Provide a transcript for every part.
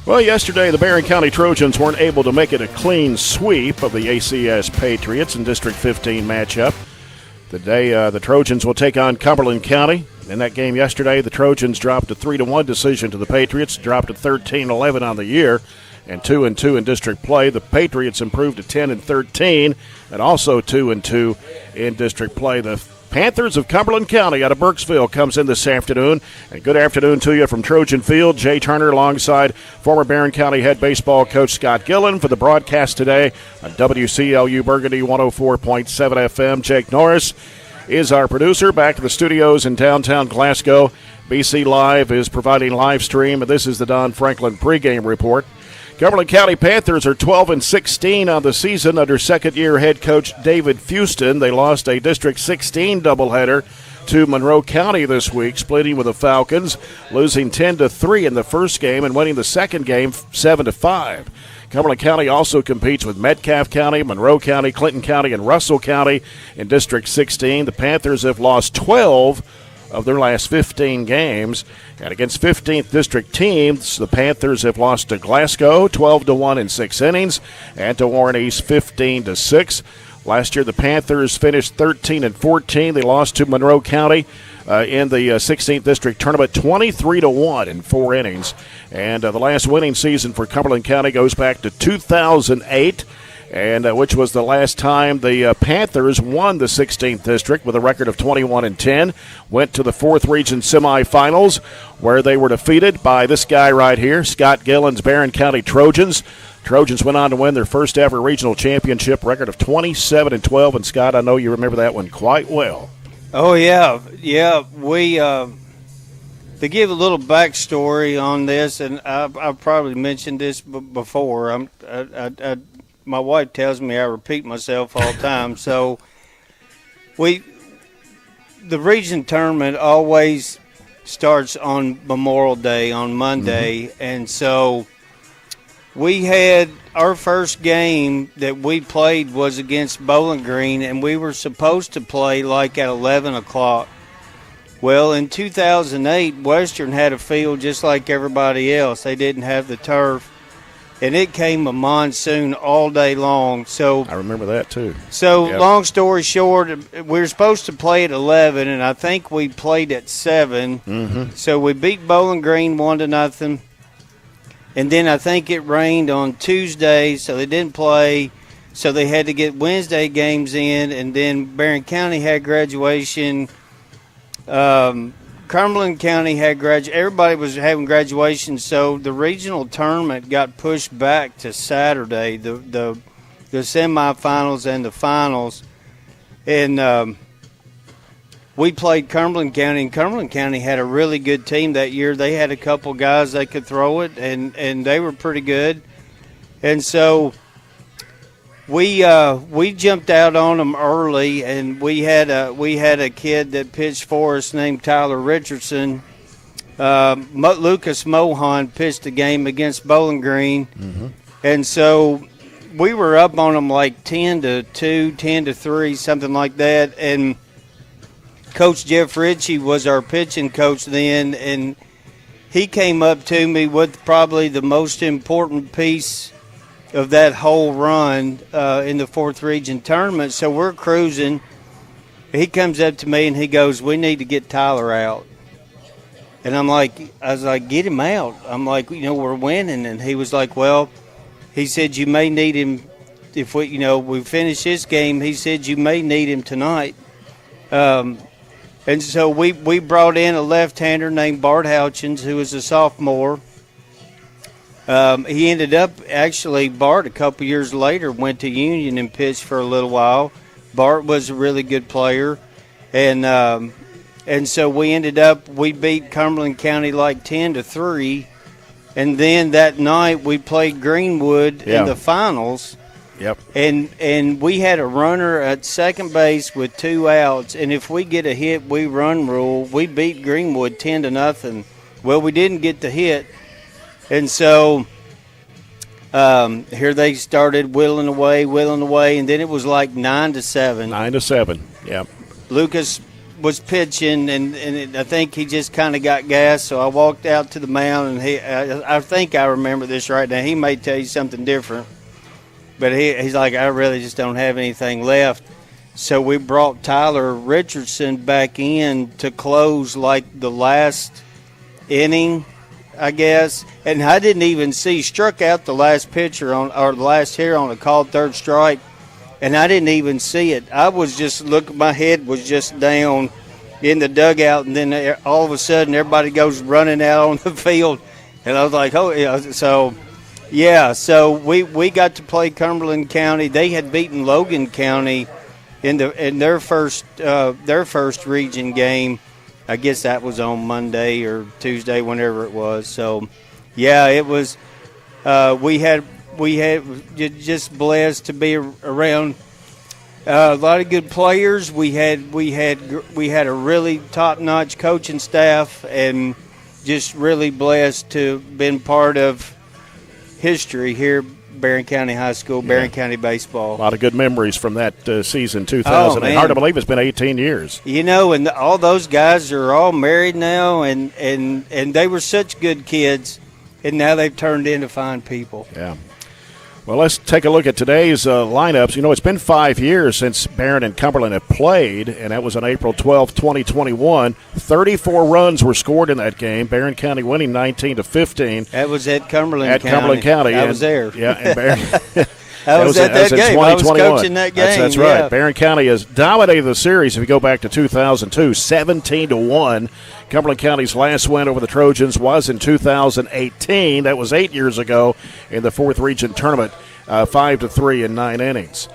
Well, yesterday the Barren County Trojans weren't able to make it a clean sweep of the ACS Patriots in District 15 matchup. Today, the Trojans will take on Cumberland County. In that game yesterday, the Trojans dropped a 3-1 decision to the Patriots, dropped to 13-11 on the year, and 2-2 in district play. The Patriots improved to 10-13, and also 2-2 in district play. The Panthers of Cumberland County out of Burkesville comes in this afternoon. And good afternoon to you from Trojan Field. Jay Turner alongside former Barren County head baseball coach Scott Gillen for the broadcast today on WCLU Burgundy 104.7 FM. Jake Norris is our producer. Back to the studios in downtown Glasgow. BC Live is providing live stream, and this is the Don Franklin pregame report. Cumberland County Panthers are 12-16 on the season under second-year head coach David Fuston. They lost a District 16 doubleheader to Monroe County this week, splitting with the Falcons, losing 10-3 in the first game and winning the second game 7-5. Cumberland County also competes with Metcalfe County, Monroe County, Clinton County, and Russell County in District 16. The Panthers have lost 12 of their last 15 games. And against 15th District teams, the Panthers have lost to Glasgow 12-1 in 6 innings and to Warren East 15-6. Last year, the Panthers finished 13-14. They lost to Monroe County in the 16th District tournament 23-1 in 4 innings. And the last winning season for Cumberland County goes back to 2008. And which was the last time the Panthers won the 16th District with a record of 21-10. Went to the 4th Region semifinals where they were defeated by this guy right here, Scott Gillen's Barren County Trojans. Trojans went on to win their first ever regional championship, record of 27-12. And Scott, I know you remember that one quite well. Oh yeah. We to give a little backstory on this, and I've probably mentioned this before. My wife tells me I repeat myself all the time. So the region tournament always starts on Memorial Day, on Monday. Mm-hmm. And so we had our first game that we played was against Bowling Green, and we were supposed to play like at 11 o'clock. Well, in 2008, Western had a field just like everybody else. They didn't have the turf. And it came a monsoon all day long. So I remember that too. So yep. Long story short, we were supposed to play at 11, and I think we played at 7. Mm-hmm. So we beat Bowling Green 1-0. And then I think it rained on Tuesday, so they didn't play. So they had to get Wednesday games in, and then Barren County had graduation. Cumberland County had everybody was having graduation, so the regional tournament got pushed back to Saturday, the semifinals and the finals. And we played Cumberland County, and Cumberland County had a really good team that year. They had a couple guys that could throw it, and they were pretty good. And so we jumped out on them early, and we had a kid that pitched for us named Tyler Richardson. Lucas Mohan pitched a game against Bowling Green, mm-hmm. And so we were up on them like 10-2, 10-3, something like that. And Coach Jeff Ritchie was our pitching coach then, and he came up to me with probably the most important piece of that whole run in the 4th Region tournament. So we're cruising. He comes up to me and he goes, "We need to get Tyler out." And I was like, "Get him out." I'm like, we're winning. And he was like, "Well," he said, "you may need him if we finish this game." He said, "You may need him tonight." And so we brought in a left-hander named Bart Houchins, who was a sophomore. He ended up, Bart, a couple years later, went to Union and pitched for a little while. Bart was a really good player. And so we beat Cumberland County like 10-3. And then that night we played Greenwood in the finals. Yep. And we had a runner at second base with 2 outs. And if we get a hit, we run rule. We beat Greenwood 10-0. Well, we didn't get the hit. And so here they started whittling away, and then it was like 9-7. 9-7, yeah. Lucas was pitching, and I think he just kind of got gas. So I walked out to the mound, and I think I remember this right now. He may tell you something different, but he's like, I really just don't have anything left. So we brought Tyler Richardson back in to close like the last inning, I guess. And I didn't even see, struck out the last pitcher or the last hitter on a called third strike, and I didn't even see it. I was just my head was just down in the dugout, and then all of a sudden everybody goes running out on the field, and I was like, oh, yeah. So we got to play Cumberland County. They had beaten Logan County in their first region game. I guess that was on Monday or Tuesday, whenever it was. So, yeah, it was. We had just blessed to be around a lot of good players. We had a really top-notch coaching staff, and just really blessed to have been part of history here. Barren County High School, Barren County baseball. A lot of good memories from that season 2000. Oh, hard to believe it's been 18 years. And all those guys are all married now, and they were such good kids, and now they've turned into fine people. Yeah. Well, let's take a look at today's lineups. It's been 5 years since Barren and Cumberland have played, and that was on April 12, 2021. 34 runs were scored in that game. Barren County winning 19-15. That was at Cumberland County. Cumberland County. I was there. Yeah, and Barren. I was at that game. I was coaching that game. That's right. Yeah. Barren County has dominated the series if you go back to 2002, 17-1. Cumberland County's last win over the Trojans was in 2018. That was 8 years ago in the 4th Region Tournament, 5-3 in 9 innings.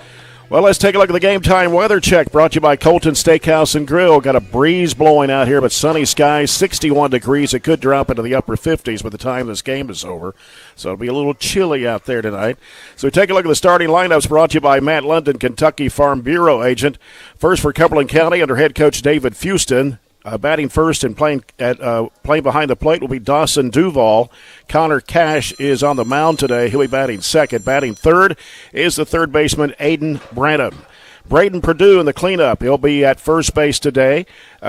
Well, let's take a look at the game time weather check brought to you by Colton Steakhouse and Grill. Got a breeze blowing out here, but sunny skies, 61 degrees. It could drop into the upper 50s by the time this game is over. So it'll be a little chilly out there tonight. So take a look at the starting lineups brought to you by Matt London, Kentucky Farm Bureau agent. First for Cumberland County under head coach David Fuston. Batting first and playing behind the plate will be Dawson Duval. Connor Cash is on the mound today. He'll be batting second. Batting third is the third baseman Aiden Branham. Braden Perdue in the cleanup. He'll be at first base today.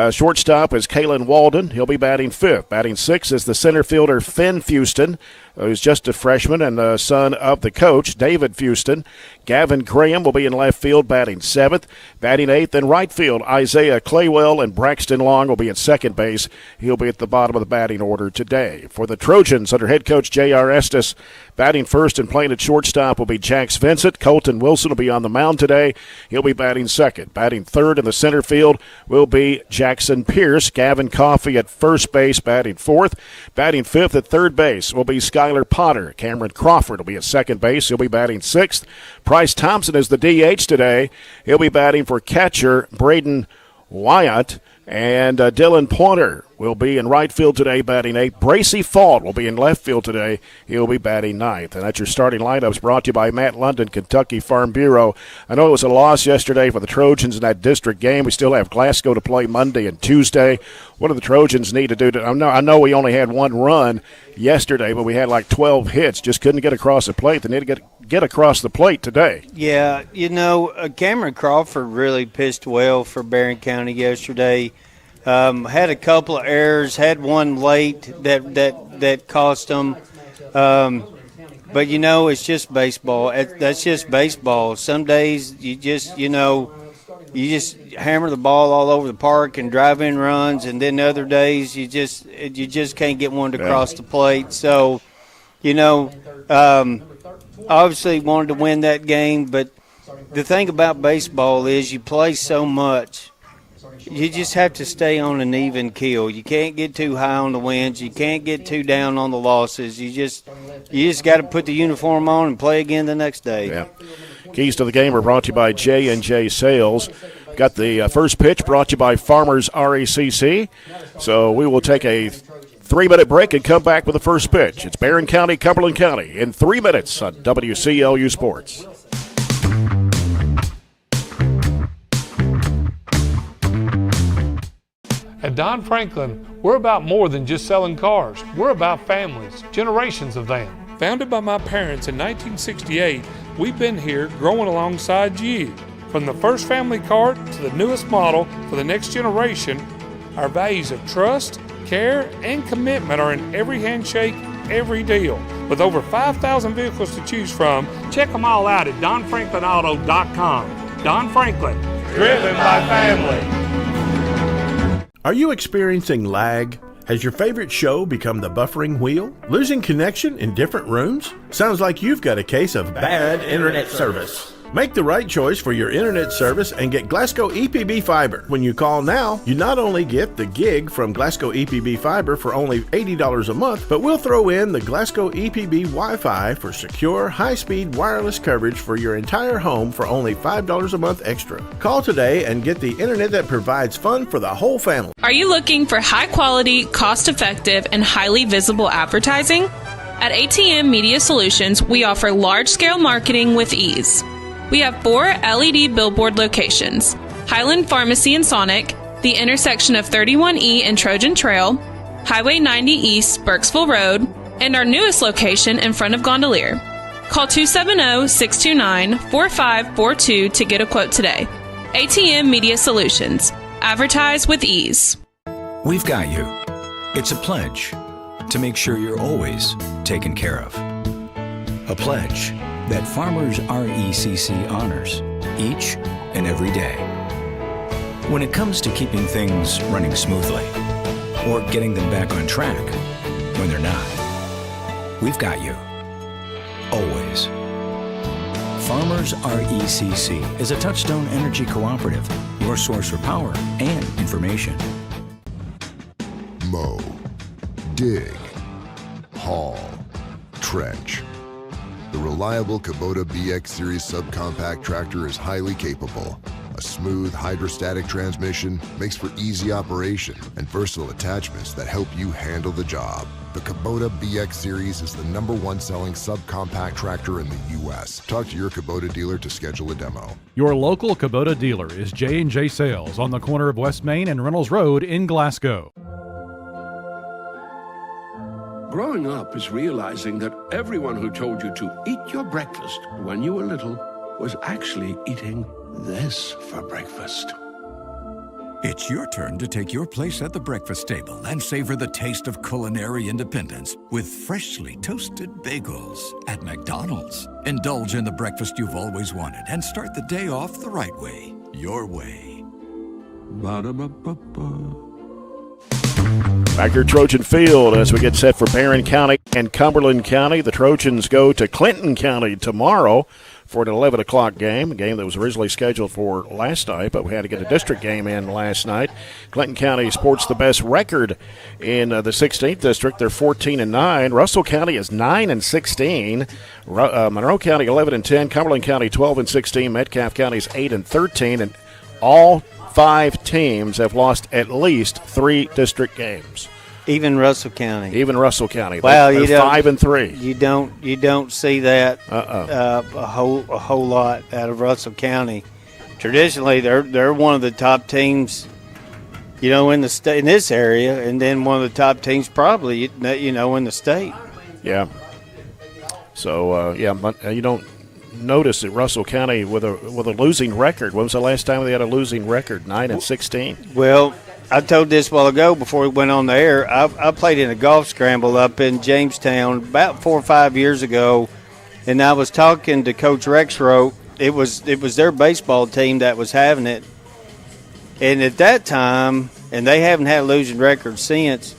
Shortstop is Kalen Walden. He'll be batting fifth. Batting sixth is the center fielder Finn Fuston, who's just a freshman and the son of the coach, David Fuston. Gavin Graham will be in left field, batting seventh. Batting eighth in right field, Isaiah Claywell, and Braxton Long will be at second base. He'll be at the bottom of the batting order today. For the Trojans, under head coach J.R. Estes, batting first and playing at shortstop will be Jax Vincent. Colton Wilson will be on the mound today. He'll be batting second. Batting third in the center field will be Jackson Pierce. Gavin Coffey at first base, batting fourth. Batting fifth at third base will be Skylar Potter. Cameron Crawford will be at second base. He'll be batting sixth. Bryce Thompson is the DH today. He'll be batting for catcher Braden Wyatt. And Dylan Pointer will be in right field today, batting eighth. Bracy Fault will be in left field today. He'll be batting ninth. And that's your starting lineups brought to you by Matt London, Kentucky Farm Bureau. I know it was a loss yesterday for the Trojans in that district game. We still have Glasgow to play Monday and Tuesday. What do the Trojans need to do? I know we only had one run yesterday, but we had like 12 hits. Just couldn't get across the plate. They need to get across the plate today. Yeah, Cameron Crawford really pitched well for Barren County yesterday. Had a couple of errors, had one late that cost them. But it's just baseball. That's just baseball. Some days you just hammer the ball all over the park and drive in runs, and then other days you just can't get one to cross the plate. So, obviously wanted to win that game, but the thing about baseball is you play so much. You just have to stay on an even keel. You can't get too high on the wins. You can't get too down on the losses. You just got to put the uniform on and play again the next day. Yeah. Keys to the game are brought to you by J&J Sales. Got the first pitch brought to you by Farmers RACC. So we will take a 3-minute break and come back with the first pitch. It's Barren County, Cumberland County in 3 minutes on WCLU Sports. At Don Franklin, we're about more than just selling cars. We're about families, generations of them. Founded by my parents in 1968, we've been here growing alongside you. From the first family cart to the newest model for the next generation, our values of trust, care, and commitment are in every handshake, every deal. With over 5,000 vehicles to choose from, check them all out at DonFranklinAuto.com. Don Franklin, driven by family. Are you experiencing lag? Has your favorite show become the buffering wheel? Losing connection in different rooms? Sounds like you've got a case of bad internet service. Make the right choice for your internet service and get Glasgow EPB Fiber. When you call now, you not only get the gig from Glasgow EPB Fiber for only $80 a month, but we'll throw in the Glasgow EPB Wi-Fi for secure, high-speed wireless coverage for your entire home for only $5 a month extra. Call today and get the internet that provides fun for the whole family. Are you looking for high-quality, cost-effective, and highly visible advertising? At ATM Media Solutions, we offer large-scale marketing with ease. We have 4 LED billboard locations: Highland Pharmacy and Sonic, the intersection of 31E and Trojan Trail, Highway 90 East, Burkesville Road, and our newest location in front of Gondolier. Call 270-629-4542 to get a quote today. ATM Media Solutions. Advertise with ease. We've got you. It's a pledge to make sure you're always taken care of. A pledge that Farmers RECC honors each and every day. When it comes to keeping things running smoothly or getting them back on track when they're not, we've got you. Always. Farmers RECC is a Touchstone Energy Cooperative, your source for power and information. Mow, dig, haul, trench. The reliable Kubota BX Series subcompact tractor is highly capable. A smooth hydrostatic transmission makes for easy operation and versatile attachments that help you handle the job. The Kubota BX Series is the #1 selling subcompact tractor in the U.S. Talk to your Kubota dealer to schedule a demo. Your local Kubota dealer is J&J Sales on the corner of West Main and Reynolds Road in Glasgow. Growing up is realizing that everyone who told you to eat your breakfast when you were little was actually eating this for breakfast. It's your turn to take your place at the breakfast table and savor the taste of culinary independence with freshly toasted bagels at McDonald's. Indulge in the breakfast you've always wanted and start the day off the right way, your way. Ba-da-ba-ba-ba. Back here at Trojan Field as we get set for Barren County and Cumberland County. The Trojans go to Clinton County tomorrow for an 11 o'clock game, a game that was originally scheduled for last night, but we had to get a district game in last night. Clinton County sports the best record in the 16th district. They're 14-9. Russell County is 9-16. Monroe County 11-10. Cumberland County 12-16. Metcalfe County is 8-13. And all 5 teams have lost at least 3 district games. Even Russell County. Wow, they're 5-3. You don't see that a whole lot out of Russell County. Traditionally, they're one of the top teams, in the state, in this area, and then one of the top teams probably, in the state. Yeah. So you don't notice that Russell County with a losing record. When was the last time they had a losing record? 9-16. Well, I told this a while ago before we went on the air. I played in a golf scramble up in Jamestown about 4 or 5 years ago, and I was talking to Coach Rexroth. It was their baseball team that was having it, and at that time, and they haven't had a losing record since.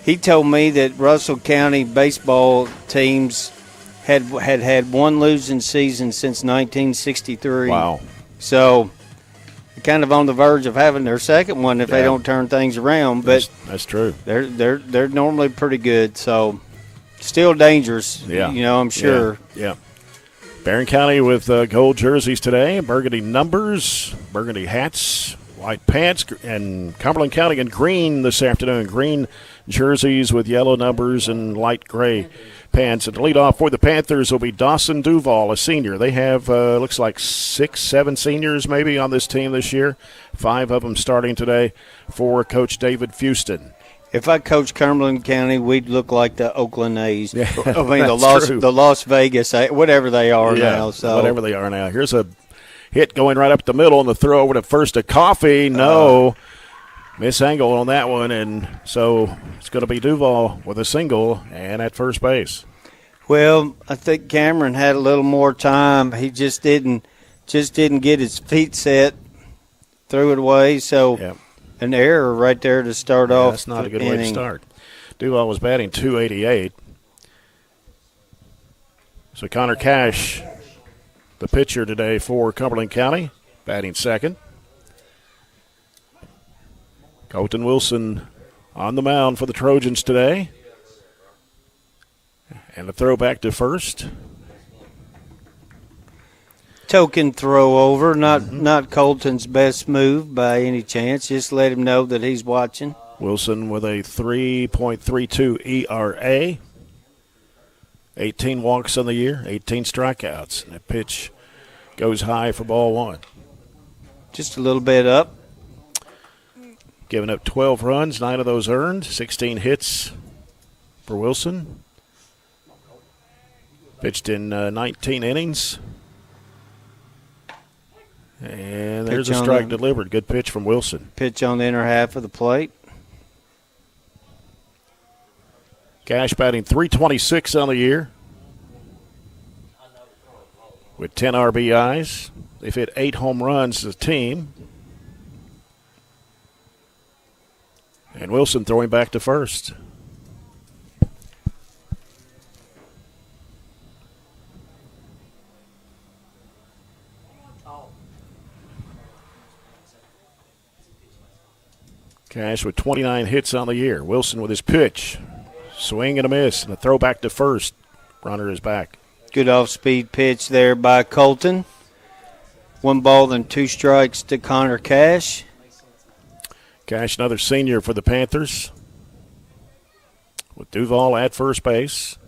He told me that Russell County baseball teams had one losing season since 1963. Wow! So, kind of on the verge of having their second one if they don't turn things around. But that's true. They're normally pretty good. So, still dangerous. Yeah, I'm sure. Yeah. Barren County with gold jerseys today, burgundy numbers, burgundy hats, white pants, and Cumberland County in green this afternoon. Green jerseys with yellow numbers and light gray pants. And to lead off for the Panthers will be Dawson Duval, a senior. They have, looks like 6-7 seniors maybe on this team this year. 5 of them starting today for Coach David Fuston. If I coached Cumberland County, we'd look like the Oakland A's. Yeah, I mean, the Las Vegas, whatever they are now. So whatever they are now. Here's a hit going right up the middle, and the throw over to first to Coffee. No. Miss angle on that one, and so it's going to be Duval with a single and at first base. Well, I think Cameron had a little more time. He just didn't get his feet set, threw it away. So an error right there to start off. That's not a good way to start. Duval was batting .288. So Connor Cash, the pitcher today for Cumberland County, batting second. Colton Wilson on the mound for the Trojans today. And a throw back to first. Token throw over, not Colton's best move by any chance. Just let him know that he's watching. Wilson with a 3.32 ERA. 18 walks on the year, 18 strikeouts. And that pitch goes high for ball one. Just a little bit up. Giving up 12 runs, 9 of those earned, 16 hits for Wilson. Pitched in 19 innings. And there's a strike delivered. Good pitch from Wilson. Pitch on the inner half of the plate. Cash batting .326 on the year with 10 RBIs. They've hit 8 home runs as a team. And Wilson throwing back to first. Cash with 29 hits on the year. Wilson with his pitch. Swing and a miss, and a throw back to first. Runner is back. Good off-speed pitch there by Colton. 1 ball and 2 strikes to Connor Cash. Cash, another senior for the Panthers. With Duval at first base.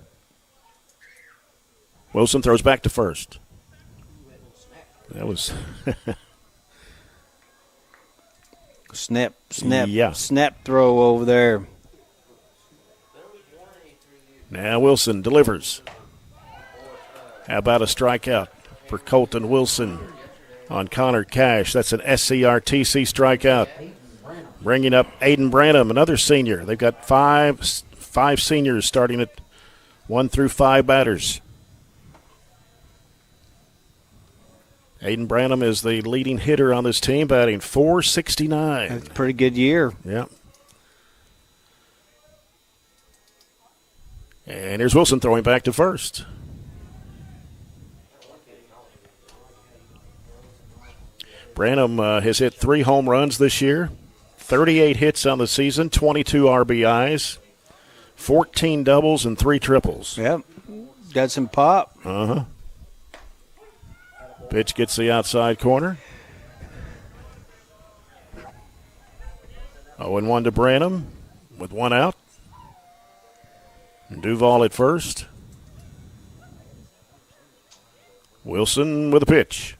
Wilson throws back to first. That was snap throw over there. Now Wilson delivers. How about a strikeout for Colton Wilson on Connor Cash? That's an SCRTC strikeout. Bringing up Aiden Branham, another senior. They've got five seniors starting at 1 through 5 batters. Aiden Branham is the leading hitter on this team, batting .469. That's a pretty good year. Yeah. And here's Wilson throwing back to first. Branham has hit 3 home runs this year, 38 hits on the season, 22 RBIs, 14 doubles, and 3 triples. Yep. Got some pop. Uh-huh. Pitch gets the outside corner. 0-1 to Branham with 1 out. Duval at first. Wilson with a pitch.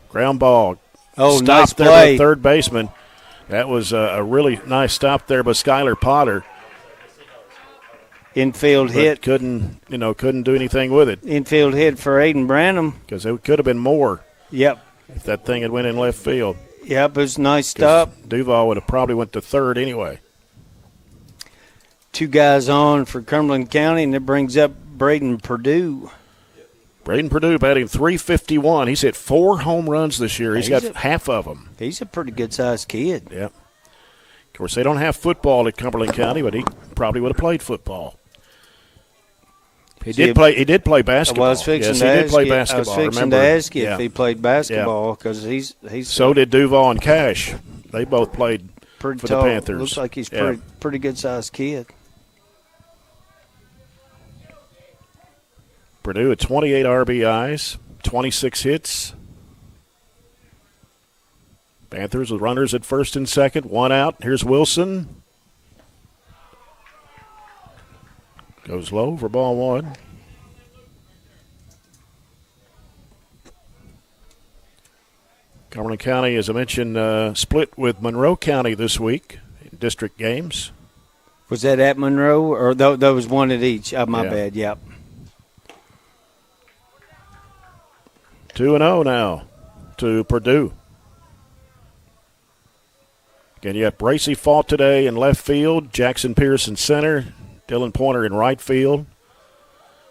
Ground ball. Oh, stop nice there play. by third baseman. That was a really nice stop there by Skylar Potter. Infield hit. Couldn't do anything with it. Infield hit for Aiden Branham. Because it could have been more. Yep. If that thing had went in left field. Yep, it was a nice stop. Duval would have probably went to third anyway. 2 guys on for Cumberland County, and it brings up Braden Purdue. Braden Purdue batting .351. He's hit 4 home runs this year. He's got half of them. He's a pretty good-sized kid. Yep. Of course, they don't have football at Cumberland County, but he probably would have played football. He did play basketball. I was fixing to ask you if he played basketball because he's. So did Duval and Cash. They both played pretty for tall. the Panthers. Looks like he's pretty good-sized kid. Purdue at 28 RBIs, 26 hits. Panthers with runners at first and second, 1 out. Here's Wilson. Goes low for ball 1. Cumberland County, as I mentioned, split with Monroe County this week in district games. Was that at Monroe, or that was one at each? My bad, yep. 2-0 now. to Purdue. Again, you have Bracey Fault today in left field, Jackson Pierce in center, Dylan Pointer in right field.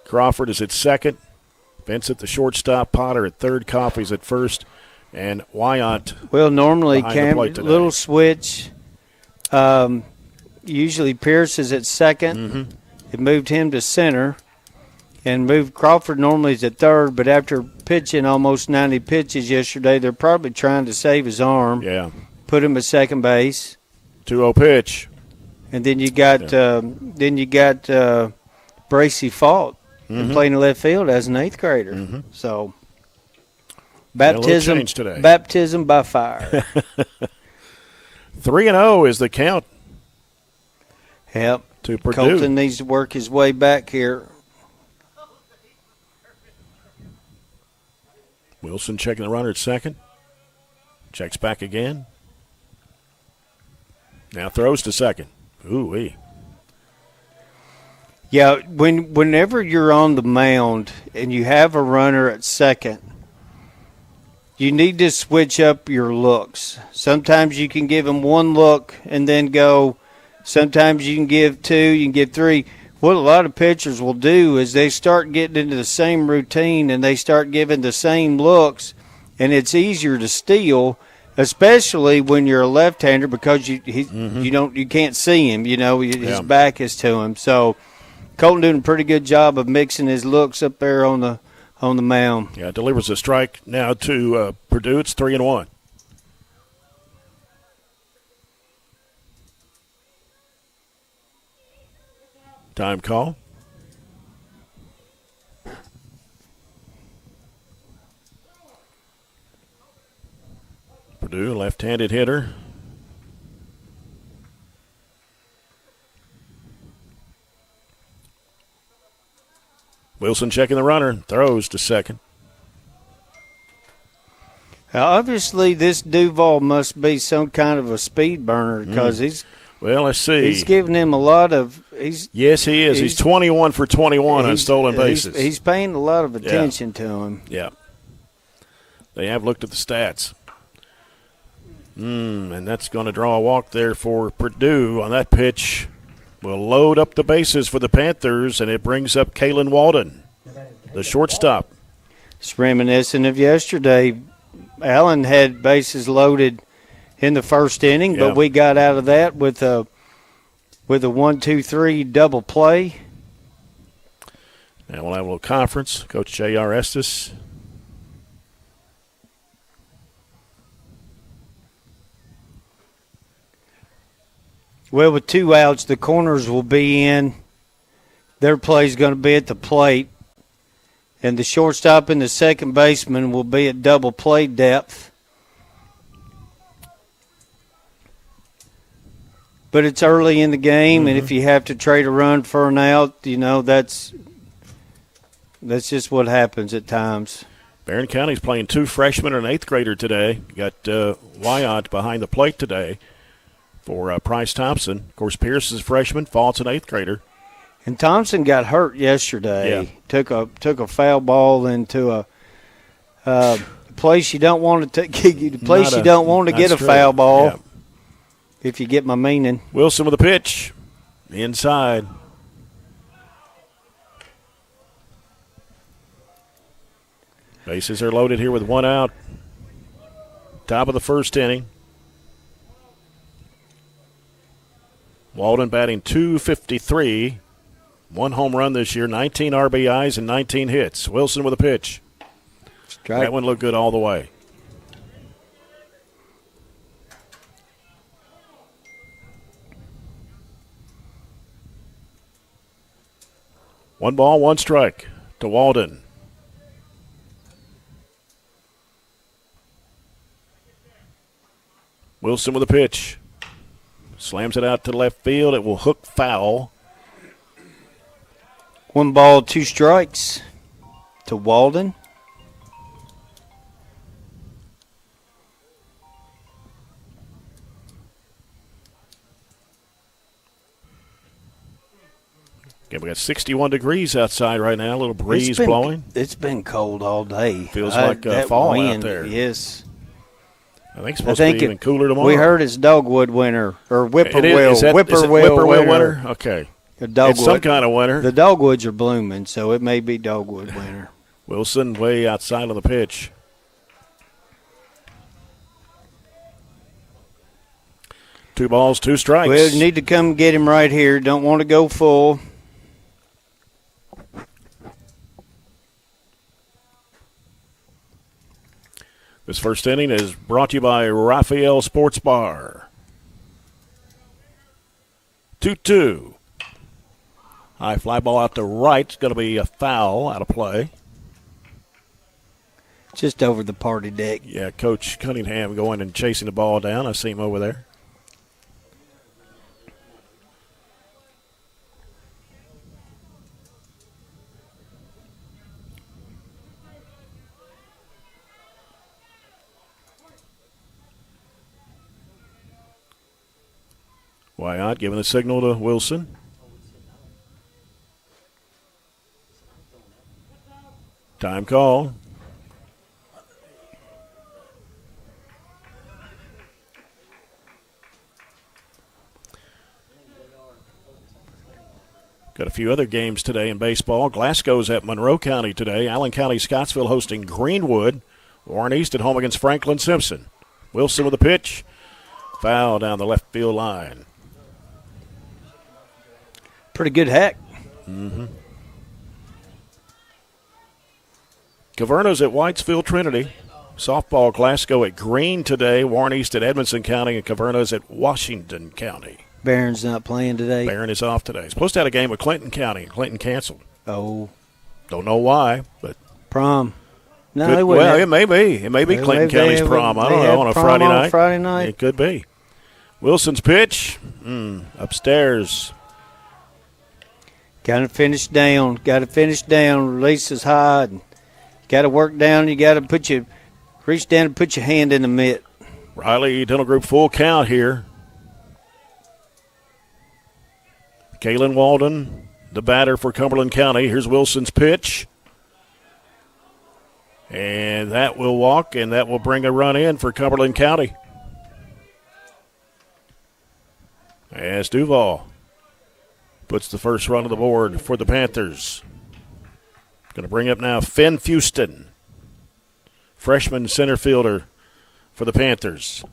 Crawford is at second, Vince at the shortstop, Potter at third, Coffey's at first, and Wyatt. Well, normally little switch. Usually Pierce is at second. Mm-hmm. It moved him to center, and moved Crawford normally is at third. But after pitching almost 90 pitches yesterday, they're probably trying to save his arm. Yeah. Put him at second base. 2-0 pitch. And then you got Bracey Fault playing in left field as an eighth grader. Mm-hmm. So change today. baptism by fire. 3-0 is the count. Yep. To Purdue. Colton needs to work his way back here. Wilson checking the runner at second. Checks back again. Now throws to second. Ooh-wee. Yeah, whenever you're on the mound and you have a runner at second, you need to switch up your looks. Sometimes you can give him one look and then go. Sometimes you can give two, you can give three. What a lot of pitchers will do is they start getting into the same routine and they start giving the same looks, and it's easier to steal, especially when you're a left-hander because you can't see him. His back is to him. So Colton doing a pretty good job of mixing his looks up there on the mound. Yeah, delivers a strike now to Purdue. It's 3-1. Time call. Purdue, left-handed hitter. Wilson checking the runner, throws to second. Now, obviously, this Duval must be some kind of a speed burner because let's see. He's giving him a lot of. Yes, he is. He's 21 for 21 on stolen bases. He's paying a lot of attention to him. Yeah. They have looked at the stats. And that's going to draw a walk there for Purdue on that pitch. Will load up the bases for the Panthers, and it brings up Kalen Walden, the shortstop. It's reminiscent of yesterday. Allen had bases loaded in the first inning, but we got out of that with a 1-2-3 double play. Now we'll have a little conference. Coach J.R. Estes. Well, with 2 outs, the corners will be in. Their play's going to be at the plate. And the shortstop and the second baseman will be at double play depth. But it's early in the game, and if you have to trade a run for an out, that's just what happens at times. Barren County's playing 2 freshmen and an 8th grader today. You got Wyatt behind the plate today for Price Thompson. Of course, Pierce is a freshman, Fault's an 8th grader. And Thompson got hurt yesterday. Yeah. Took a foul ball into a place you don't want to take. The place you don't want to get a foul ball. Yeah. If you get my meaning. Wilson with a pitch, inside. Bases are loaded here with 1 out. Top of the first inning. Walden batting .253. 1 home run this year, 19 RBIs and 19 hits. Wilson with a pitch. Strike. That one looked good all the way. One ball, 1 strike to Walden. Wilson with a pitch. Slams it out to left field. It will hook foul. 1 ball, 2 strikes to Walden. Okay, we got 61 degrees outside right now. A little breeze blowing. It's been cold all day. Feels like fall out there. Yes. I think it's supposed to be even cooler tomorrow. We heard it's dogwood winter or whippoorwill. Is it whippoorwill winter? Okay. It's some kind of winter. The dogwoods are blooming, so it may be dogwood winter. Wilson way outside of the pitch. Two balls, two strikes. Well, you need to come get him right here. Don't want to go full. This first inning is brought to you by Raphael Sports Bar. 2-2. High fly ball out to right. It's going to be a foul out of play. Just over the party deck. Yeah, Coach Cunningham going and chasing the ball down. I see him over there. Wyatt giving the signal to Wilson. Time call. Got a few other games today in baseball. Glasgow's at Monroe County today. Allen County, Scottsville hosting Greenwood. Warren East at home against Franklin Simpson. Wilson with a pitch. Foul down the left field line. Pretty good hack. Mm-hmm. Caverna's at Whitesville Trinity. Softball Glasgow at Greene today. Warren East at Edmonson County, and Caverna's at Washington County. Barron's not playing today. Barren is off today. Supposed to have a game with Clinton County. Clinton canceled. Oh. Don't know why, but prom. No, could, well, it may be. It may be Clinton County's prom. I don't know, on a Friday night. Friday night. It could be. Wilson's pitch. Upstairs. Got to finish down. Got to finish down. Release is high. Got to work down. You got to reach down and put your hand in the mitt. Riley Dental Group full count here. Kalen Walden, the batter for Cumberland County. Here's Wilson's pitch. And that will walk, and that will bring a run in for Cumberland County. As Duval puts the first run on the board for the Panthers. Going to bring up now Finn Fuston, freshman center fielder for the Panthers.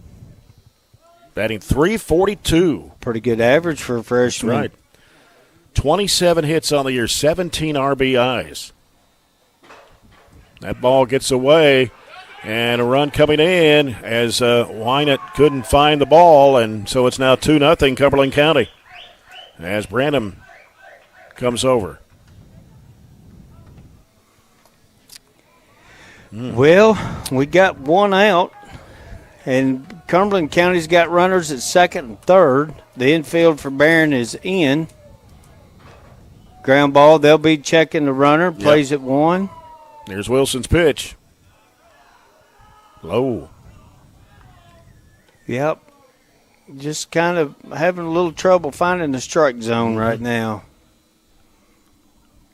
Batting .342. Pretty good average for a freshman. That's right. 27 hits on the year, 17 RBIs. That ball gets away, and a run coming in as Wynett couldn't find the ball, and so it's now 2-0 Cumberland County as Branham comes over. Well, we got one out, and Cumberland County's got runners at second and third. The infield for Barren is in. Ground ball, they'll be checking the runner, plays at one. There's Wilson's pitch. Low. Yep. Just kind of having a little trouble finding the strike zone right now.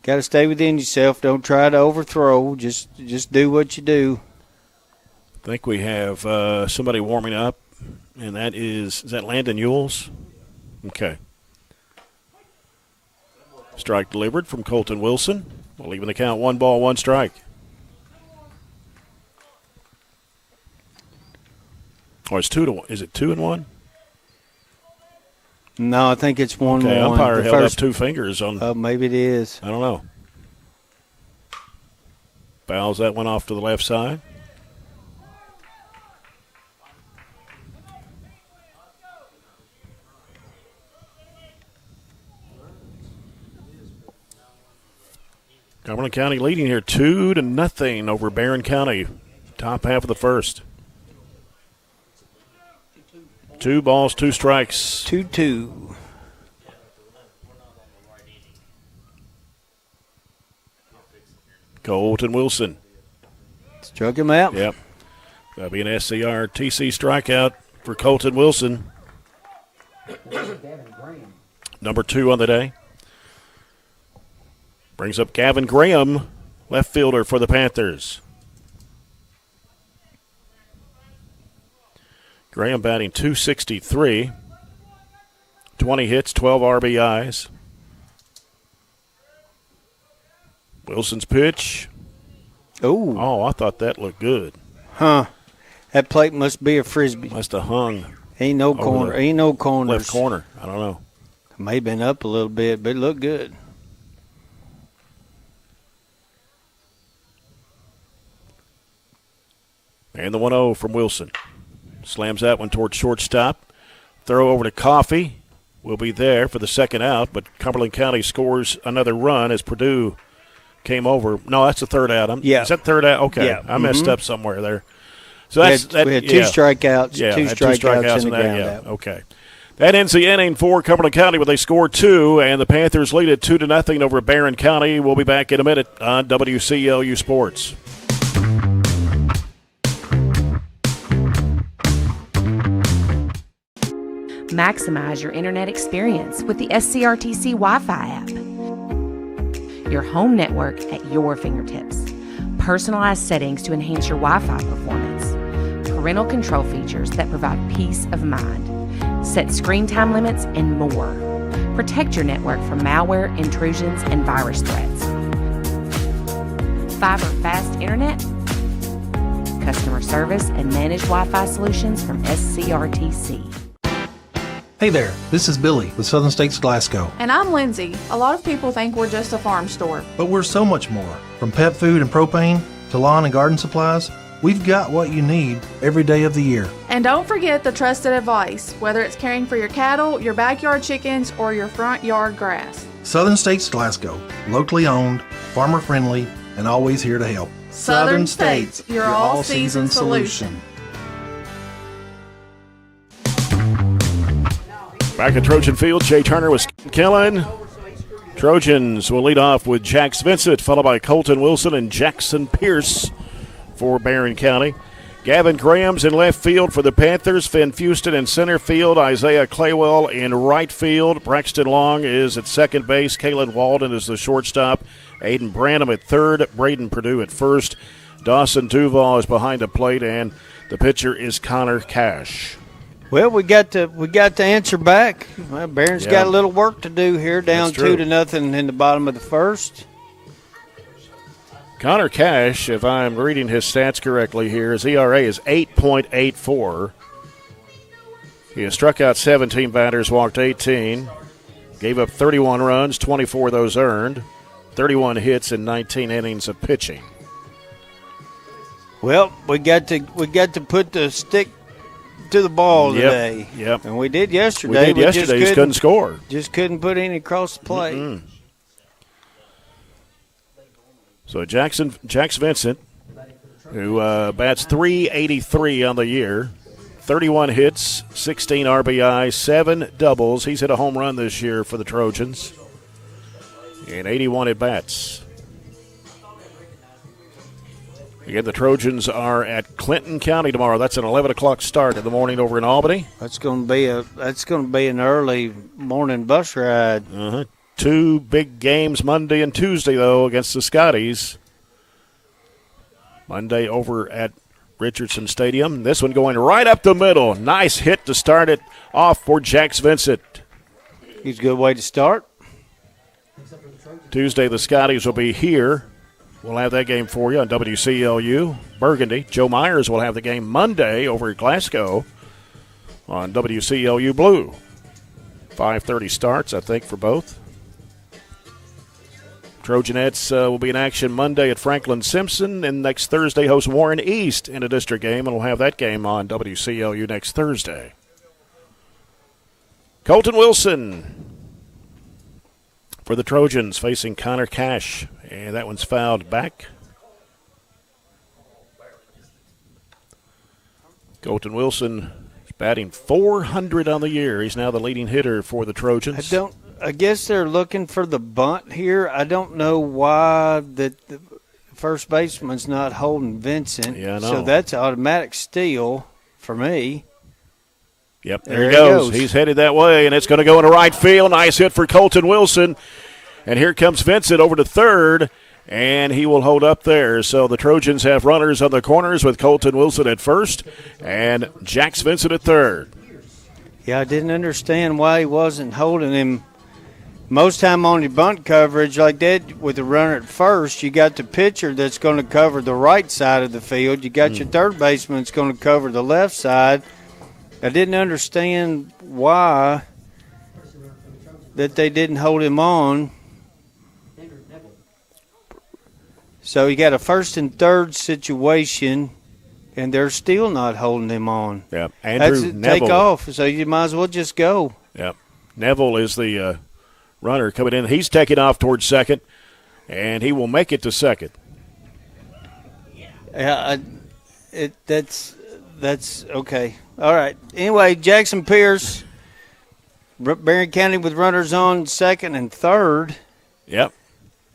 Got to stay within yourself. Don't try to overthrow. Just do what you do. I think we have somebody warming up, and that is that Landon Ewells? Okay. Strike delivered from Colton Wilson. We'll even the count 1 ball, 1 strike. Or it's 2-1. Is it 2-1? No, I think it's 1-1. Okay, umpire held up 2 fingers on. Maybe it is. I don't know. Fouls that one off to the left side. Cumberland County leading here 2-0 over Barren County. Top half of the first. 2 balls, 2 strikes. 2-2. Colton Wilson. Struck him out. Yep. That'll be an SCRTC strikeout for Colton Wilson. Number 2 on the day. Brings up Gavin Graham, left fielder for the Panthers. Graham batting .263, 20 hits, 12 RBIs. Wilson's pitch. Oh, I thought that looked good. Huh. That plate must be a Frisbee. Must have hung. Ain't no corner. Ain't no corners. Left corner. I don't know. May have been up a little bit, but it looked good. And the 1-0 from Wilson. Slams that one towards shortstop. Throw over to Coffey. Will be there for the second out, but Cumberland County scores another run as Purdue came over. No, that's the third out. Yeah. Is that third out? Okay. Yeah. I messed up somewhere there. So that's we had two strikeouts. Yeah, two strikeouts in the ground out. Okay. That ends the inning for Cumberland County, where they score 2, and the Panthers lead it 2-0 over Barren County. We'll be back in a minute on WCLU Sports. Maximize your internet experience with the SCRTC Wi-Fi app. Your home network at your fingertips. Personalized settings to enhance your Wi-Fi performance. Parental control features that provide peace of mind. Set screen time limits and more. Protect your network from malware, intrusions, and virus threats. Fiber fast internet, customer service, and managed Wi-Fi solutions from SCRTC. Hey there, this is Billy with Southern States Glasgow. And I'm Lindsay. A lot of people think we're just a farm store. But we're so much more. From pet food and propane to lawn and garden supplies, we've got what you need every day of the year. And don't forget the trusted advice, whether it's caring for your cattle, your backyard chickens, or your front yard grass. Southern States Glasgow, locally owned, farmer friendly, and always here to help. Southern States, your all-season solution. Back at Trojan Field, Jay Turner was killing. Trojans will lead off with Jax Vincent, followed by Colton Wilson and Jackson Pierce for Barren County. Gavin Graham's in left field for the Panthers. Finn Fuston in center field. Isaiah Claywell in right field. Braxton Long is at second base. Kalen Walden is the shortstop. Aiden Branham at third. Braden Purdue at first. Dawson Duval is behind the plate, and the pitcher is Connor Cash. Well, we got the answer back. Well, Barron's got a little work to do here, down 2-0 in the bottom of the first. Connor Cash, if I'm reading his stats correctly here, his ERA is 8.84. He has struck out 17 batters, walked 18, gave up 31 runs, 24 of those earned, 31 hits in 19 innings of pitching. Well, we got to put the stick to the ball today. Yep. And we did yesterday. We just couldn't score. Just couldn't put any across the plate. Mm-mm. So Jax Vincent, who bats .383 on the year, 31 hits, 16 RBI, 7 doubles. He's hit a home run this year for the Trojans. And 81 at-bats. Again, the Trojans are at Clinton County tomorrow. That's an 11 o'clock start in the morning over in Albany. That's going to be an early morning bus ride. Uh-huh. 2 big games Monday and Tuesday, though, against the Scotties. Monday over at Richardson Stadium. This one going right up the middle. Nice hit to start it off for Jax Vincent. He's a good way to start. Tuesday, the Scotties will be here. We'll have that game for you on WCLU. Burgundy. Joe Myers will have the game Monday over at Glasgow on WCLU Blue. 5:30 starts, I think, for both. Trojanettes will be in action Monday at Franklin Simpson, and next Thursday host Warren East in a district game, and we'll have that game on WCLU next Thursday. Colton Wilson for the Trojans facing Connor Cash, and that one's fouled back. Colton Wilson is batting .400 on the year. He's now the leading hitter for the Trojans. I guess they're looking for the bunt here. I don't know why the first baseman's not holding Vincent. Yeah, I know. So that's automatic steal for me. Yep, there he goes. He's headed that way, and it's going to go into right field. Nice hit for Colton Wilson. And here comes Vincent over to third, and he will hold up there. So the Trojans have runners on the corners with Colton Wilson at first and Jax Vincent at third. Yeah, I didn't understand why he wasn't holding him. Most time on your bunt coverage like that with the runner at first, you got the pitcher that's going to cover the right side of the field. You got your third baseman that's going to cover the left side. I didn't understand why that they didn't hold him on. So you got a first and third situation, and they're still not holding him on. Yeah, Andrew Neville. Take off, so you might as well just go. Yeah, Neville is the runner coming in. He's taking off towards second, and he will make it to second. Yeah, that's okay. All right. Anyway, Jackson Pierce, Barren County with runners on second and third. Yep.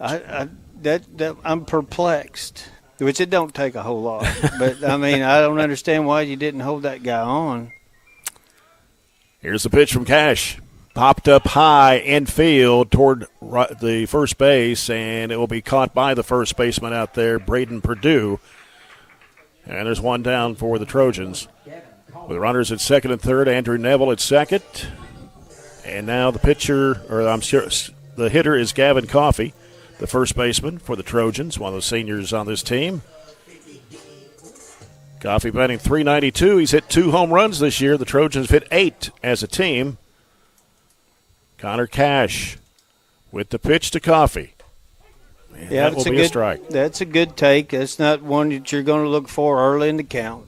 I'm perplexed, which it don't take a whole lot. But, I mean, I don't understand why you didn't hold that guy on. Here's the pitch from Cash. Popped up high infield toward the first base, and it will be caught by the first baseman out there, Braden Perdue. And there's one down for the Trojans. With runners at second and third, Andrew Neville at second. And now the pitcher, or I'm sure the hitter is Gavin Coffey, the first baseman for the Trojans, one of the seniors on this team. Coffey batting .392. He's hit 2 home runs this year. The Trojans have hit 8 as a team. Connor Cash with the pitch to Coffey. Man, yeah, that will be a strike. That's a good take. That's not one that you're going to look for early in the count.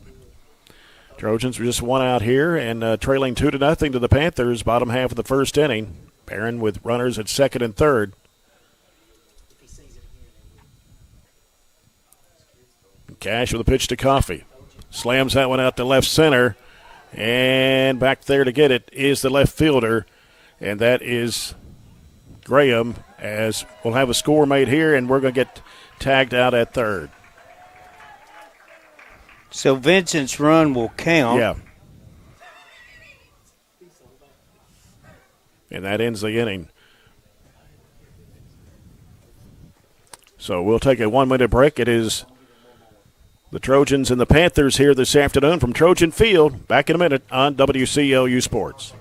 Trojans were just one out here and trailing 2-0 to the Panthers, bottom half of the first inning. Barren with runners at second and third. Cash with a pitch to Coffey. Slams that one out to left center. And back there to get it is the left fielder. And that is Graham, as we'll have a score made here, and we're going to get tagged out at third. So Vincent's run will count. Yeah. And that ends the inning. So we'll take a 1-minute break. It is the Trojans and the Panthers here this afternoon from Trojan Field. Back in a minute on WCLU Sports.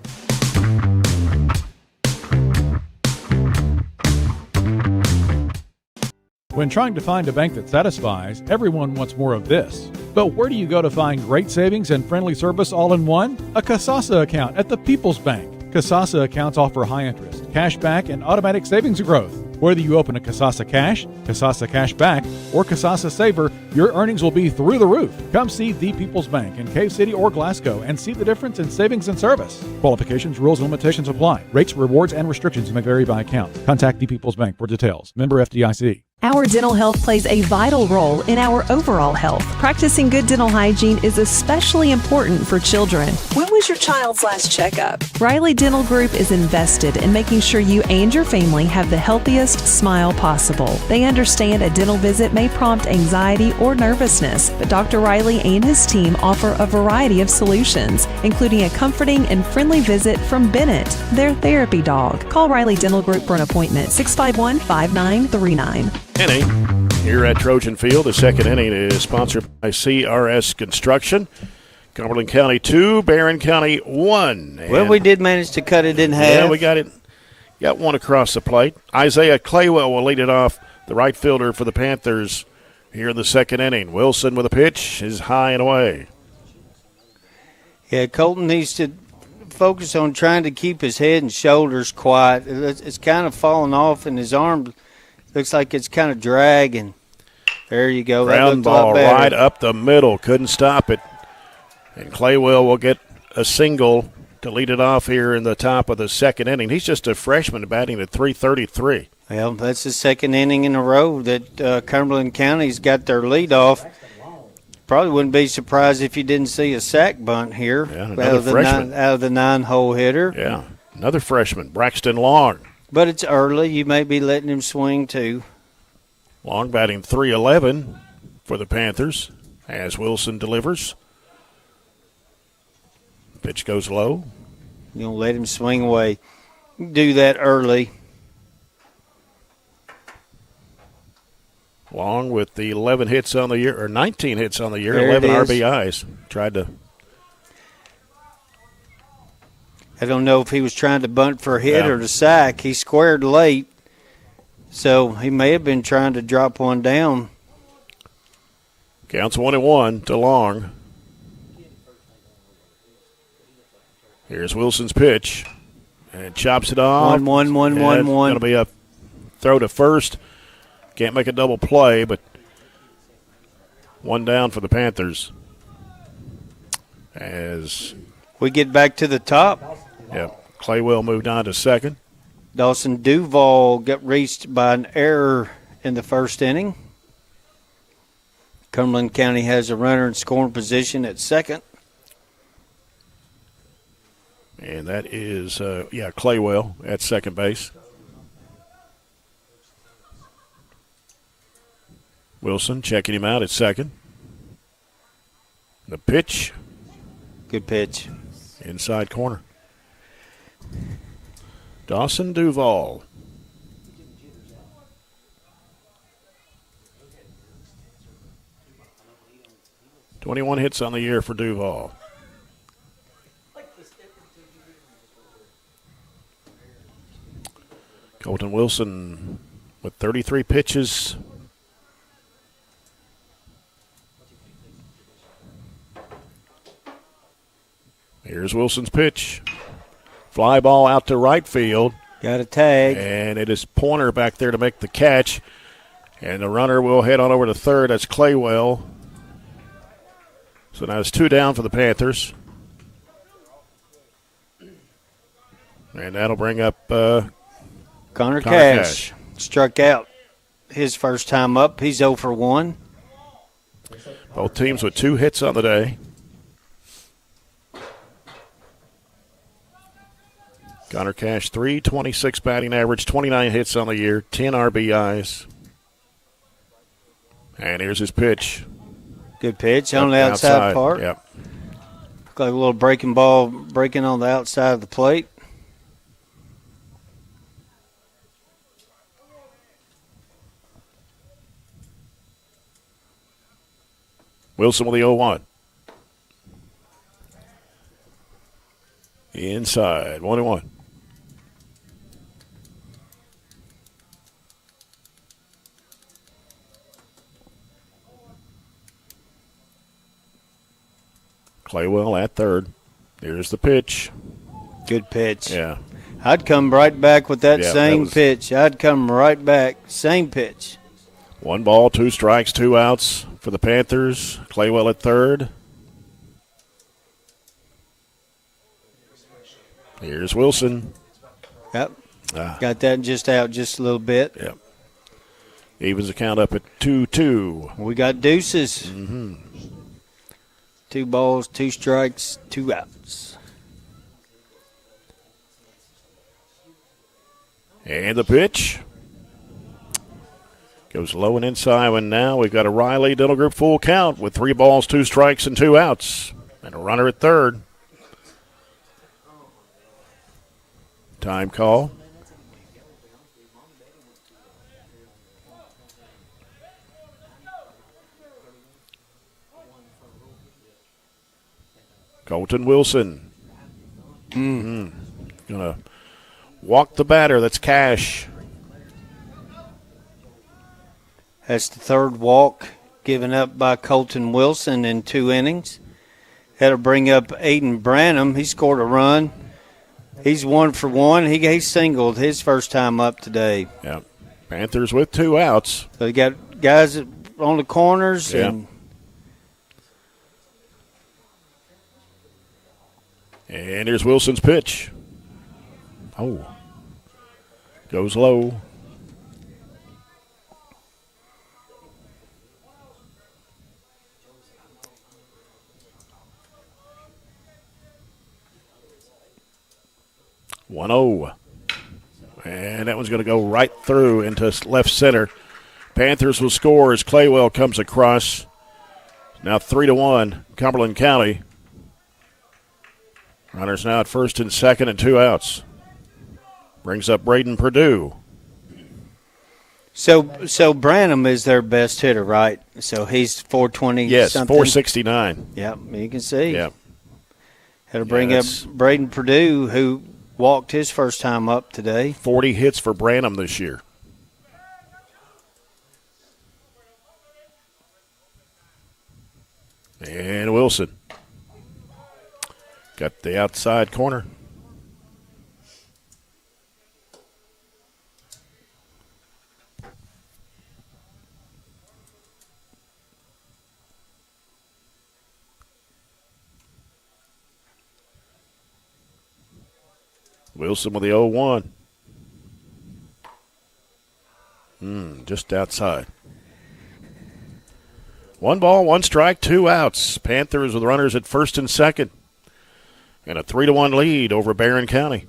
When trying to find a bank that satisfies, everyone wants more of this. But where do you go to find great savings and friendly service all in one? A Kasasa account at the People's Bank. Kasasa accounts offer high interest, cash back, and automatic savings growth. Whether you open a Kasasa Cash, Kasasa Cash Back, or Kasasa Saver, your earnings will be through the roof. Come see the People's Bank in Cave City or Glasgow and see the difference in savings and service. Qualifications, rules, and limitations apply. Rates, rewards, and restrictions may vary by account. Contact the People's Bank for details. Member FDIC. Our dental health plays a vital role in our overall health. Practicing good dental hygiene is especially important for children. When was your child's last checkup? Riley Dental Group is invested in making sure you and your family have the healthiest smile possible. They understand a dental visit may prompt anxiety or nervousness, but Dr. Riley and his team offer a variety of solutions, including a comforting and friendly visit from Bennett, their therapy dog. Call Riley Dental Group for an appointment, 651-5939. Inning here at Trojan Field. The second inning is sponsored by CRS Construction. Cumberland County 2, Barren County 1. Well, we did manage to cut it in half. Yeah, we got it. Got one across the plate. Isaiah Claywell will lead it off, the right fielder for the Panthers here in the second inning. Wilson with a pitch is high and away. Yeah, Colton needs to focus on trying to keep his head and shoulders quiet. It's kind of falling off, and his arm looks like it's kind of dragging. There you go. Ground ball right up the middle. Couldn't stop it. And Claywell will get a single to lead it off here in the top of the second inning. He's just a freshman batting at .333. Well, that's the second inning in a row that Cumberland County's got their lead off. Probably wouldn't be surprised if you didn't see a sack bunt here out of the 9-hole hitter. Yeah, another freshman, Braxton Long. But it's early. You may be letting him swing, too. Long batting .311 for the Panthers as Wilson delivers. Pitch goes low. You don't let him swing away. Do that early. Long with the 11 hits on the year, or 19 hits on the year, There 11 it is. RBIs. Tried to. I don't know if he was trying to bunt for a hit Yeah. or to sack. He squared late, so he may have been trying to drop one down. Counts 1-1 to Long. Here's Wilson's pitch. And chops it off. 1-1, 1-1, 1. Going to be a throw to first. Can't make a double play, but one down for the Panthers. As we get back to the top. Yeah, Claywell moved on to second. Dawson Duval got reached by an error in the first inning. Cumberland County has a runner in scoring position at second. And that is, Claywell at second base. Wilson checking him out at second. The pitch. Good pitch. Inside corner. Dawson Duval. .21 hits on the year for Duval. Colton Wilson with 33 pitches. Here's Wilson's pitch. Fly ball out to right field. Got a tag. And it is Pointer back there to make the catch. And the runner will head on over to third. That's Claywell. So now it's 2 down for the Panthers. And that'll bring up Connor Cash. Struck out his first time up. He's 0 for 1. Both teams with 2 hits on the day. Connor Cash, .326 batting average, 29 hits on the year, 10 RBIs. And here's his pitch. Good pitch on the outside part. Yep. Looked like a little breaking ball breaking on the outside of the plate. Wilson with the 0-1. Inside, 1-1. Claywell at third. Here's the pitch. Good pitch. Yeah. I'd come right back with that Yeah, same that was- pitch. I'd come right back. Same pitch. 1 ball, 2 strikes, 2 outs for the Panthers. Claywell at third. Here's Wilson. Yep. Got that just out just a little bit. Yep. Evens the count up at 2-2. We got deuces. Mm-hmm. 2 balls, 2 strikes, 2 outs. And the pitch. Goes low and inside, and now we've got a Riley Dental Group full count with 3 balls, 2 strikes, and 2 outs. And a runner at third. Time call. Colton Wilson. Gonna walk the batter. That's Cash. That's the third walk given up by Colton Wilson in 2 innings. That'll bring up Aiden Branham. He scored a run. He's 1 for 1. He singled his first time up today. Yeah. Panthers with 2 outs. So you got guys on the corners. Yeah. And here's Wilson's pitch. Oh. Goes low. .1-0. And that one's going to go right through into left center. Panthers will score as Claywell comes across. Now 3-1, Cumberland County. Runners now at first and second and 2 outs. Brings up Braden Purdue. So Branham is their best hitter, right? So he's 420. Yes, something. 469. Yep, you can see. Yeah. Had to bring up Braden Purdue, who walked his first time up today. 40 hits for Branham this year. And Wilson got the outside corner. Wilson with the 0-1. Just outside. 1 ball, 1 strike, 2 outs. Panthers with runners at first and second. And a 3-1 lead over Barren County.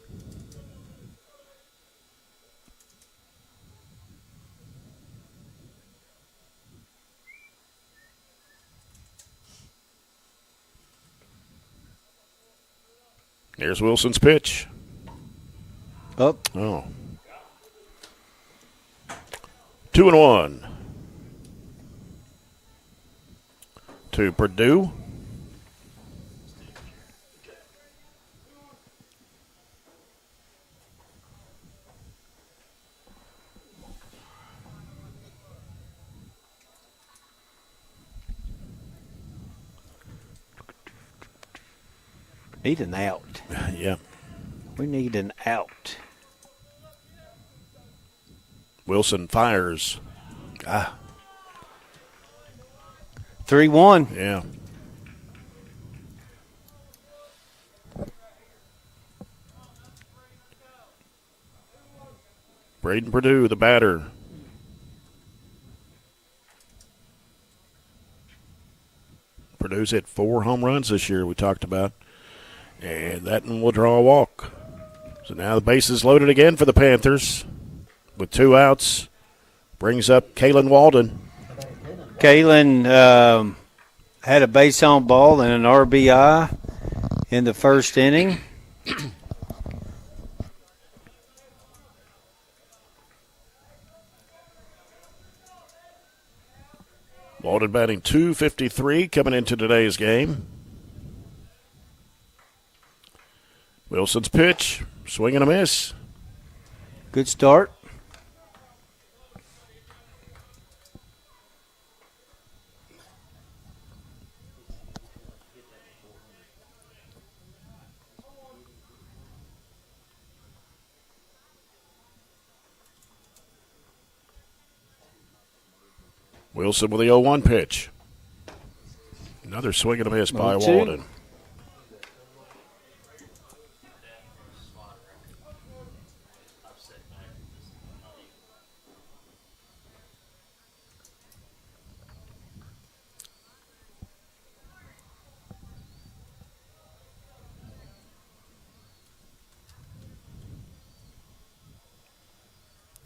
There's Wilson's pitch. Up. Oh. 2-1. To Purdue. Need an out. Yeah. We need an out. Wilson fires. 3-1. Yeah. Braden Purdue, the batter. Purdue's hit 4 home runs this year, we talked about. And that one will draw a walk. So now the base is loaded again for the Panthers with 2 outs. Brings up Kalen Walden. Kalen had a base on ball and an RBI in the first inning. Walden batting .253 coming into today's game. Wilson's pitch, swing and a miss. Good start. Wilson with the 0-1 pitch. Another swing and a miss by 0-2. Walden.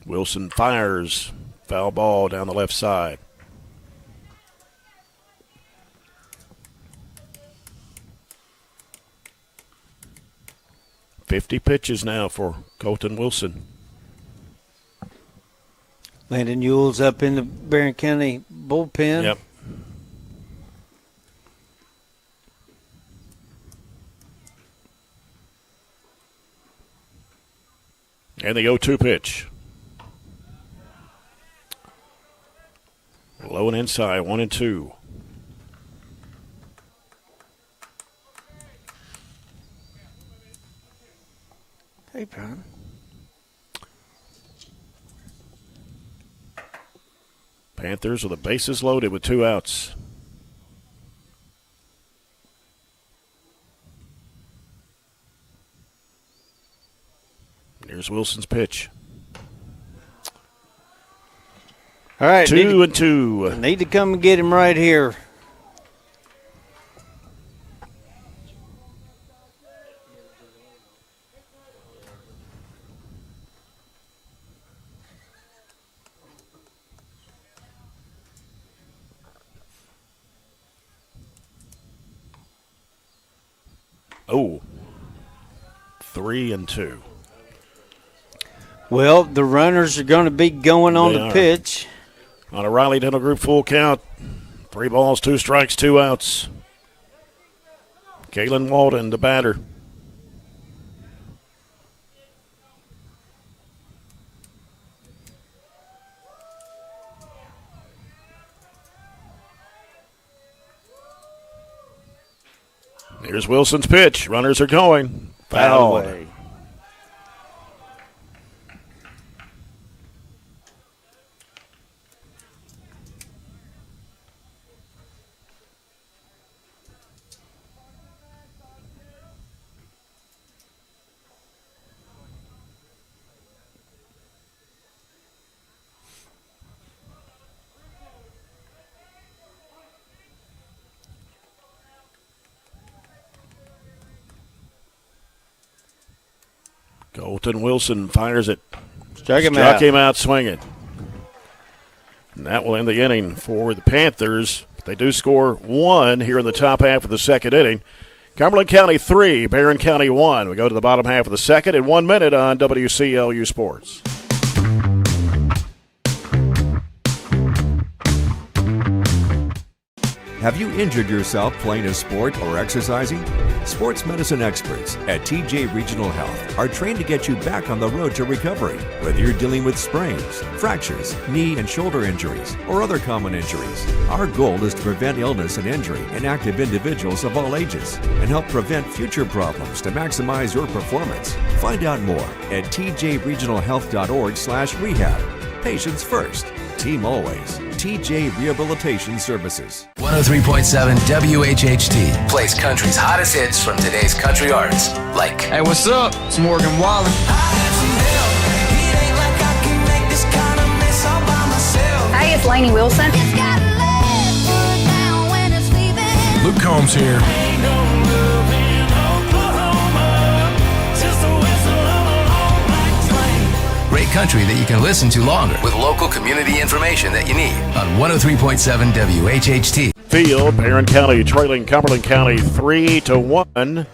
Wilson fires. Foul ball down the left side. .50 pitches now for Colton Wilson. Landon Ewell's up in the Barren County bullpen. Yep. And the 0-2 pitch. Low and inside, 1-2. Hey, Brian. Panthers with the bases loaded with 2 outs. Here's Wilson's pitch. All right. 2-2. Need to come and get him right here. Oh, 3-2. Well, the runners are going to be going on the pitch. On a Riley Dental Group full count. 3 balls, 2 strikes, 2 outs. Kalen Walden, the batter. Here's Wilson's pitch. Runners are going. Foul away. Colton Wilson fires it. Struck him out swinging. And that will end the inning for the Panthers. They do score 1 here in the top half of the second inning. Cumberland County 3, Barren County 1. We go to the bottom half of the second in 1 minute on WCLU Sports. Have you injured yourself playing a sport or exercising? Sports medicine experts at TJ Regional Health are trained to get you back on the road to recovery. Whether you're dealing with sprains, fractures, knee and shoulder injuries, or other common injuries, our goal is to prevent illness and injury in active individuals of all ages and help prevent future problems to maximize your performance. Find out more at tjregionalhealth.org/rehab. Patients first. Team always. TJ Rehabilitation Services. 103.7 WHHT plays country's hottest hits from today's country artists. Like, hey, what's up? It's Morgan Wallen. Hey, it's Lainey Wilson. Luke Combs here. great country that you can listen to longer with local community information that you need on 103.7 WHHT. Field, Barren County trailing Cumberland County 3-1.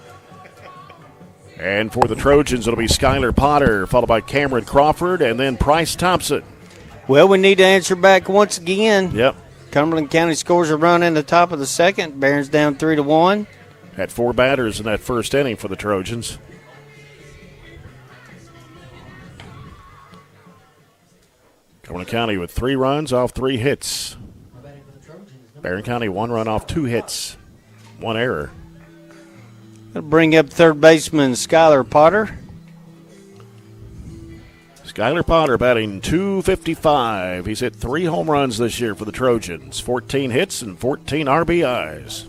And for the Trojans, it'll be Skylar Potter, followed by Cameron Crawford, and then Price Thompson. Well, we need to answer back once again. Yep. Cumberland County scores a run in the top of the second. Barron's down 3-1. Had 4 batters in that first inning for the Trojans. Cumberland County with 3 runs off 3 hits. Barren County 1 run off 2 hits, 1 error. Gonna bring up third baseman Skylar Potter. Skylar Potter batting .255. He's hit 3 home runs this year for the Trojans. 14 hits and 14 RBIs.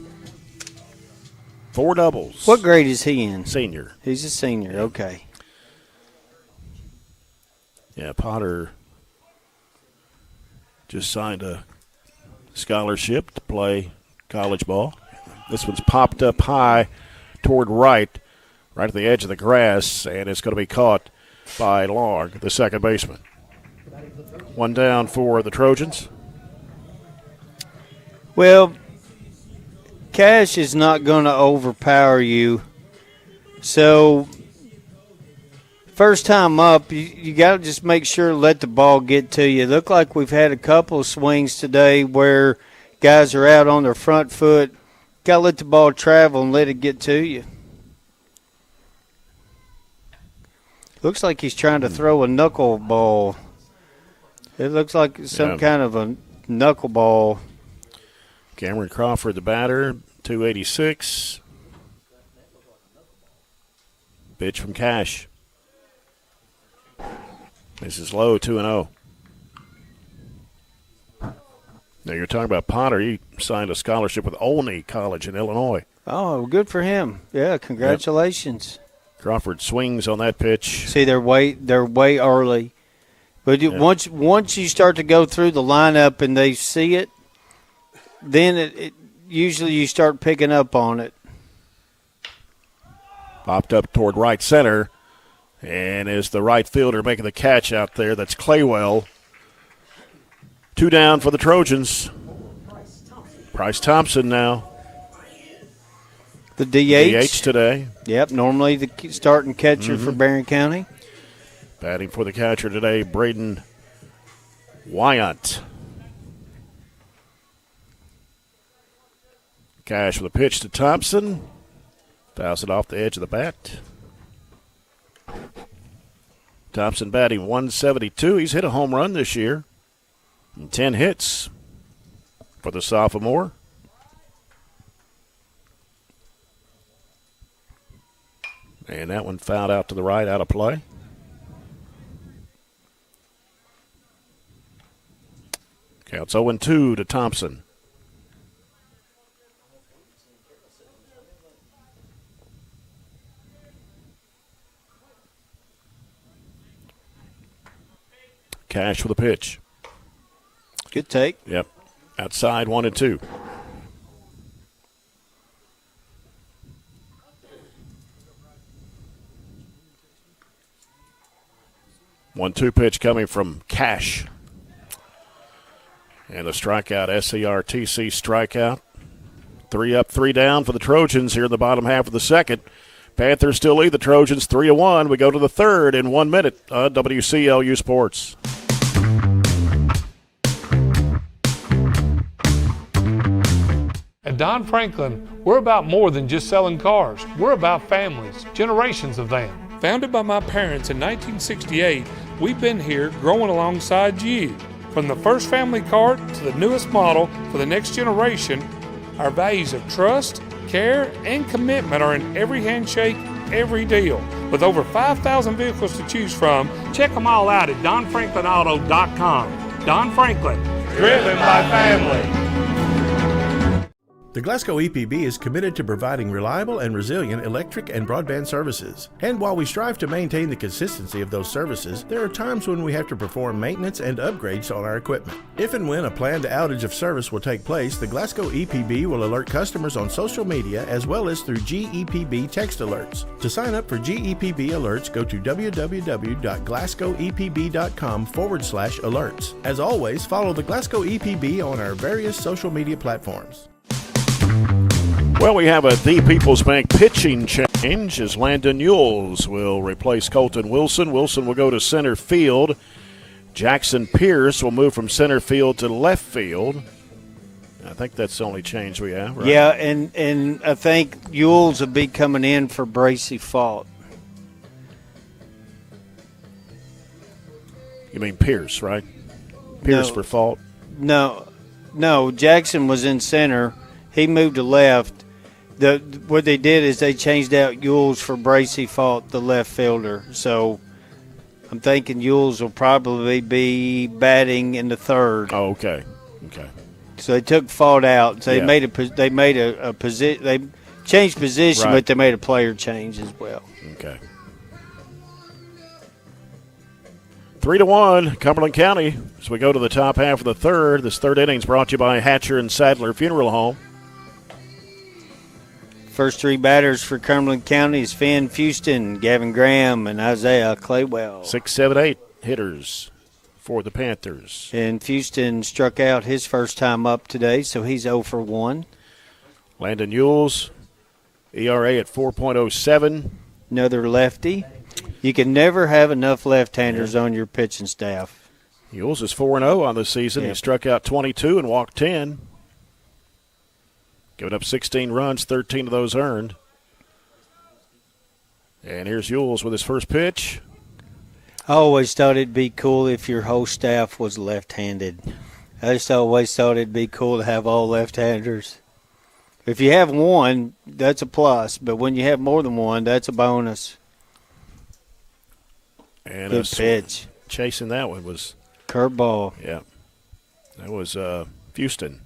4 doubles. What grade is he in? Senior. He's a senior, okay. Yeah, Potter just signed a scholarship to play college ball. This one's popped up high toward right at the edge of the grass, and it's going to be caught by Long, the second baseman. 1 down for the Trojans. Well, Cash is not going to overpower you. So, first time up, you got to just make sure to let the ball get to you. Look like we've had a couple of swings today where guys are out on their front foot. Got to let the ball travel and let it get to you. Looks like he's trying to throw a knuckleball. It looks like some kind of a knuckleball. Cameron Crawford, the batter, 286. Pitch from Cash. This is low, 2-0. Now you're talking about Potter. He signed a scholarship with Olney College in Illinois. Oh, good for him. Yeah, congratulations. Yep. Crawford swings on that pitch. See, they're way early. But once you start to go through the lineup and they see it, then it usually you start picking up on it. Popped up toward right center, and is the right fielder making the catch out there. That's Claywell. 2 down for the Trojans. Price Thompson now. The DH. DH today. Yep, normally the starting catcher for Barren County. Batting for the catcher today, Braden Wyant. Cash with a pitch to Thompson. Fouls it off the edge of the bat. Thompson batting 172. He's hit a home run this year. And 10 hits for the sophomore. And that one fouled out to the right, out of play. Counts 0-2 to Thompson. Cash with a pitch. Good take. Yep. Outside 1-2. One-two pitch coming from Cash. And a strikeout, SCRTC strikeout. 3 up, 3 down for the Trojans here in the bottom half of the second. Panthers still lead the Trojans 3-1. We go to the third in 1 minute on WCLU Sports. At Don Franklin, we're about more than just selling cars. We're about families, generations of them. Founded by my parents in 1968, we've been here growing alongside you. From the first family car to the newest model for the next generation, our values of trust, care, and commitment are in every handshake, every deal. With over 5,000 vehicles to choose from, check them all out at DonFranklinAuto.com. Don Franklin, driven by family. The Glasgow EPB is committed to providing reliable and resilient electric and broadband services. And while we strive to maintain the consistency of those services, there are times when we have to perform maintenance and upgrades on our equipment. If and when a planned outage of service will take place, the Glasgow EPB will alert customers on social media as well as through GEPB text alerts. To sign up for GEPB alerts, go to www.glasgowepb.com/alerts. As always, follow the Glasgow EPB on our various social media platforms. Well, we have a The People's Bank pitching change as Landon Yules will replace Colton Wilson. Wilson will go to center field. Jackson Pierce will move from center field to left field. I think that's the only change we have, right? Yeah, and I think Yules will be coming in for Bracey Fault. You mean Pierce, right? Pierce for Fault? No, Jackson was in center. He moved to left. What they did is they changed out Yules for Bracey Fault, the left fielder. So I'm thinking Yules will probably be batting in the third. Oh, okay. So they took Fault out. So they made a position. They changed position, right, but they made a player change as well. Okay. 3-1, Cumberland County. As we go to the top half of the third, this third inning is brought to you by Hatcher and Sadler Funeral Home. First three batters for Cumberland County is Finn Fuston, Gavin Graham, and Isaiah Claywell. 6, 7, 8 hitters for the Panthers. And Fuston struck out his first time up today, so he's 0 for 1. Landon Yules, ERA at 4.07. Another lefty. You can never have enough left-handers on your pitching staff. Yules is 4-0 on the season. He struck out 22 and walked 10. Giving up 16 runs, 13 of those earned. And here's Yules with his first pitch. I always thought it'd be cool if your whole staff was left-handed. I just always thought it'd be cool to have all left-handers. If you have one, that's a plus. But when you have more than one, that's a bonus. And good pitch. Chasing that one was curveball. Yeah. That was Fuston.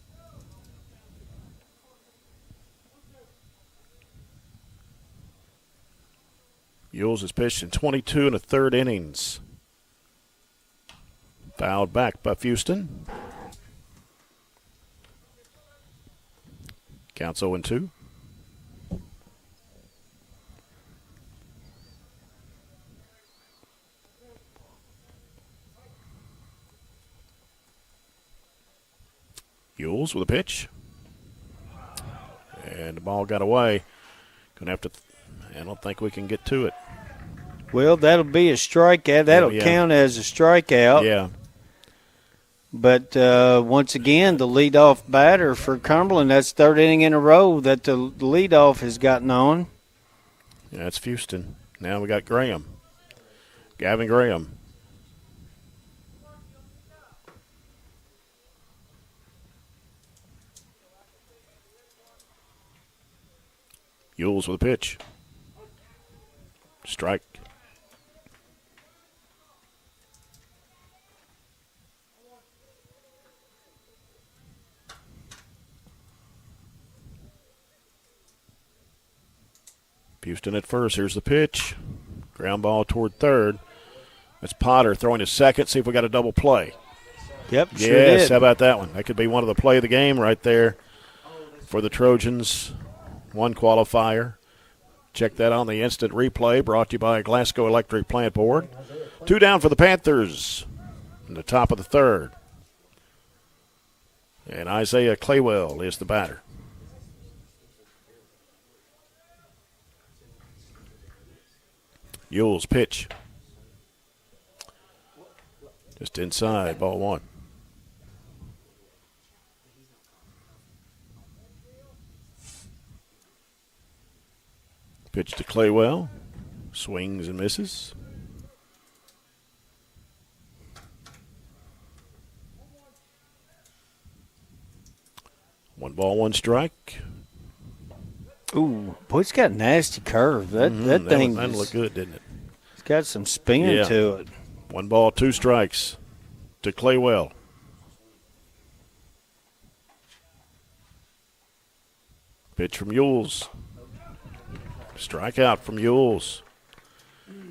Yules has pitched in 22 and a third innings. Fouled back by Fuston. Counts 0-2. Yules with a pitch. And the ball got away. Gonna have to. I don't think we can get to it. Well, that'll be a strikeout. That'll count as a strikeout. Yeah. But once again, the leadoff batter for Cumberland, that's third inning in a row that the leadoff has gotten on. Yeah, that's Houston. Now we got Graham. Gavin Graham. Yules with a pitch. Strike. Houston at first. Here's the pitch. Ground ball toward third. That's Potter throwing to second. See if we got a double play. Yep, sure yes, did. How about that one? That could be one of the play of the game right there for the Trojans. One qualifier. Check that on the instant replay, brought to you by Glasgow Electric Plant Board. 2 down for the Panthers in the top of the third. And Isaiah Claywell is the batter. Yules pitch. Just inside, ball one. Pitch to Claywell. Swings and misses. One ball, one strike. Ooh, boy, it's got a nasty curve. That thing that looked good, didn't it? It's got some spin to it. One ball, two strikes to Claywell. Pitch from Yules. Strikeout from Yules.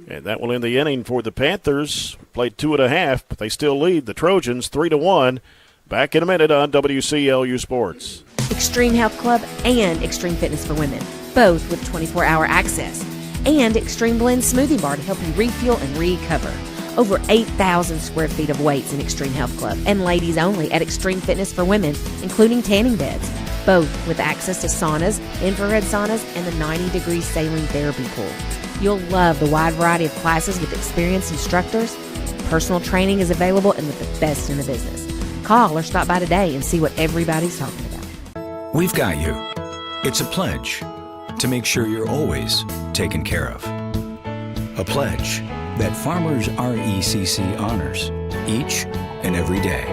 And that will end the inning for the Panthers. Played 2.5, but they still lead the Trojans 3-1. Back in a minute on WCLU Sports. Extreme Health Club and Extreme Fitness for Women, both with 24-hour access. And Extreme Blend Smoothie Bar to help you refuel and recover. Over 8,000 square feet of weights in Extreme Health Club, and ladies only at Extreme Fitness for Women, including tanning beds, both with access to saunas, infrared saunas, and the 90-degree saline therapy pool. You'll love the wide variety of classes with experienced instructors. Personal training is available and with the best in the business. Call or stop by today and see what everybody's talking about. We've got you. It's a pledge to make sure you're always taken care of. A pledge that Farmers RECC honors each and every day.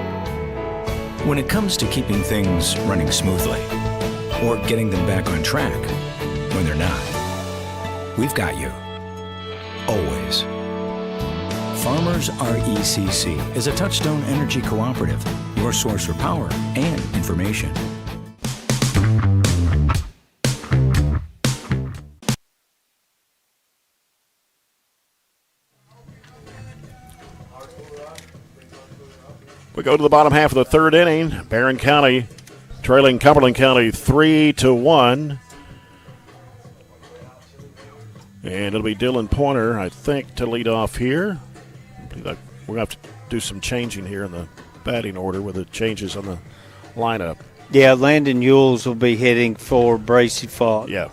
When it comes to keeping things running smoothly or getting them back on track when they're not, we've got you. Always. Farmers RECC is a Touchstone Energy Cooperative, your source for power and information. We go to the bottom half of the third inning. Barren County trailing Cumberland County 3-1. And it'll be Dylan Pointer, I think, to lead off here. We're going to have to do some changing here in the batting order with the changes on the lineup. Yeah, Landon Yules will be hitting for Bracey Falk. Yeah.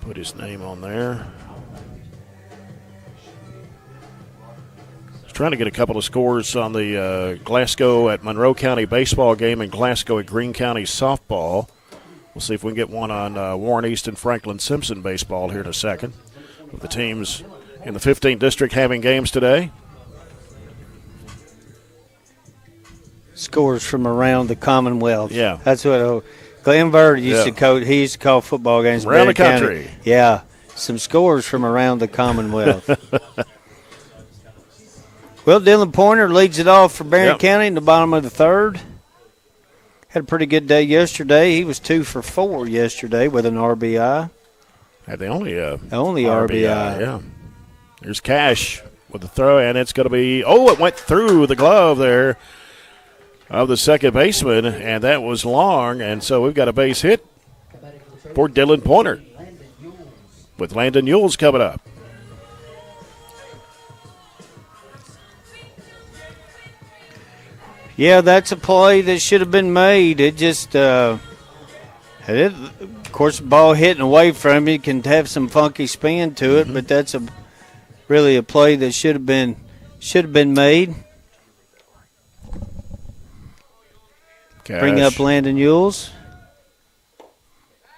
Put his name on there. Trying to get a couple of scores on the Glasgow at Monroe County baseball game and Glasgow at Greene County softball. We'll see if we can get one on Warren East and Franklin Simpson baseball here in a second. With the teams in the 15th district having games today. Scores from around the Commonwealth. Yeah. That's what Glenn Bird used to coach. He used to call football games around the country. County. Yeah. Some scores from around the Commonwealth. Well, Dylan Pointer leads it off for Barren County in the bottom of the third. Had a pretty good day yesterday. He was 2 for 4 yesterday with an RBI. Had the only RBI. Yeah. There's Cash with the throw, and it's going to be, it went through the glove there of the second baseman, and that was long, and so we've got a base hit for Dylan Pointer with Landon Yules coming up. Yeah, that's a play that should have been made. It just, of course, the ball hitting away from you can have some funky spin to it, but that's really a play that should have been made. Cash. Bring up Landon Yules.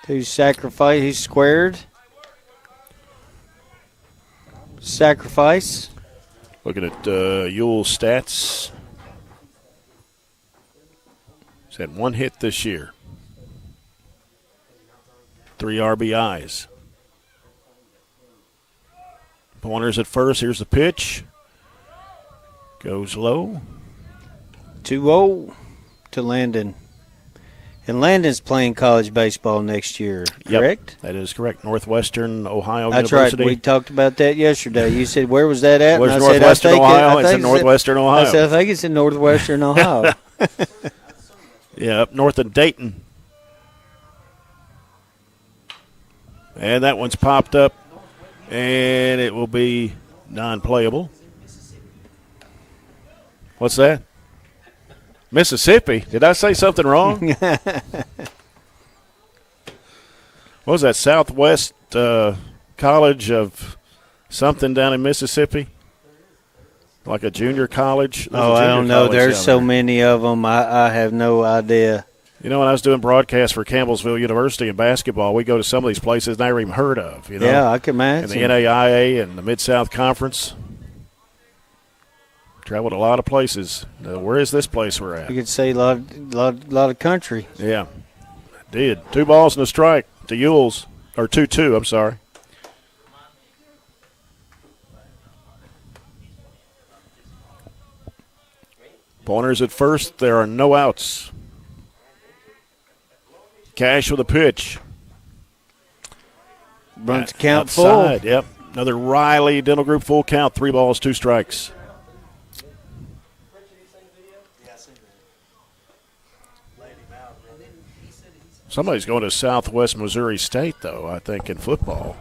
Who's sacrifice? He's squared. Sacrifice. Looking at Yule's stats. He's had 1 hit this year. 3 RBIs. Pointers at first. Here's the pitch. Goes low. 2-0 to Landon. And Landon's playing college baseball next year, correct? Yep, that is correct. Northwestern Ohio That's University. Right. We talked about that yesterday. You said, where was that at? Where's and I Northwestern said, Ohio? It's in Northwestern Ohio. I said, I think it's in Northwestern Ohio. Yeah, up north of Dayton. And that one's popped up, and it will be non-playable. What's that? Mississippi. Did I say something wrong? What was that, Southwest College of something down in Mississippi? Like a junior college? I don't know. There's so many of them. I have no idea. You know, when I was doing broadcasts for Campbellsville University in basketball, we go to some of these places I never even heard of. You know? Yeah, I can imagine. And the NAIA and the Mid-South Conference. Traveled a lot of places. Where is this place we're at? You could say a lot of country. Yeah, did. 2 balls and a strike to Yules. Or 2-2, I'm sorry. Pointers at first. There are no outs. Cash with a pitch. Runs count outside, full. Yep. Another Riley Dental Group full count. 3 balls, 2 strikes. Somebody's going to Southwest Missouri State, though, I think, in football.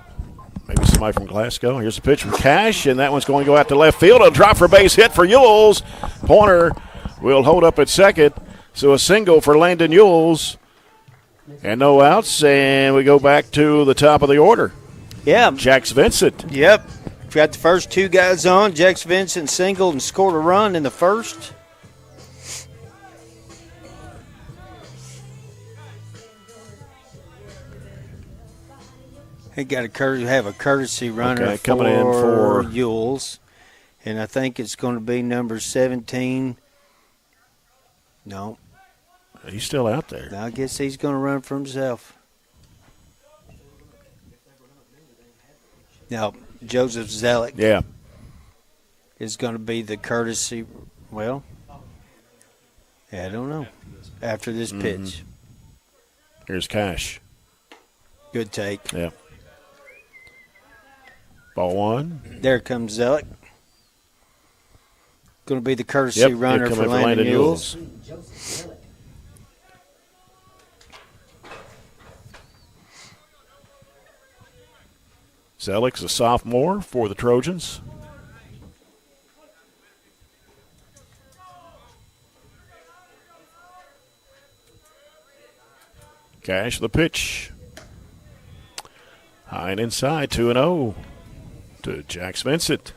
Maybe somebody from Glasgow. Here's a pitch from Cash, and that one's going to go out to left field. A drop for base hit for Yules. Pointer will hold up at second. So a single for Landon Yules. And no outs, and we go back to the top of the order. Yeah. Jax Vincent. Yep. We've got the first 2 guys on. Jax Vincent singled and scored a run in the first. He got have a courtesy runner coming in for Yules. And I think it's going to be number 17. No. He's still out there. I guess he's going to run for himself. Now, Joseph Zelick. Yeah. Is going to be the courtesy. Well, I don't know. After this pitch. Here's Cash. Good take. Yeah. Ball 1. There comes Zelick. Going to be the courtesy runner for Landon Yules. Zelick's a sophomore for the Trojans. Cash the pitch. High and inside, 2-0 to Jax Vincent.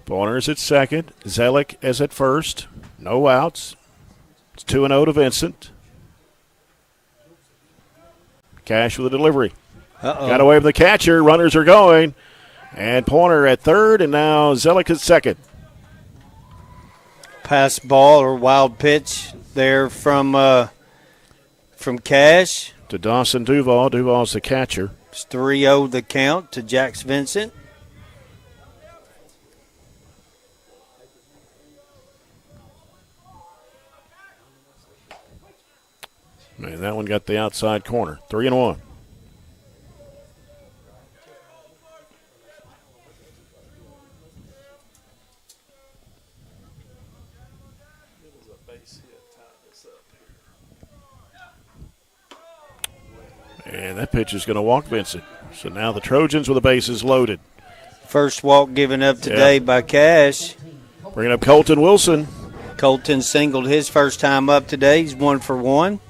Pointers at second. Zelick is at first. No outs. It's 2-0 to Vincent. Cash with a delivery. Got away from the catcher. Runners are going. And Pointer at third, and now Zelick at second. Pass ball or wild pitch there from Cash. To Dawson Duval. Duval's the catcher. It's 3-0 the count to Jax Vincent. Man, that one got the outside corner. 3-1. And that pitch is going to walk Vincent. So now the Trojans with the bases loaded. First walk given up today by Cash. Bringing up Colton Wilson. Colton singled his first time up today. He's 1 for 1.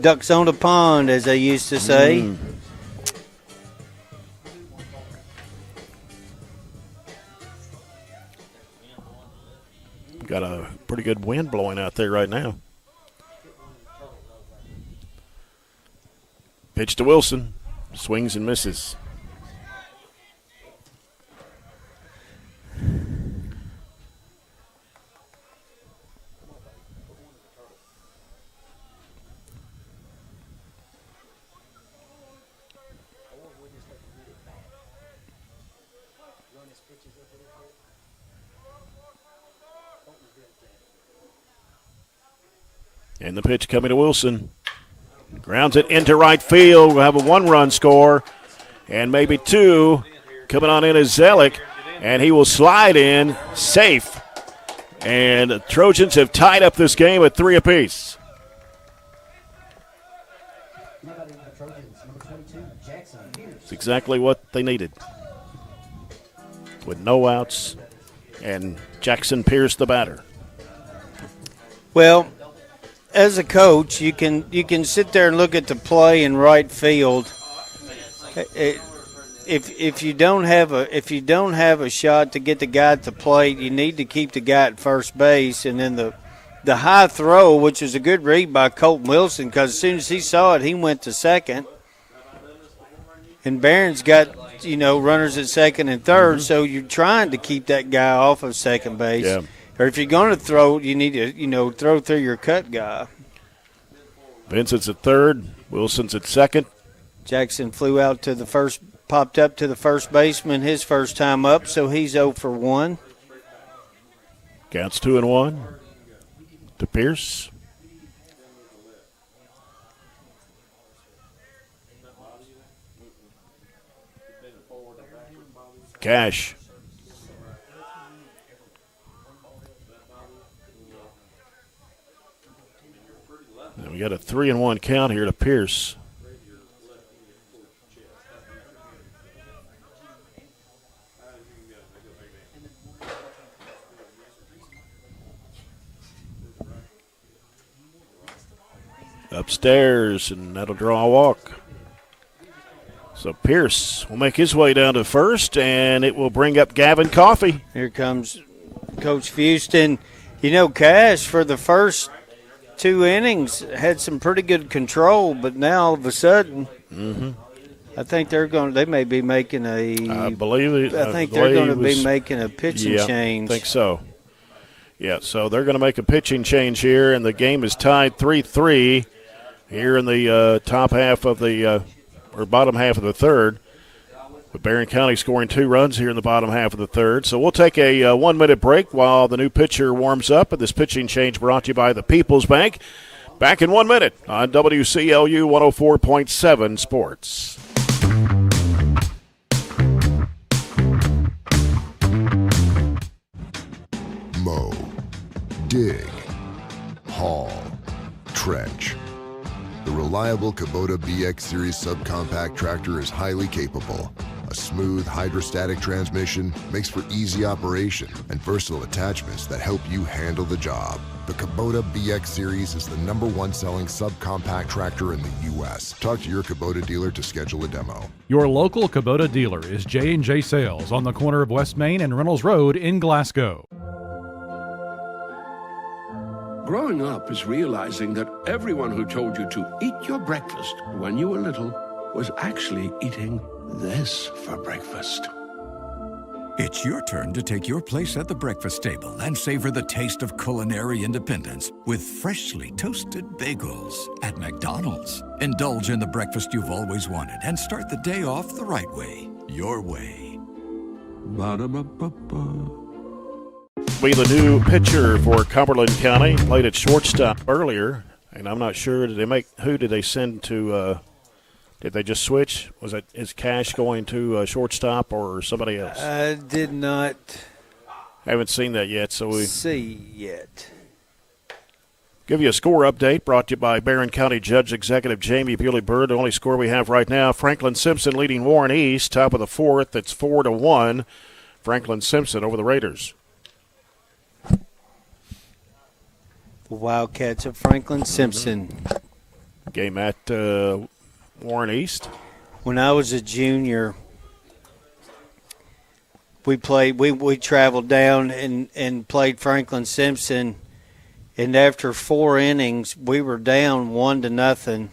ducks on the pond, as they used to say. Got a pretty good wind blowing out there right now. Pitch to Wilson. Swings and misses. And the pitch coming to Wilson. Grounds it into right field. We'll have a 1-run score. And maybe 2. Coming on in is Zelick. And he will slide in safe. And the Trojans have tied up this game at 3 apiece. It's exactly what they needed. With no outs. And Jackson Pierce the batter. Well, as a coach, you can sit there and look at the play in right field. If you don't have a shot to get the guy at the plate, you need to keep the guy at first base. And then the high throw, which is a good read by Colton Wilson, because as soon as he saw it, he went to second. And Barron's got runners at second and third, so you're trying to keep that guy off of second base. Yeah. Or if you're going to throw, you need to, throw through your cut guy. Vincent's at third. Wilson's at second. Jackson flew out to the first, popped up to the first baseman his first time up, so he's 0 for 1. Counts 2-1 to Pierce. Cash. And we got a 3-1 count here to Pierce. Upstairs, and that'll draw a walk. So Pierce will make his way down to first, and it will bring up Gavin Coffey. Here comes Coach Fuston. Cash for the first 2 innings had some pretty good control, but now all of a sudden, I think they may be making I believe it. I think they're going to be making a pitching change. I think so. Yeah, so they're going to make a pitching change here, and the game is tied 3-3 here in the top half of the or bottom half of the third. With Barren County scoring 2 runs here in the bottom half of the third. So we'll take a 1-minute break while the new pitcher warms up. And this pitching change brought to you by the People's Bank. Back in 1 minute on WCLU 104.7 Sports. Mow, dig, haul, trench. The reliable Kubota BX Series subcompact tractor is highly capable. A smooth hydrostatic transmission makes for easy operation and versatile attachments that help you handle the job. The Kubota BX Series is the #1 selling subcompact tractor in the U.S. Talk to your Kubota dealer to schedule a demo. Your local Kubota dealer is J&J Sales on the corner of West Main and Reynolds Road in Glasgow. Growing up is realizing that everyone who told you to eat your breakfast when you were little was actually eating this for breakfast. It's your turn to take your place at the breakfast table and savor the taste of culinary independence with freshly toasted bagels at McDonald's. Indulge in the breakfast you've always wanted and start the day off the right way, your way. Ba-da-ba-ba-ba. Be the new pitcher for Cumberland County. Played at shortstop earlier, and I'm not sure. Who did they send to? Did they just switch? Is Cash going to shortstop or somebody else? I did not. Haven't seen that yet. So we see yet. Give you a score update brought to you by Barren County Judge Executive Jamie Bewley-Byrd. The only score we have right now: Franklin Simpson leading Warren East, top of the fourth. It's 4-1. Franklin Simpson over the Raiders. Wildcats of Franklin Simpson Game at Warren East. When I was a junior, we traveled down and played Franklin Simpson, and after 4 innings, we were down 1-0.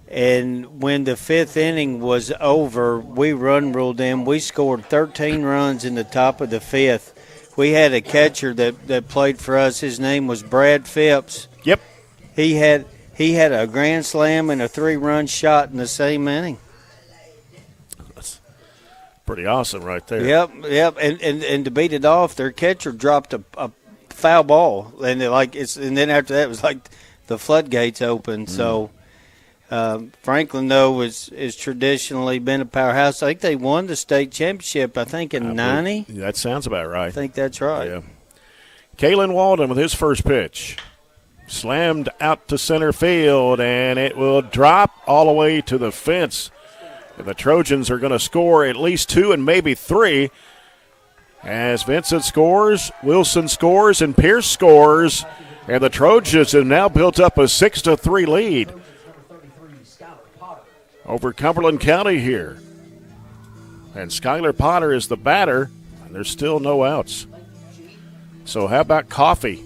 And when the 5th inning was over, we run ruled them. We scored 13 runs in the top of the 5th. We had a catcher that played for us. His name was Brad Phipps. Yep. He had a grand slam and a 3-run shot in the same inning. That's pretty awesome right there. Yep. And to beat it off, their catcher dropped a foul ball, and then after that it was like the floodgates opened. So Franklin, though, is traditionally been a powerhouse. I think they won the state championship, in 90. That sounds about right. I think that's right. Yeah. Kalen Walden with his first pitch. Slammed out to center field, and it will drop all the way to the fence. And the Trojans are going to score at least 2 and maybe 3. As Vincent scores, Wilson scores, and Pierce scores. And the Trojans have now built up a 6-3 lead over Cumberland County here. And Skylar Potter is the batter, and there's still no outs. So how about Coffee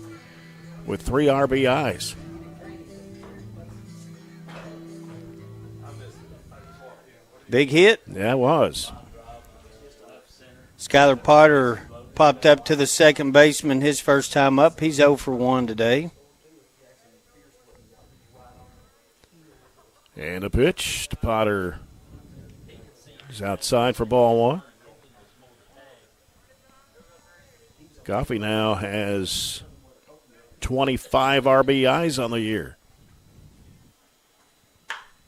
with 3 RBIs? Big hit? Yeah, it was. Skylar Potter popped up to the second baseman his first time up. He's 0 for 1 today. And a pitch to Potter. He's outside for ball 1. Coffey now has 25 RBIs on the year.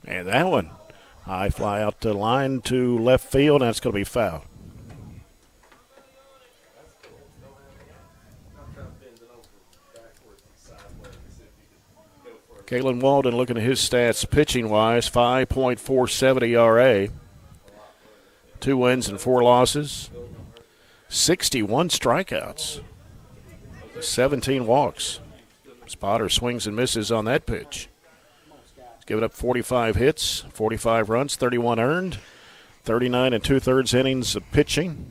And that one, high fly out the line to left field, and that's going to be foul. Kalen Walden, looking at his stats pitching-wise, 5.47 ERA, 2 wins and 4 losses, 61 strikeouts, 17 walks. Potter swings and misses on that pitch. He's given up 45 hits, 45 runs, 31 earned, 39 2/3 innings of pitching.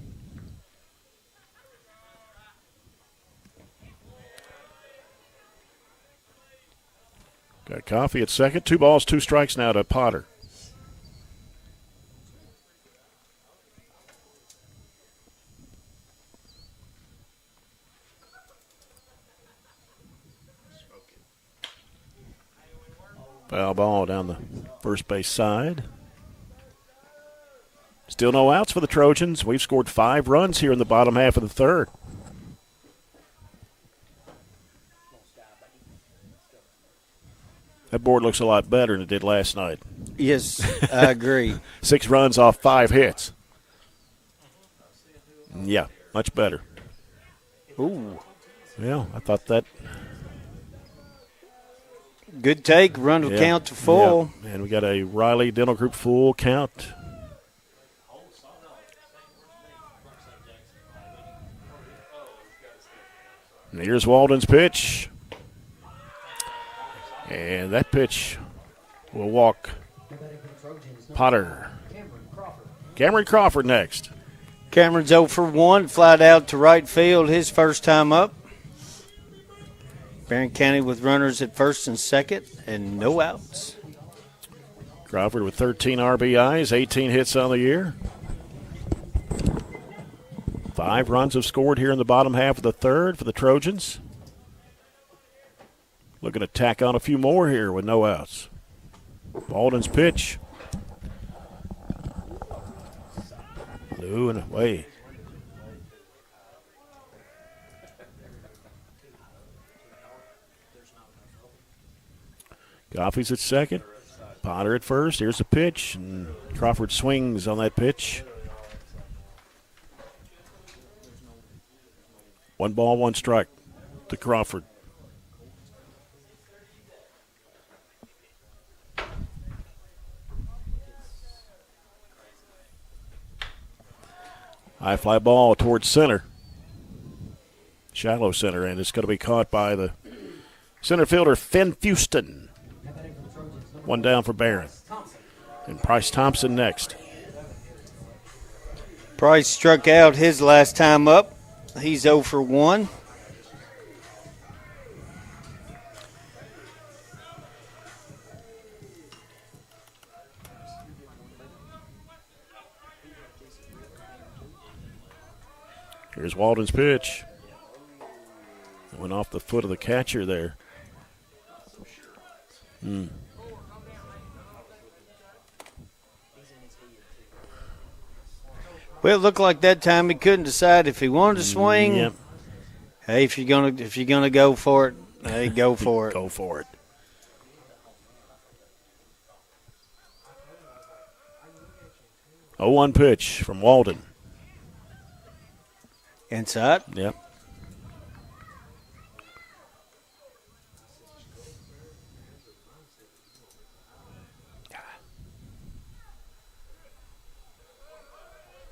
Got Coffee at second. 2 balls, 2 strikes now to Potter. Foul ball down the first base side. Still no outs for the Trojans. We've scored 5 runs here in the bottom half of the third. That board looks a lot better than it did last night. Yes, I agree. 6 runs off 5 hits. Yeah, much better. Ooh. Yeah, I thought that. Good take. Run to count to full. Yeah. And we got a Riley Dental Group full count. And here's Walden's pitch. And that pitch will walk Potter. Cameron Crawford next. Cameron's 0 for 1, flied out to right field his first time up. Barren County with runners at first and second and no outs. Crawford with 13 RBIs, 18 hits on the year. 5 runs have scored here in the bottom half of the third for the Trojans. Looking to tack on a few more here with no outs. Walden's pitch. Low and away. Coffey's at second. Potter at first. Here's the pitch, and Crawford swings on that pitch. 1 ball, 1 strike to Crawford. High fly ball towards center. Shallow center, and it's going to be caught by the center fielder, Finn Fuston. One down for Barren. And Price Thompson next. Price struck out his last time up. He's 0 for 1. Here's Walden's pitch. It went off the foot of the catcher there. Well, it looked like that time he couldn't decide if he wanted to swing. Yep. Hey, if you're gonna go for it, hey, go for it. Go for it. Oh, 1 pitch from Walden. Inside. Yep.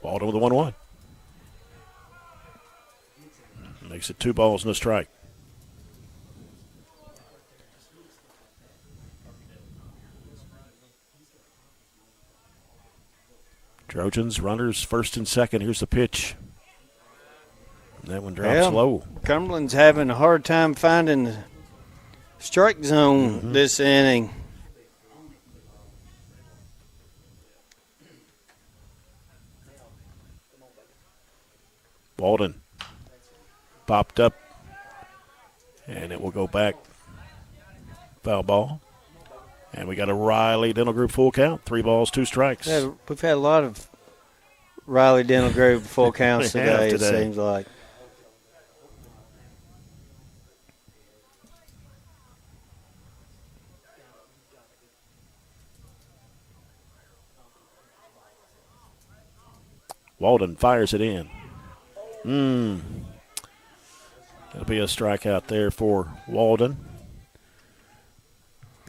Walden with a 1-1. Makes it 2 balls and a strike. Trojans, runners first and second. Here's the pitch. That one drops low. Cumberland's having a hard time finding the strike zone this inning. Walden popped up, and it will go back. Foul ball. And we got a Riley Dental Group full count. 3 balls, 2 strikes. Yeah, we've had a lot of Riley Dental Group full counts today, it seems like. Walden fires it in. That'll be a strikeout there for Walden.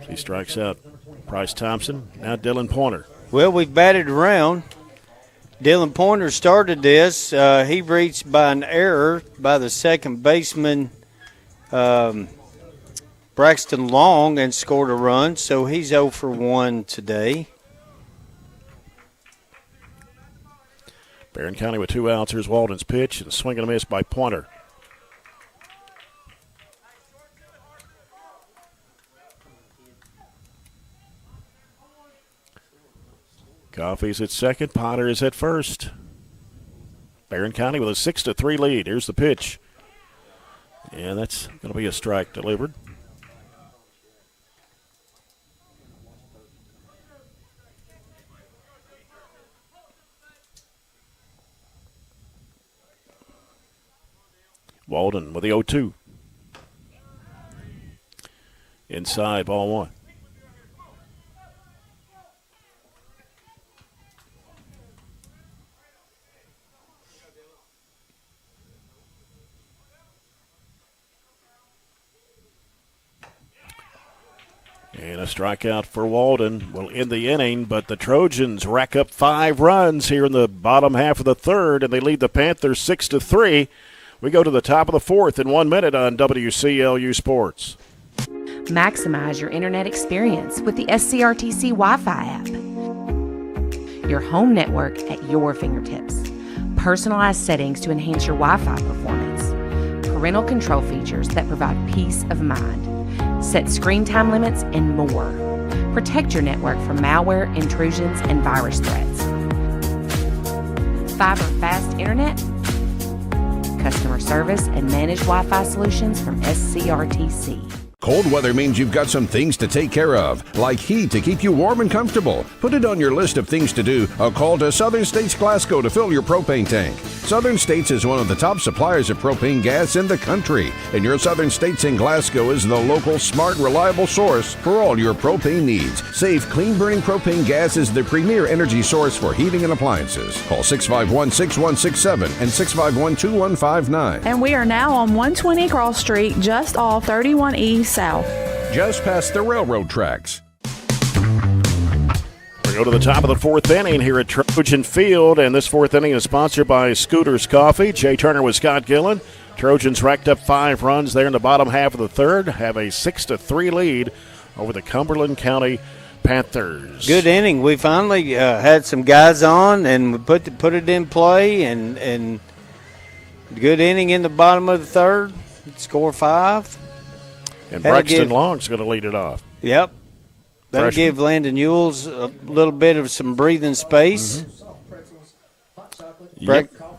He strikes out Price Thompson. Now Dylan Pointer. Well, we've batted around. Dylan Pointer started this. He reached by an error by the second baseman, Braxton Long, and scored a run. So he's 0 for 1 today. Barren County with 2 outs. Here's Walden's pitch, and swing and a miss by Pointer. Coffey's at second. Potter is at first. Barren County with a 6-3 lead. Here's the pitch. And that's going to be a strike delivered. Walden with the 0-2. Inside, ball 1. And a strikeout for Walden will end the inning, but the Trojans rack up 5 runs here in the bottom half of the third, and they lead the Panthers 6-3. We go to the top of the 4th in 1 minute on WCLU Sports. Maximize your internet experience with the SCRTC Wi-Fi app. Your home network at your fingertips. Personalized settings to enhance your Wi-Fi performance. Parental control features that provide peace of mind. Set screen time limits and more. Protect your network from malware, intrusions, and virus threats. Fiber fast internet, customer service, and managed Wi-Fi solutions from SCRTC. Cold weather means you've got some things to take care of, like heat to keep you warm and comfortable. Put it on your list of things to do. A call to Southern States Glasgow to fill your propane tank. Southern States is one of the top suppliers of propane gas in the country, and your Southern States in Glasgow is the local, smart, reliable source for all your propane needs. Safe, clean-burning propane gas is the premier energy source for heating and appliances. Call 651-6167 and 651-2159. And we are now on 120 Cross Street, just off 31 East South. Just past the railroad tracks. We go to the top of the 4th inning here at Trojan Field, and this 4th inning is sponsored by Scooters Coffee. Jay Turner with Scott Gillen. Trojans racked up 5 runs there in the bottom half of the third, have a 6-3 lead over the Cumberland County Panthers. Good inning. We finally had some guys on and we put it in play, and good inning in the bottom of the third. Score 5. And Braxton Long's going to lead it off. Yep. That'll Freshman. give Landon Ewells a little bit of some breathing space.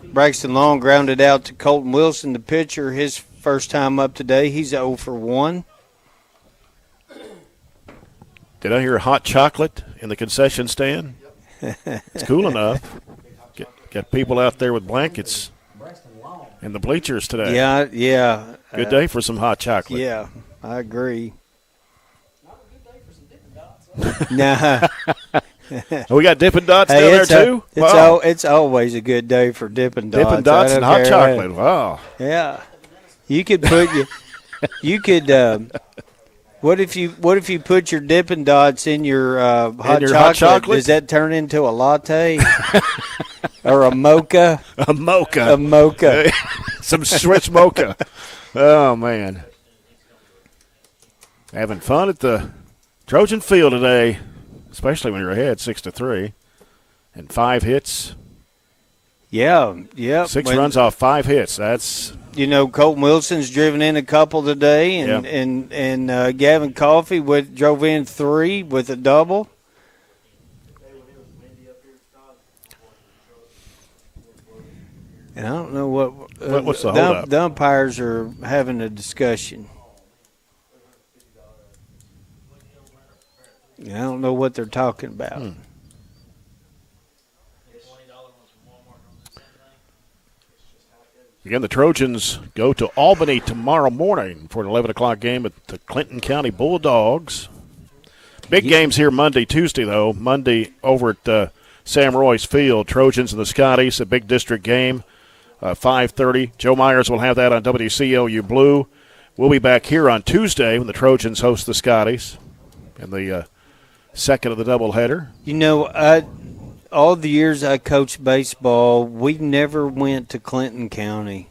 Braxton Long grounded out to Colton Wilson, the pitcher, his first time up today. He's 0 for 1. Did I hear hot chocolate in the concession stand? It's cool enough. Got people out there with blankets in the bleachers today. Yeah. Good day for some hot chocolate. Yeah, I agree. Nah. We got Dippin' Dots down there too? It's always a good day for Dippin' Dots. Dippin' Dots and hot chocolate. Wow. Yeah. You could put what if you put your Dippin' Dots in your hot chocolate? Does that turn into a latte? Or a mocha? A mocha. A mocha. Some Swiss mocha. Oh, man. Having fun at the Trojan Field today, especially when you're ahead 6-3. And 5 hits. Yeah. 6 runs off 5 hits. That's... Colton Wilson's driven in a couple today, and Gavin Coffey drove in 3 with a double. And I don't know what's the holdup? The umpires are having a discussion. I don't know what they're talking about. Again, the Trojans go to Albany tomorrow morning for an 11 o'clock game at the Clinton County Bulldogs. Big games here Monday, Tuesday, though. Monday over at Sam Roy's Field, Trojans and the Scotties, a big district game, 5:30. Joe Myers will have that on WCLU Blue. We'll be back here on Tuesday when the Trojans host the Scotties in the second of the doubleheader. All the years I coached baseball, we never went to Clinton County.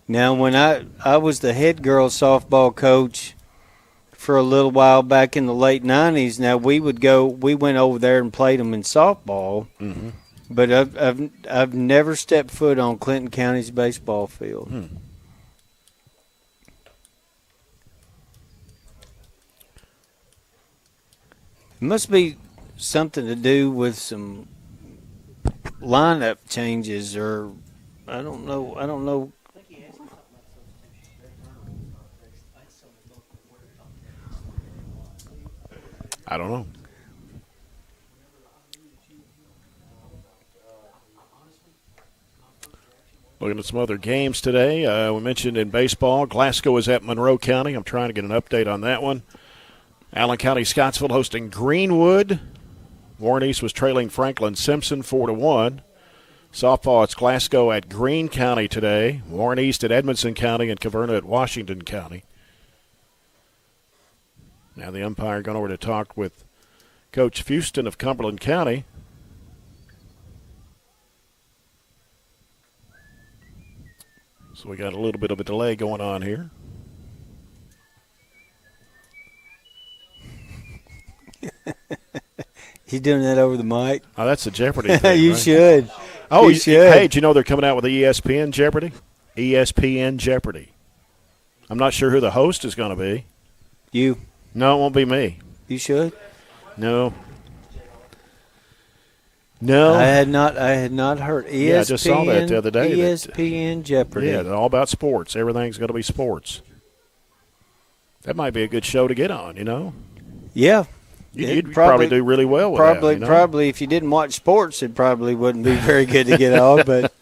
Now, when I was the head girls softball coach for a little while back in the late 90s, now we went over there and played them in softball. Mm-hmm. But I've never stepped foot on Clinton County's baseball field. It must be something to do with some lineup changes, or I don't know. I don't know. Looking at some other games today. We mentioned in baseball, Glasgow is at Monroe County. I'm trying to get an update on that one. Allen County Scottsville hosting Greenwood. Warren East was trailing Franklin Simpson 4-1. Softball, it's Glasgow at Greene County today. Warren East at Edmonson County and Caverna at Washington County. Now the umpire going over to talk with Coach Fuston of Cumberland County. So we got a little bit of a delay going on here. He's doing that over the mic. Oh, that's a Jeopardy thing, You right? should. Oh, you should. Hey, do you know they're coming out with ESPN Jeopardy? ESPN Jeopardy. I'm not sure who the host is going to be. You. No, it won't be me. You should. No. I had not heard ESPN. Yeah, I just saw that the other day. ESPN Jeopardy. Yeah, they're all about sports. Everything's going to be sports. That might be a good show to get on, Yeah. You'd probably do really well with that. Probably, if you didn't watch sports, it probably wouldn't be very good to get on. But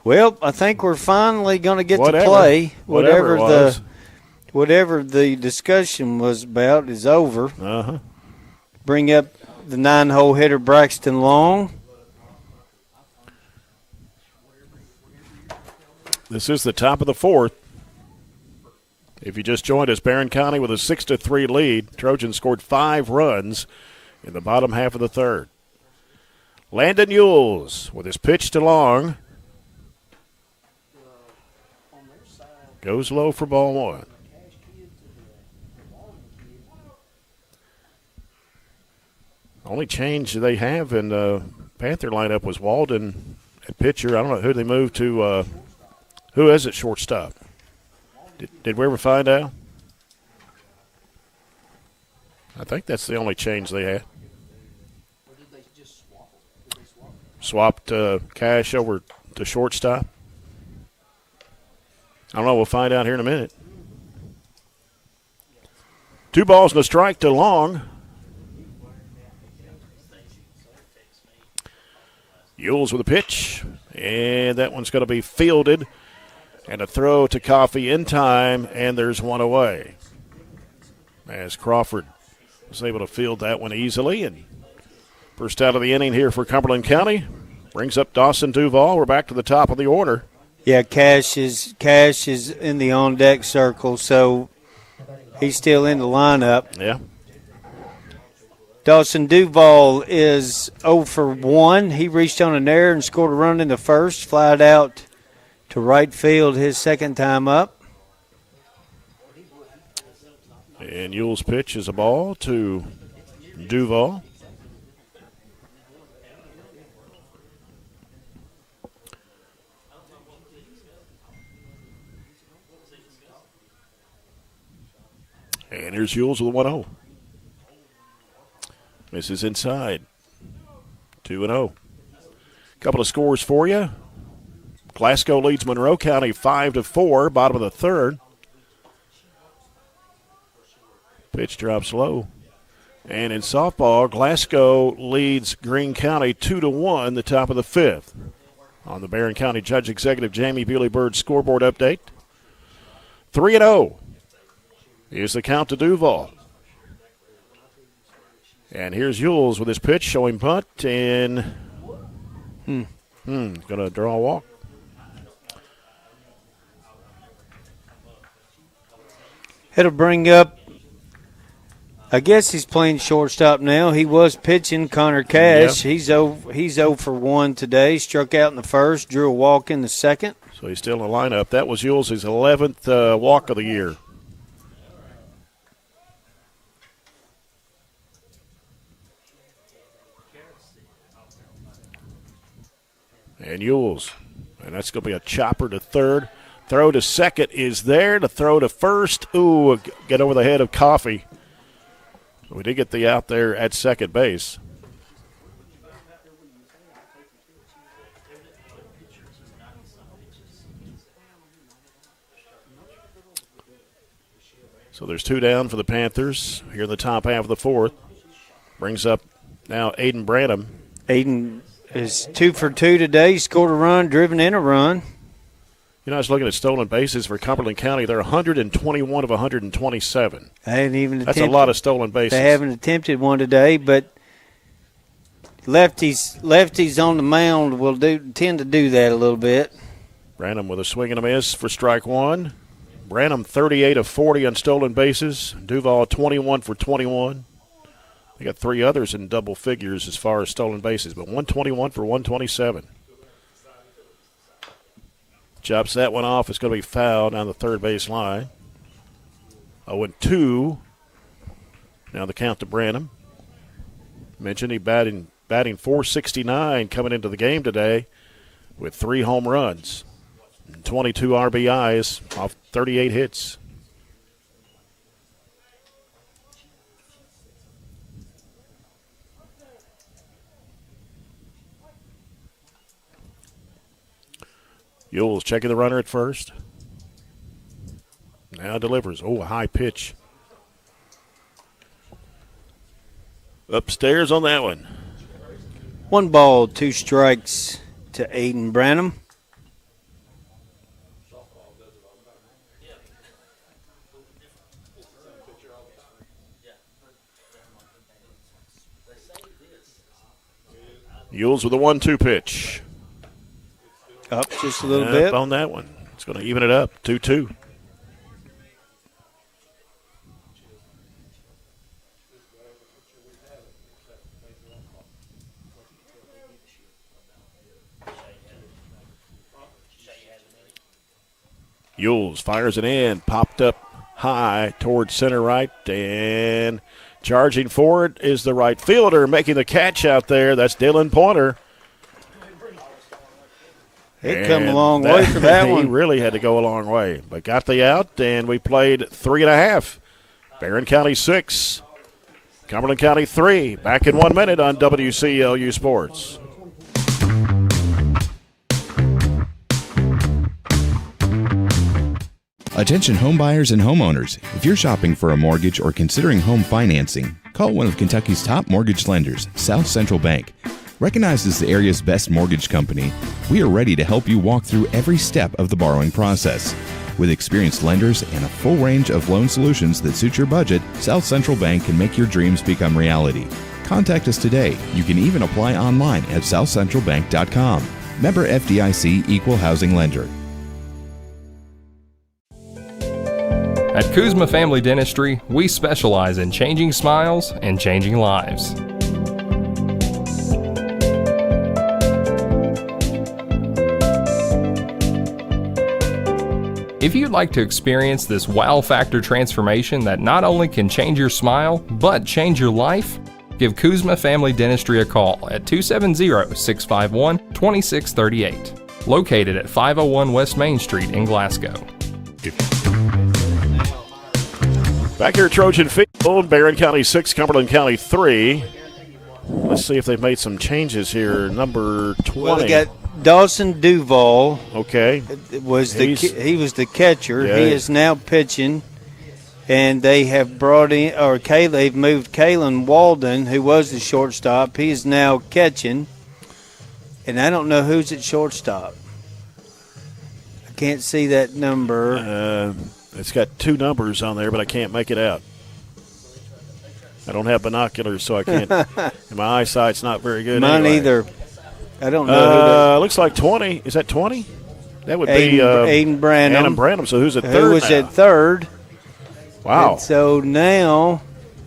well, I think we're finally going to get to play. Whatever the discussion was about is over. Uh-huh. Bring up the 9-hole hitter Braxton Long. This is the top of the fourth. If you just joined us, Barren County with a 6-3 lead. Trojans scored 5 runs in the bottom half of the third. Landon Ewells with his pitch to Long. Goes low for ball 1. Only change they have in the Panther lineup was Walden at pitcher. I don't know who they moved to. Who is it shortstop? Did we ever find out? I think that's the only change they had. Swapped Cash over to shortstop. I don't know. We'll find out here in a minute. 2 balls and a strike to Long. Yules with a pitch, and that one's going to be fielded. And a throw to Coffey in time, and there's one away. As Crawford was able to field that one easily. And first out of the inning here for Cumberland County brings up Dawson Duval. We're back to the top of the order. Yeah, Cash is in the on-deck circle, so he's still in the lineup. Yeah. Dawson Duval is 0 for 1. He reached on an error and scored a run in the first, flied out to right field his second time up. And Yule's pitch is a ball to Duval. And here's Yules with a 1-0. Misses inside. 2-0. Couple of scores for you. Glasgow leads Monroe County 5-4, bottom of the third. Pitch drops low. And in softball, Glasgow leads Greene County 2-1, the top of the fifth. On the Barren County Judge Executive Jamie Bewley-Bird scoreboard update. 3-0 is the count to Duval. And here's Yules with his pitch, showing bunt, and going to draw a walk. It'll bring up, I guess he's playing shortstop now. He was pitching Connor Cash. Yep. He's 0 for 1 today. Struck out in the first, drew a walk in the second. So he's still in the lineup. That was Yules' 11th walk of the year. And Yules, and that's going to be a chopper to third. Throw to second is there. The throw to first. Ooh, get over the head of Coffey. We did get the out there at second base. So there's 2 down for the Panthers here in the top half of the fourth. Brings up now Aiden Branham. Aiden is 2 for 2 today. He scored a run, driven in a run. You know, I was looking at stolen bases for Cumberland County. They're 121 of 127. That's a lot of stolen bases. They haven't attempted one today, but lefties on the mound will tend to do that a little bit. Branham with a swing and a miss for strike one. Branham 38 of 40 on stolen bases. Duval 21 for 21. They got 3 others in double figures as far as stolen bases, but 121 for 127. Chops that one off. It's going to be fouled down the third base line. 0-2. Now the count to Branham. Mentioned he batting .469 coming into the game today with 3 home runs and 22 RBIs off 38 hits. Yules checking the runner at first. Now delivers. Oh, a high pitch. Upstairs on that one. 1 ball, 2 strikes to Aiden Branham. Yules with a 1-2 pitch. Up just a little bit. On that one. It's going to even it up. 2-2. Yules fires it in. Popped up high towards center right and Charging forward is the right fielder, making the catch out there. That's Dylan Pointer. It come a long way for that one. He really had to go a long way, but got the out, and we played 3.5. Barren County 6, Cumberland County 3. Back in 1 minute on WCLU Sports. Attention home buyers and homeowners. If you're shopping for a mortgage or considering home financing, call one of Kentucky's top mortgage lenders, South Central Bank. Recognized as the area's best mortgage company, we are ready to help you walk through every step of the borrowing process. With experienced lenders and a full range of loan solutions that suit your budget, South Central Bank can make your dreams become reality. Contact us today. You can even apply online at southcentralbank.com. Member FDIC Equal Housing Lender. At Kuzma Family Dentistry, we specialize in changing smiles and changing lives. If you'd like to experience this wow factor transformation that not only can change your smile, but change your life, give Kuzma Family Dentistry a call at 270-651-2638, located at 501 West Main Street in Glasgow. Back here at Trojan Field, Barren County 6, Cumberland County 3. Let's see if they've made some changes here. Number 20. Well, they got Dawson Duval. Okay. He was the catcher. Yeah. He is now pitching. And they have brought in, they've moved Kalen Walden, who was the shortstop. He is now catching. And I don't know who's at shortstop. I can't see that number. It's got 2 numbers on there, but I can't make it out. I don't have binoculars, so I can't. And my eyesight's not very good. Mine anyway. either. I don't know. Looks like 20. Is that 20? That would be Aiden Branham. Adam Branham. So who's at third? Who was now? at third? Wow. And so now,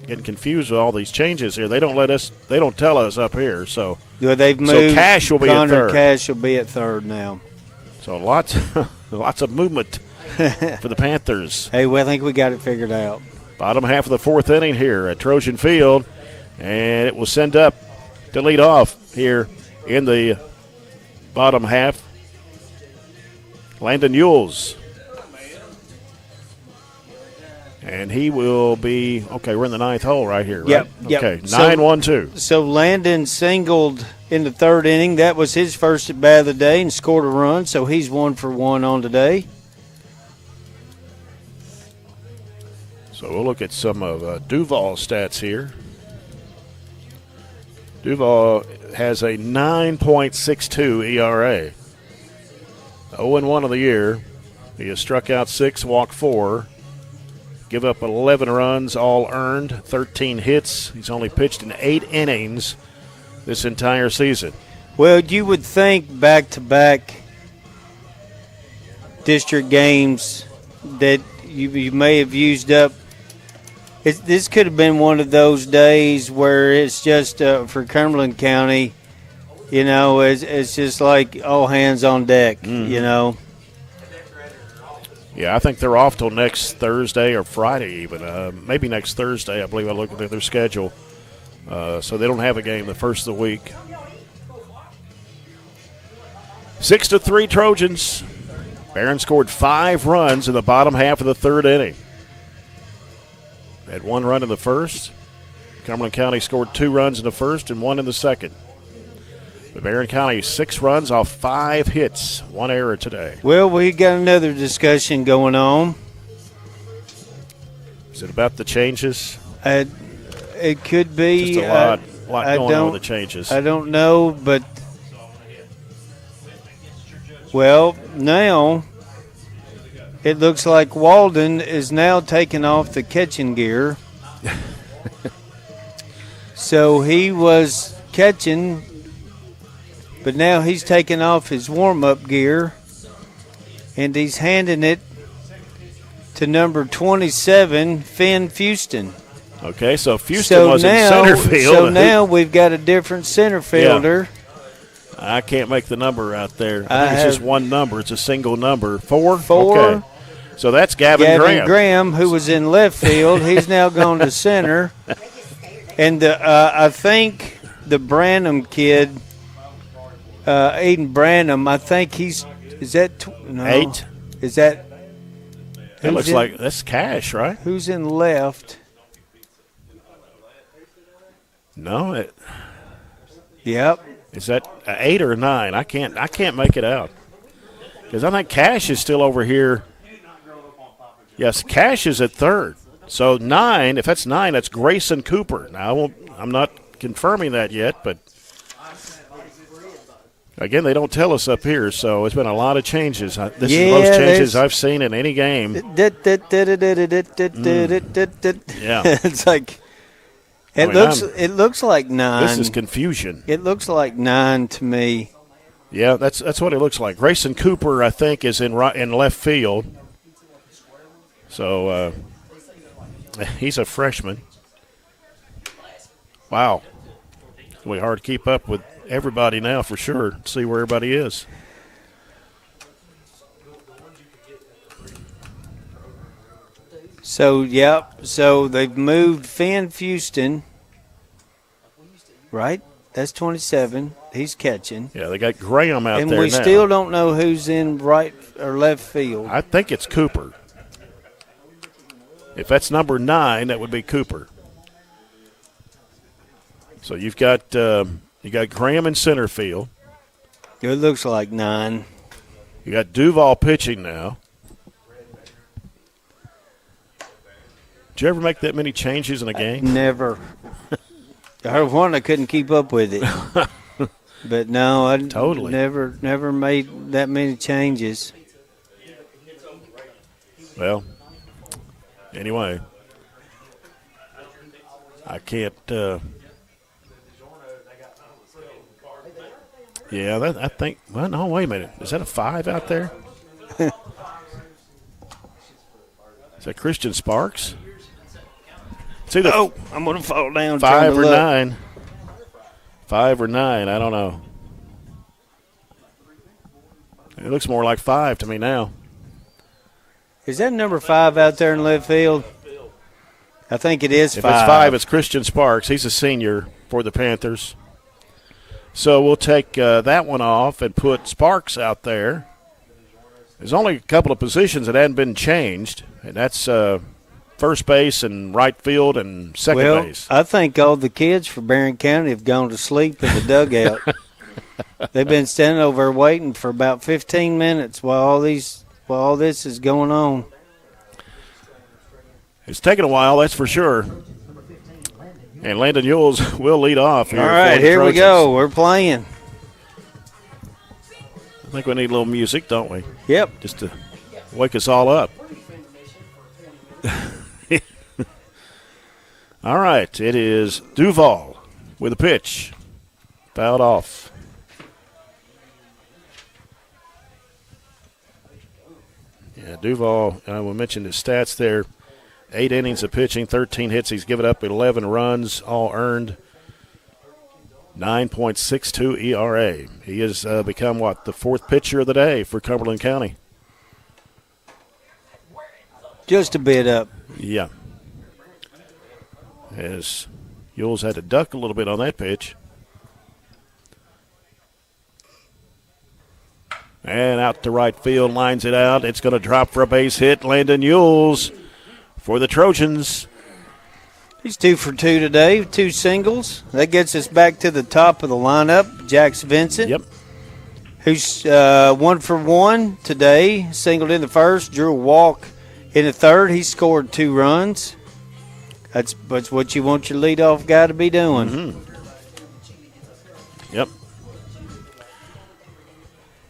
getting confused with all these changes here. They don't let us. They don't tell us up here. So they've moved. So Cash will be at third. Cash will be at third now. So lots of movement for the Panthers. Hey, well, I think we got it figured out. Bottom half of the 4th inning here at Trojan Field, and it will send up to lead off here in the bottom half. Landon Yules. And he will be, okay, we're in the 9th hole right here, right? Yep. Okay, 9-1-2. So Landon singled in the 3rd inning. That was his first at bat of the day and scored a run, so he's 1 for 1 on today. So we'll look at some of Duval's stats here. Duval has a 9.62 ERA. 0-1 of the year. He has struck out 6, walked 4, give up 11 runs, all earned, 13 hits. He's only pitched in 8 innings this entire season. Well, you would think back-to-back district games that you may have used up. This could have been one of those days where it's just for Cumberland County, it's just like all hands on deck, Yeah, I think they're off till next Thursday or Friday even. Maybe next Thursday, I believe I looked at their schedule. So they don't have a game the first of the week. 6-3 Trojans. Barren scored 5 runs in the bottom half of the 3rd inning. Had 1 run in the first. Cumberland County scored 2 runs in the first and 1 in the second. But Barren County 6 runs off 5 hits, 1 error today. Well, we got another discussion going on. Is it about the changes? It could be. Just a lot going on with the changes. I don't know, but well, now it looks like Walden is now taking off the catching gear. So he was catching, but now he's taking off his warm-up gear, and he's handing it to number 27, Finn Fuston. Okay, so Fuston was in center field. So now we've got a different center fielder. Yeah. I can't make the number out there. I think it's just one number. It's a single number. 4? 4. Okay. So that's Gavin Graham. Graham, who was in left field. He's now gone to center. And I think the Branham kid, Aiden Branham, I think is that 8? Is that? It looks like that's Cash, right? Who's in left? No, Yep. Is that 8 or 9? I can't make it out because I think Cash is still over here. Yes, Cash is at 3rd. So 9. If that's 9, that's Grayson Cooper. Now I'm not confirming that yet, but again, they don't tell us up here. So it's been a lot of changes. This is the most changes I've seen in any game. Yeah. It's like. It looks like 9. This is confusion. It looks like 9 to me. Yeah, that's what it looks like. Grayson Cooper, I think, is in left field. So he's a freshman. Wow, it's going to be hard to keep up with everybody now for sure. See where everybody is. So, yep. So they've moved Finn Houston, right? That's 27. He's catching. Yeah, they got Graham out there now. And we still don't know who's in right or left field. I think it's Cooper. If that's number 9, that would be Cooper. So you've got Graham in center field. It looks like 9. You got Duval pitching now. Did you ever make that many changes in a game? Never. I heard one I couldn't keep up with it. But no, I totally never made that many changes. Well, anyway, I can't. I think. Well, no, wait a minute. Is that a 5 out there? Is that Christian Sparks? It's either I'm going to fall down. 5 or 9. 5 or 9. I don't know. It looks more like 5 to me now. Is that number 5 out there in left field? I think it is 5. If it's 5, it's Christian Sparks. He's a senior for the Panthers. So we'll take that one off and put Sparks out there. There's only a couple of positions that hadn't been changed, and that's first base and right field and second base. I think all the kids for Barren County have gone to sleep in the dugout. They've been standing over there waiting for about 15 minutes while all this is going on. It's taken a while, that's for sure. And Landon Yules will lead off here. All right, here we go. We're playing. I think we need a little music, don't we? Yep. Just to wake us all up. All right, it is Duval with a pitch. Fouled off. Yeah, Duval, we mentioned his stats there. 8 innings of pitching, 13 hits. He's given up 11 runs, all earned. 9.62 ERA. He has become, the 4th pitcher of the day for Cumberland County. Just a bit up. Yeah. As Yules had to duck a little bit on that pitch. And out to right field, lines it out. It's going to drop for a base hit. Landon Yules for the Trojans. He's 2 for 2 today, 2 singles. That gets us back to the top of the lineup. Jax Vincent. Yep. Who's 1 for 1 today. Singled in the first, drew a walk in the third. He scored 2 runs. That's what you want your leadoff guy to be doing. Mm-hmm. Yep.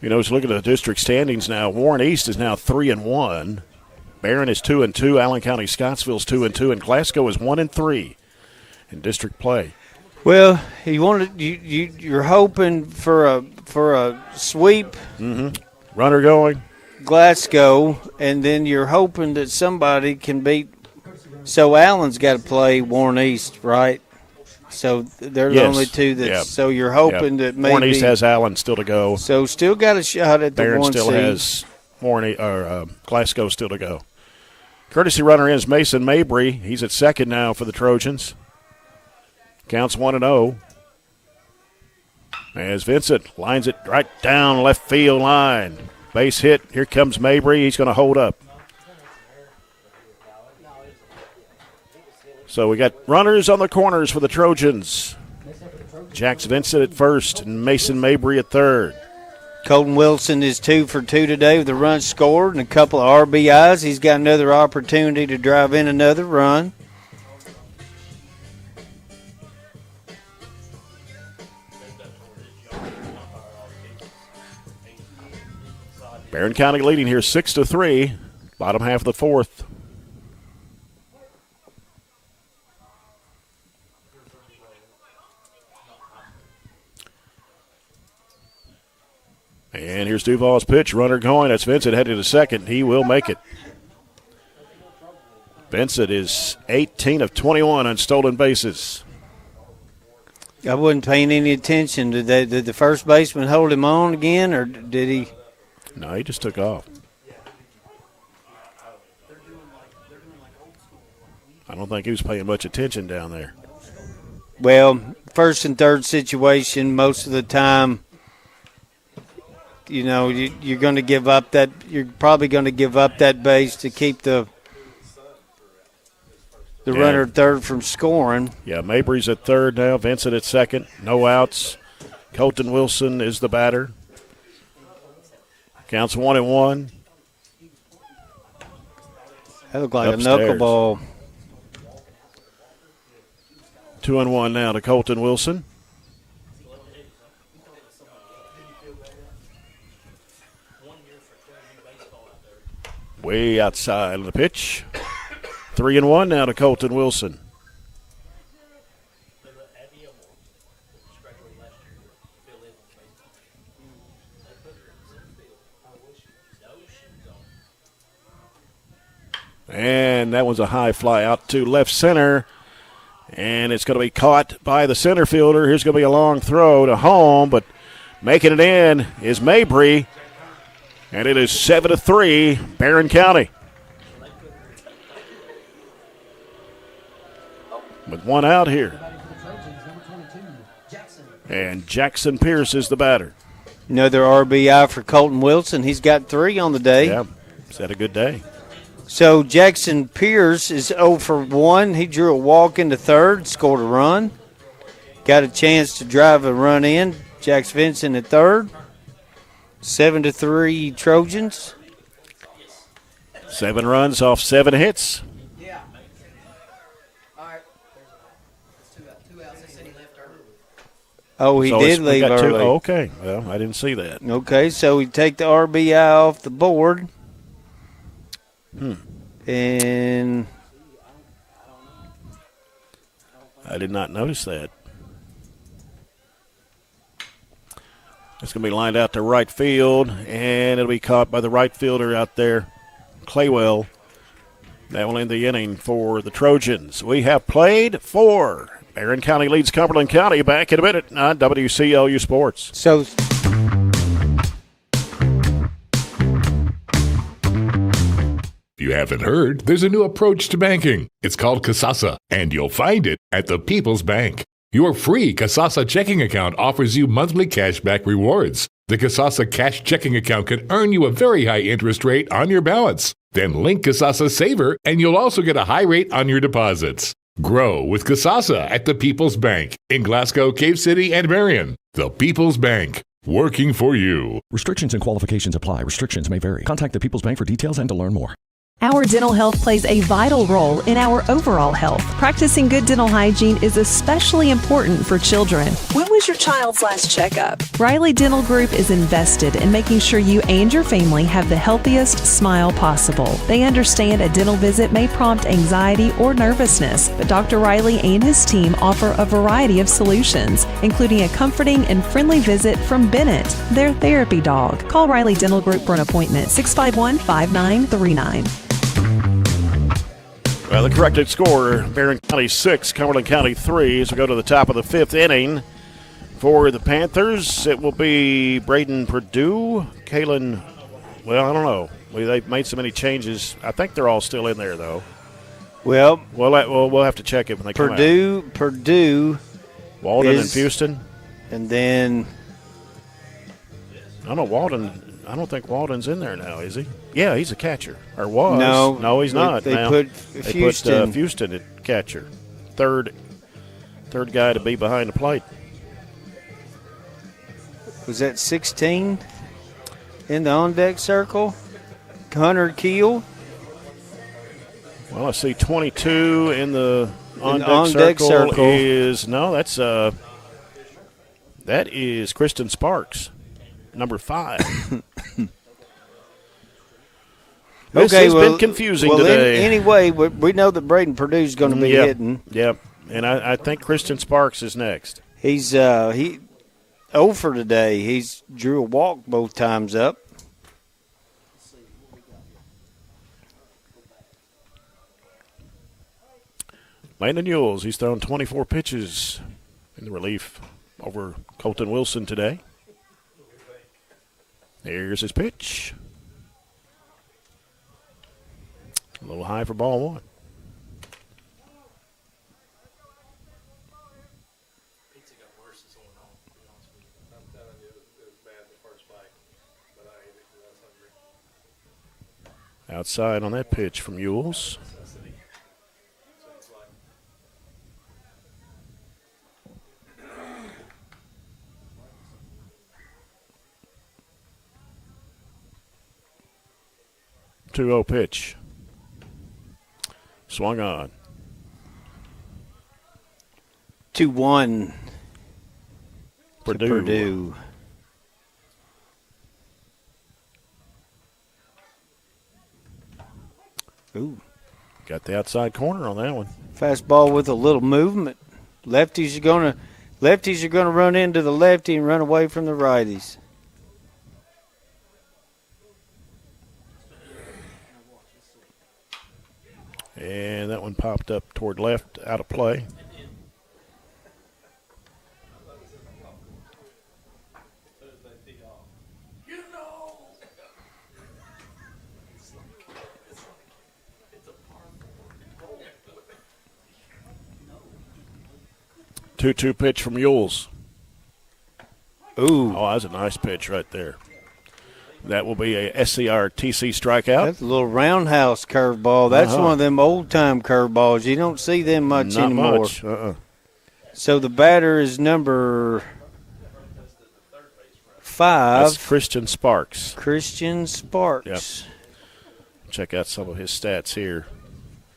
Just look at the district standings now. Warren East is now 3-1. Barren is 2-2. Allen County Scottsville's 2-2, and Glasgow is 1-3 in district play. Well, you're hoping for a sweep. Mm-hmm. Runner going. Glasgow, and then you're hoping that somebody can beat. So Allen's got to play Warren East, right? So they're the only two that. Yep. So you're hoping that maybe Warren East has Allen still to go. So still got a shot at the Barren 1 still seed. has Glasgow still to go. Courtesy runner is Mason Mabry. He's at second now for the Trojans. Counts 1-0. As Vincent lines it right down left field line. Base hit. Here comes Mabry. He's going to hold up. So we got runners on the corners for the Trojans. Jax Vincent at first and Mason Mabry at third. Colton Wilson is 2 for 2 today with a run scored and a couple of RBIs. He's got another opportunity to drive in another run. Barren County leading here 6-3, bottom half of the fourth. And here's Duval's pitch, runner going. That's Vincent headed to second. He will make it. Vincent is 18 of 21 on stolen bases. I wasn't paying any attention. Did the first baseman hold him on again, or did he? No, he just took off. I don't think he was paying much attention down there. Well, first and third situation, most of the time, you're going to give up that. You're probably going to give up that base to keep the runner at third from scoring. Yeah, Mabry's at third now. Vincent at second. No outs. Colton Wilson is the batter. Counts 1-1. That looked like upstairs. A knuckleball. 2-1 now to Colton Wilson. Way outside of the pitch. 3-1 now to Colton Wilson. And that was a high fly out to left center. And it's going to be caught by the center fielder. Here's going to be a long throw to home, but making it in is Mabry. And it is 7-3, Barren County. With one out here. And Jackson Pierce is the batter. Another RBI for Colton Wilson. He's got 3 on the day. Yeah, he's had a good day. So Jackson Pierce is 0 for 1. He drew a walk into third, scored a run. Got a chance to drive a run in. Jax Vincent at third. 7-3 Trojans. 7 runs off 7 hits. Oh, he did leave early. Oh, okay. Well, I didn't see that. Okay, so we take the RBI off the board. And I did not notice that. It's going to be lined out to right field, and it'll be caught by the right fielder out there, Claywell. That will end the inning for the Trojans. We have played 4. Barren County leads Cumberland County. Back in a minute on WCLU Sports. So, if you haven't heard, there's a new approach to banking. It's called Kasasa, and you'll find it at the People's Bank. Your free Kasasa checking account offers you monthly cashback rewards. The Kasasa cash checking account can earn you a very high interest rate on your balance. Then link Kasasa Saver, and you'll also get a high rate on your deposits. Grow with Kasasa at the People's Bank in Glasgow, Cave City, and Barren. The People's Bank, working for you. Restrictions and qualifications apply. Restrictions may vary. Contact the People's Bank for details and to learn more. Our dental health plays a vital role in our overall health. Practicing good dental hygiene is especially important for children. When was your child's last checkup? Riley Dental Group is invested in making sure you and your family have the healthiest smile possible. They understand a dental visit may prompt anxiety or nervousness, but Dr. Riley and his team offer a variety of solutions, including a comforting and friendly visit from Bennett, their therapy dog. Call Riley Dental Group for an appointment, 651-5939. Well, the corrected score, Barren County 6, Cumberland County 3. As we go to the top of the 5th inning for the Panthers, it will be Braden Purdue, Kalen, well, I don't know. They've made so many changes. I think they're all still in there, though. Well, we'll have to check it when they come out. Purdue Walden and Houston. And then I don't know, Walden. I don't think Walden's in there now, is he? Yeah, he's a catcher. Or was. No, he's not. They now. put Houston. Put Houston at catcher. Third guy to be behind the plate. Was that 16 in the on-deck circle? Hunter Keel. Well, I see 22 in the on-deck circle. That is Kristen Sparks, number 5. This has been confusing today. Anyway, we know that Braden Purdue's going to be hitting. Yep, and I think Kristen Sparks is next. He's 0 for today. He's drew a walk both times up. Landon Yules, he's thrown 24 pitches in the relief over Colton Wilson today. Here's his pitch. A little high for ball 1. Outside on that pitch from Yules. Two-0 pitch. Swung on. 2-1. Purdue. Ooh. Got the outside corner on that one. Fastball with a little movement. Lefties are gonna run into the lefty and run away from the righties. And that one popped up toward left, out of play. Two-two pitch from Yules. Ooh. Oh, that's a nice pitch right there. That will be a SCRTC strikeout. That's a little roundhouse curveball. That's one of them old-time curveballs. You don't see them much anymore. Not much. So the batter is number 5. That's Christian Sparks. Christian Sparks. Yep. Check out some of his stats here.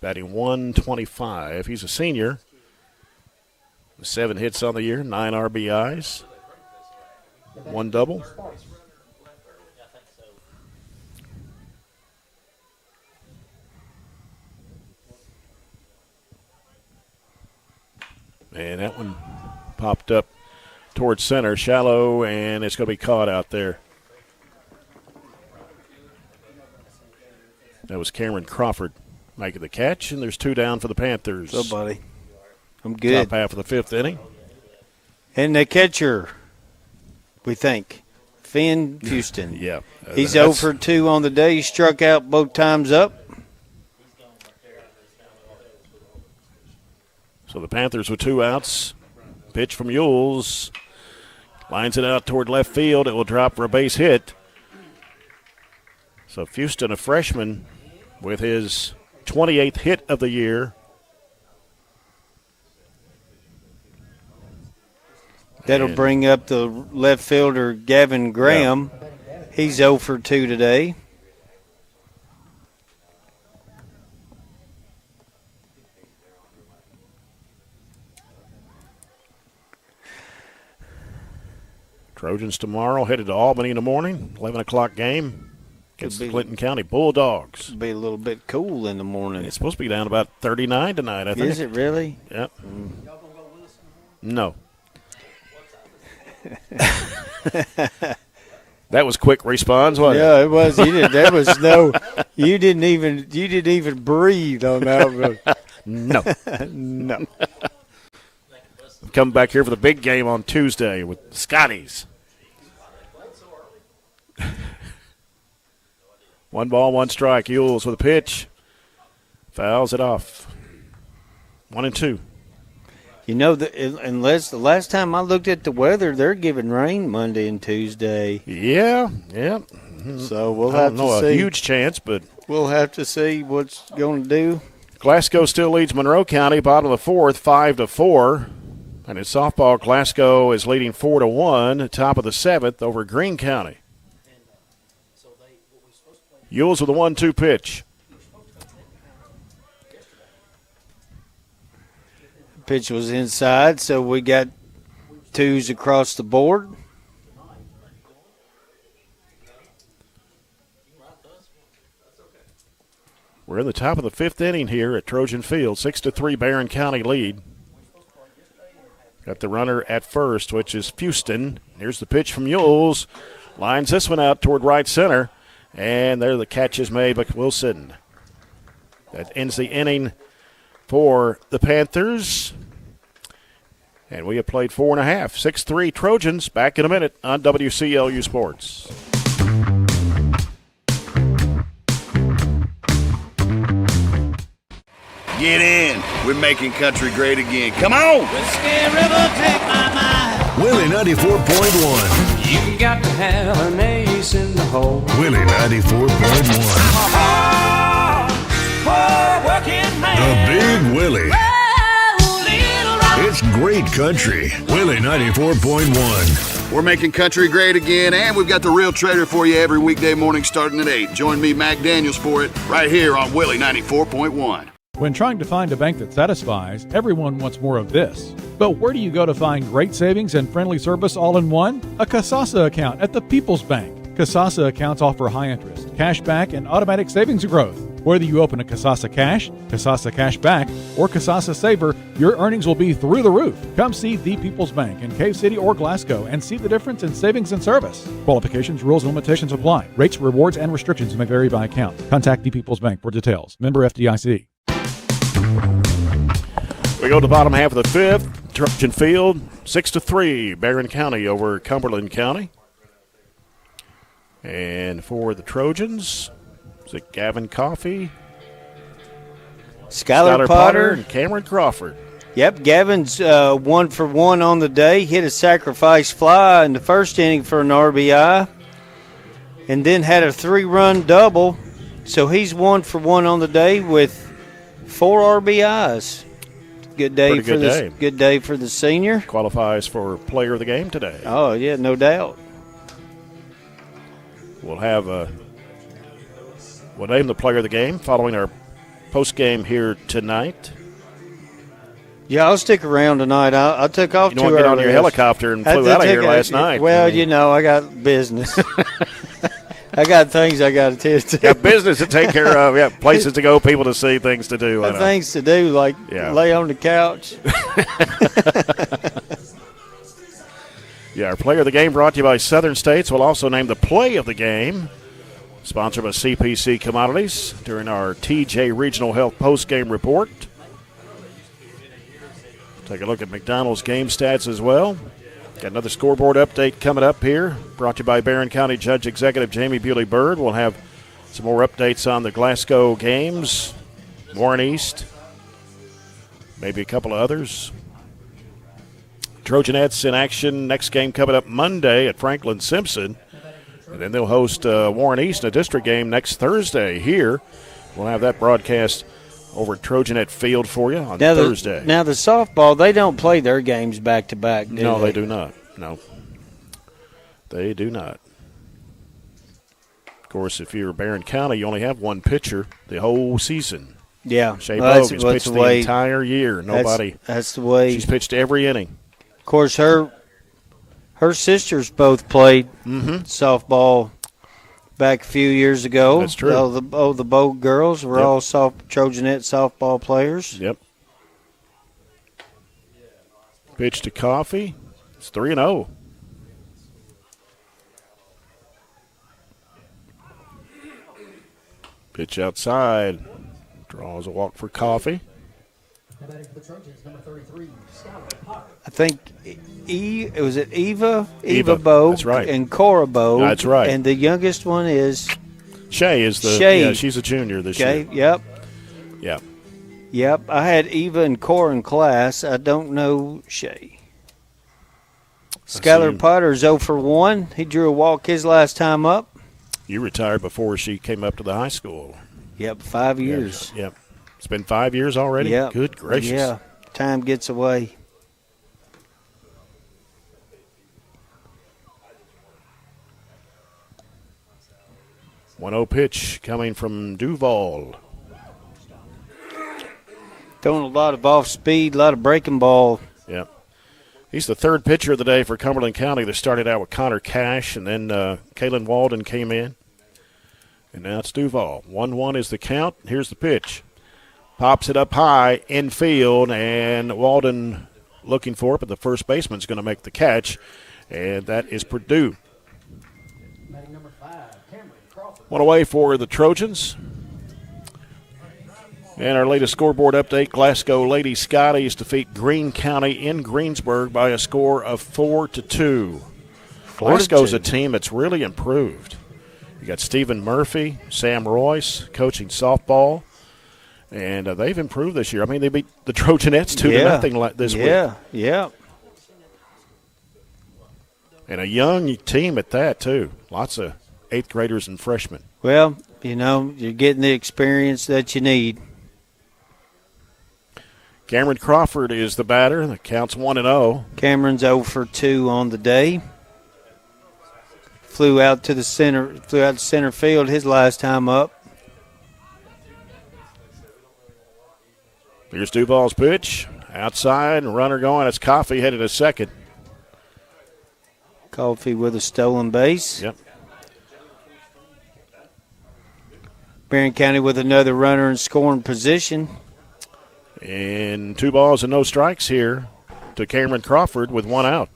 Batting .125. He's a senior. 7 hits on the year, 9 RBIs, 1 double. And that one popped up towards center, shallow, and it's going to be caught out there. That was Cameron Crawford making the catch, and there's 2 down for the Panthers. So, buddy. I'm good. Top half of the 5th inning. And the catcher, we think, Finn Houston. Yeah. He's 0 for 2 on the day. He struck out both times up. So the Panthers with 2 outs. Pitch from Yules. Lines it out toward left field. It will drop for a base hit. So Houston, a freshman, with his 28th hit of the year. That'll bring up the left fielder, Gavin Graham. Yeah. He's 0 for 2 today. Trojans tomorrow, headed to Albany in the morning, 11 o'clock game against the Clinton County Bulldogs. It'll be a little bit cool in the morning. It's supposed to be down about 39 tonight, I think. Is it really? Yep. No. That was quick response, wasn't it? Yeah, it was. There was no. You didn't even breathe on that one. No. No. I'm coming back here for the big game on Tuesday with Scotties. 1 ball, 1 strike. Yules with a pitch. Fouls it off. 1-2. You know, unless the last time I looked at the weather, they're giving rain Monday and Tuesday. Yeah. So we'll have to see. A huge chance, but we'll have to see what's going to do. Glasgow still leads Monroe County, bottom of the fourth, 5-4. And in softball, Glasgow is leading 4-1, top of the seventh over Greene County. Ewells with a 1-2 pitch. Pitch was inside, so we got twos across the board. We're in the top of the fifth inning here at Trojan Field. 6-3 Barren County lead. Got the runner at first, which is Fuston. Here's the pitch from Ewells. Lines this one out toward right center. And there the catch is made by Wilson. That ends the inning for the Panthers. And we have played 4.5. 6-3 Trojans. Back in a minute on WCLU Sports. Get in. We're making country great again. Come on. Whiskey River, take my mind. Willie 94.1. You got to have an ace in the hole. Willie 94.1. Working man. The Big Willie. It's great country. Willie 94.1. We're making country great again, and we've got the real trader for you every weekday morning starting at 8. Join me, Mac Daniels, for it right here on Willie 94.1. When trying to find a bank that satisfies, everyone wants more of this. But where do you go to find great savings and friendly service all in one? A Kasasa account at the People's Bank. Kasasa accounts offer high interest, cash back, and automatic savings growth. Whether you open a Kasasa Cash, Kasasa Cash Back, or Kasasa Saver, your earnings will be through the roof. Come see the People's Bank in Cave City or Glasgow and see the difference in savings and service. Qualifications, rules, and limitations apply. Rates, rewards, and restrictions may vary by account. Contact the People's Bank for details. Member FDIC. We go to the bottom half of the fifth. Trojan Field, 6-3. Barren County over Cumberland County. And for the Trojans, is it Gavin Coffey, Skylar Potter, and Cameron Crawford? Yep, Gavin's 1 for 1 on the day. Hit a sacrifice fly in the first inning for an RBI, and then had a 3-run double. So he's 1 for 1 on the day with 4 RBIs. Good day for this. Good day for the senior. Qualifies for player of the game today. Oh yeah, no doubt. We'll have we'll name the player of the game following our post game here tonight. Yeah, I'll stick around tonight. I took off too early. You don't want to get on your helicopter and flew out of here last night. Well, you know, I got business. I got things I got to tend to. Got business to take care of. Yeah, places to go, people to see, things to do. Things to do, like lay on the couch. Yeah, our player of the game brought to you by Southern States. We'll also name the play of the game, sponsored by CPC Commodities, during our TJ Regional Health post-game report. Take a look at McDonald's game stats as well. Got another scoreboard update coming up here, brought to you by Barren County Judge Executive Jamie Bewley-Byrd. We'll have some more updates on the Glasgow games, Warren East, maybe a couple of others. Trojanettes in action. Next game coming up Monday at Franklin Simpson. And then they'll host Warren East in a district game next Thursday here. We'll have that broadcast over at Trojanet Field for you on Thursday. Now the softball, they don't play their games back-to-back, do they? No, they do not. No. They do not. Of course, if you're Barren County, you only have one pitcher the whole season. Yeah. Shea Bogue has pitched the entire year. Nobody. That's the way. She's pitched every inning. Of course, her sisters both played softball back a few years ago. That's true. The Bogue girls were all Trojanet softball players. Yep. Pitch to Coffey. It's 3-0. Pitch outside. Draws a walk for Coffey. I think was it Eva Bogue, that's right, and Cora Bogue. That's right. And the youngest one is Shay. Shay. Yeah, she's a junior this year. Yep. Yeah. Yep, I had Eva and Cora in class. I don't know Shay. Skylar Potter's 0 for 1. He drew a walk his last time up. You retired before she came up to the high school. Yep, 5 years. Yep. It's been 5 years already? Yep. Good gracious. Yeah, time gets away. One-0 pitch coming from Duval. Throwing a lot of off speed, a lot of breaking ball. Yep. He's the third pitcher of the day for Cumberland County. They started out with Connor Cash, and then Kalen Walden came in. And now it's Duval. 1-1 is the count. Here's the pitch. Pops it up high, infield, and Walden looking for it, but the first baseman's going to make the catch, and that is Purdue. One away for the Trojans. And our latest scoreboard update, Glasgow Lady Scotties defeat Greene County in Greensburg by a score of 4-2. Glasgow's a team that's really improved. You got Stephen Murphy, Sam Royce coaching softball, and they've improved this year. I mean, they beat the Trojanettes 2-0 this week. Yeah. And a young team at that, too. Lots of eighth graders and freshmen. Well, you're getting the experience that you need. Cameron Crawford is the batter. The count's 1-0. Cameron's 0 for 2 on the day. Flew out to center field his last time up. Here's Duval's pitch. Outside, runner going. It's Coffey headed to second. Coffey with a stolen base. Yep. Barren County with another runner in scoring position. And 2 balls and no strikes here to Cameron Crawford with 1 out.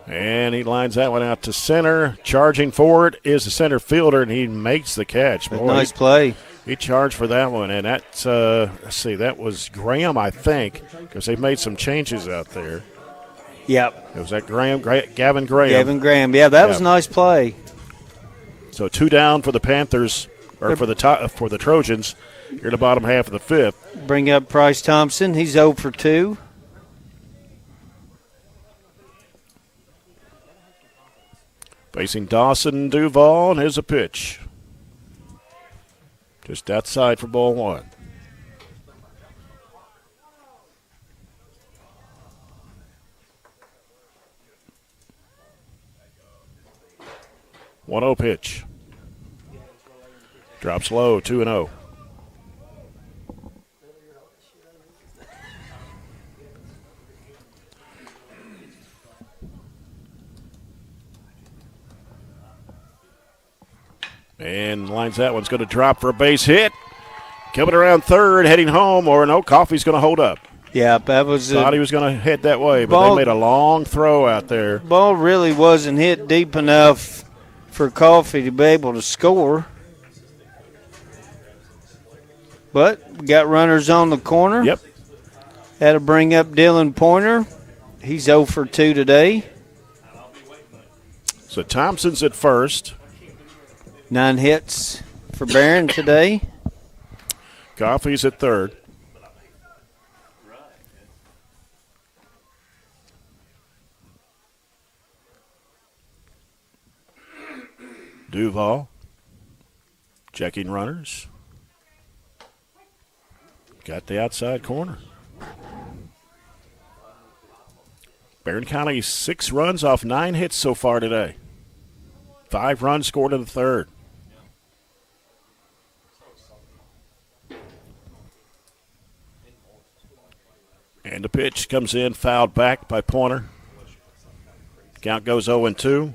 And he lines that one out to center. Charging forward is the center fielder, and he makes the catch. Boy, nice play. He charged for that one, and that's, let's see, that was Graham, I think, because they made some changes out there. Yep. It was that Gavin Graham. Gavin Graham, yeah, that was a nice play. So 2 down for the Panthers, or for the Trojans, here in the bottom half of the 5th. Bring up Bryce Thompson. He's 0 for 2. Facing Dawson Duval, and here's a pitch. Just outside for ball 1. One-0 pitch. Drops low, 2-0. And lines that one's going to drop for a base hit. Coming around third, heading home, or no, Coffey's going to hold up. Yeah, that was. Thought he was going to head that way, but they made a long throw out there. Ball really wasn't hit deep enough for Coffey to be able to score. But we got runners on the corner. Yep. Had to bring up Dylan Pointer. He's 0 for 2 today. So Thompson's at first. 9 hits for Barren today. Coffey's at third. Duval checking runners. Got the outside corner. Barren County 6 runs off 9 hits so far today. 5 runs scored in the third. And the pitch comes in, fouled back by Pointer. Count goes 0-2.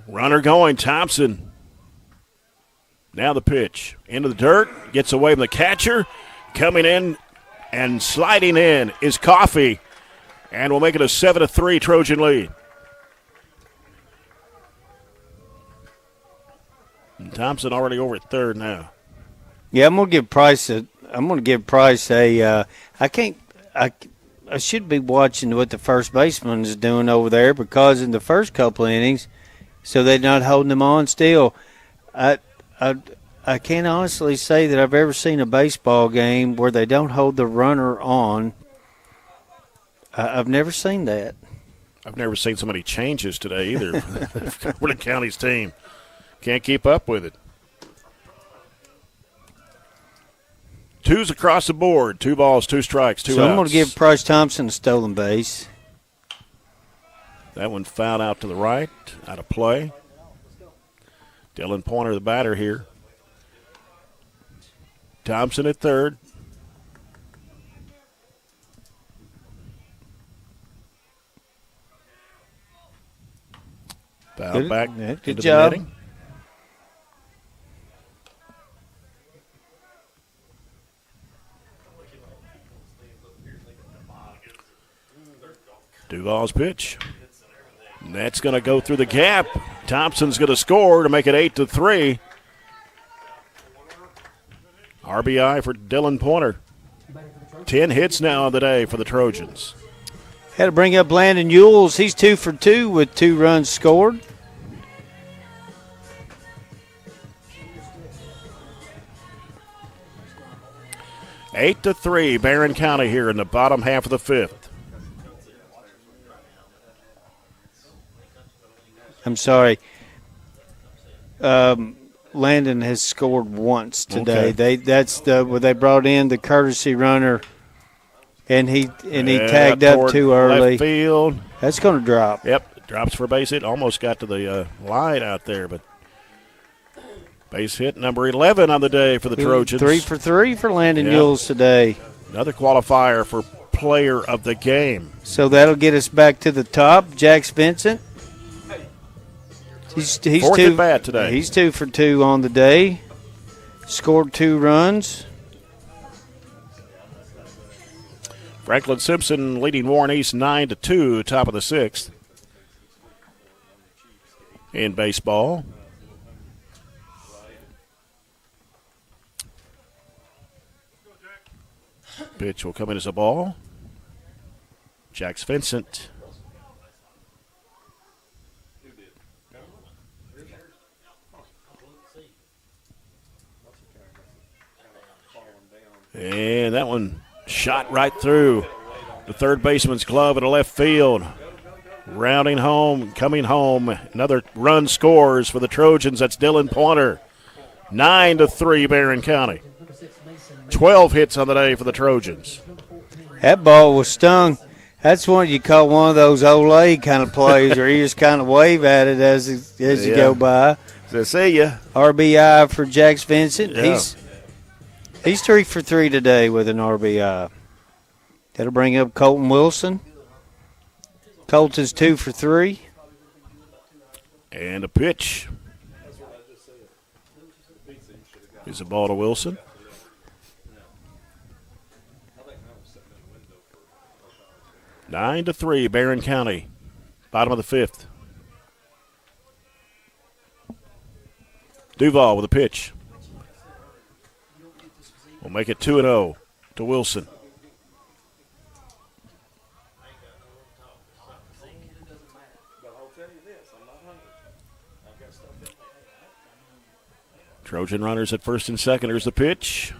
Runner going, Thompson. Now the pitch. Into the dirt, gets away from the catcher. Coming in and sliding in is Coffey. And we'll make it a 7-3 Trojan lead. And Thompson already over at third now. Yeah, I'm gonna give Price a. I should be watching what the first baseman is doing over there, because in the first couple of innings, so they're not holding him on still. I can't honestly say that I've ever seen a baseball game where they don't hold the runner on. I've never seen that. I've never seen so many changes today either. Cumberland County's team can't keep up with it. Twos across the board. 2 balls, 2 strikes, 2 outs. So I'm going to give Price Thompson a stolen base. That one fouled out to the right, out of play. Dylan Pointer, the batter here. Thompson at third. Foul back into the netting. Duvall's pitch. And that's going to go through the gap. Thompson's going to score to make it 8-3. RBI for Dylan Pointer. 10 hits now on the day for the Trojans. Had to bring up Landon Yules. He's 2 for 2 with 2 runs scored. Eight to 3, Barren County here in the bottom half of the 5th. I'm sorry. Landon has scored once today. Okay. That's where they brought in the courtesy runner, and he tagged up too early. Left field. That's going to drop. Yep, drops for a base hit. Almost got to the line out there, but base hit number 11 on the day for the Trojans. 3 for 3 for Landon Yules today. Another qualifier for player of the game. So that'll get us back to the top. Jax Vincent. He's Fourth at bat today. He's 2 for 2 on the day. Scored 2 runs. Franklin Simpson leading Warren East 9-2, top of the 6th. In baseball. Pitch will come in as a ball. Jax Vincent. And that one shot right through the third baseman's glove at a left field. Rounding home, coming home. Another run scores for the Trojans. That's Dylan Pointer. 9-3, Barren County. 12 hits on the day for the Trojans. That ball was stung. That's what you call one of those Olay kind of plays where you just kind of wave at it as you go by. So see ya. RBI for Jax Vincent. Yeah. He's 3 for 3 today with an RBI. That'll bring up Colton Wilson. Colton's 2 for 3. And a pitch. Is a ball to Wilson. Nine to 3, Barren County. Bottom of the 5th. Duval with a pitch. We'll make it 2-0 to Wilson. Trojan runners at first and second. Here's the pitch.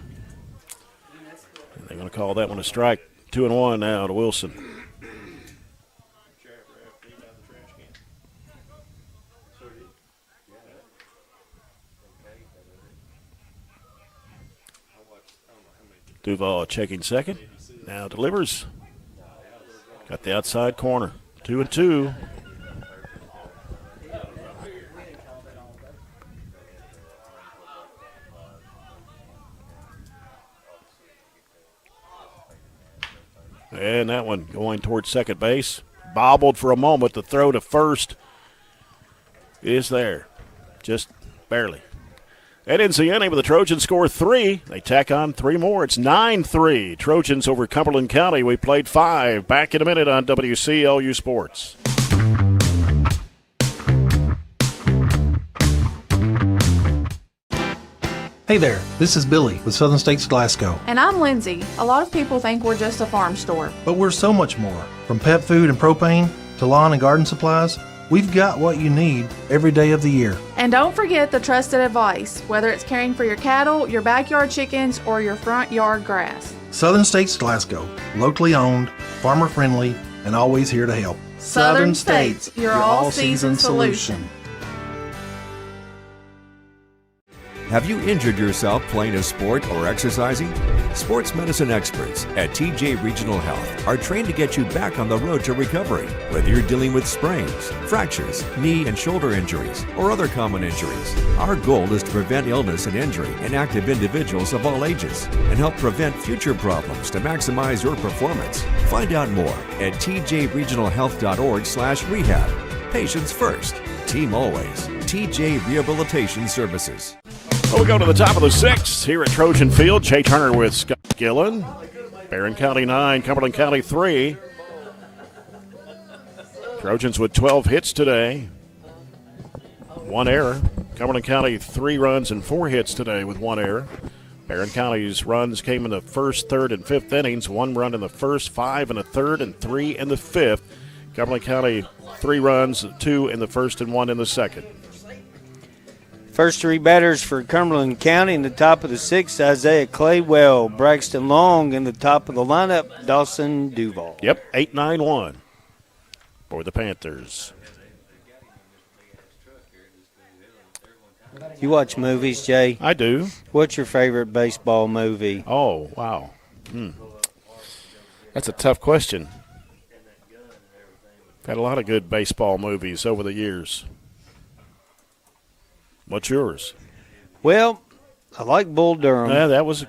And they're going to call that one a strike. 2-1 now to Wilson. Duval checking second. Now delivers. Got the outside corner. 2-2. And that one going towards second base. Bobbled for a moment. The throw to first is there. Just barely. That ends the inning, but the Trojans score 3. They tack on 3 more. It's 9-3. Trojans over Cumberland County. We played 5. Back in a minute on WCLU Sports. Hey there, this is Billy with Southern States Glasgow. And I'm Lindsay. A lot of people think we're just a farm store. But we're so much more. From pet food and propane to lawn and garden supplies, we've got what you need every day of the year. And don't forget the trusted advice, whether it's caring for your cattle, your backyard chickens, or your front yard grass. Southern States Glasgow, locally owned, farmer friendly, and always here to help. Southern States, your all-season solution. Have you injured yourself playing a sport or exercising? Sports medicine experts at TJ Regional Health are trained to get you back on the road to recovery. Whether you're dealing with sprains, fractures, knee and shoulder injuries, or other common injuries, our goal is to prevent illness and injury in active individuals of all ages and help prevent future problems to maximize your performance. Find out more at tjregionalhealth.org/rehab. Patients first, team always. TJ Rehabilitation Services. Well, we go to the top of the sixth here at Trojan Field. Jay Turner with Scott Gillen. Barren County 9, Cumberland County 3. Trojans with 12 hits today. 1 error. Cumberland County 3 runs and 4 hits today with 1 error. Barren County's runs came in the first, third, and fifth innings. 1 run in the first, 5 in the third, and 3 in the fifth. Cumberland County 3 runs, 2 in the first and 1 in the second. First 3 batters for Cumberland County in the top of the sixth, Isaiah Claywell, Braxton Long in the top of the lineup, Dawson Duval. Yep, 8-9-1 for the Panthers. You watch movies, Jay? I do. What's your favorite baseball movie? Oh, wow. That's a tough question. Had a lot of good baseball movies over the years. What's yours? Well, I like Bull Durham.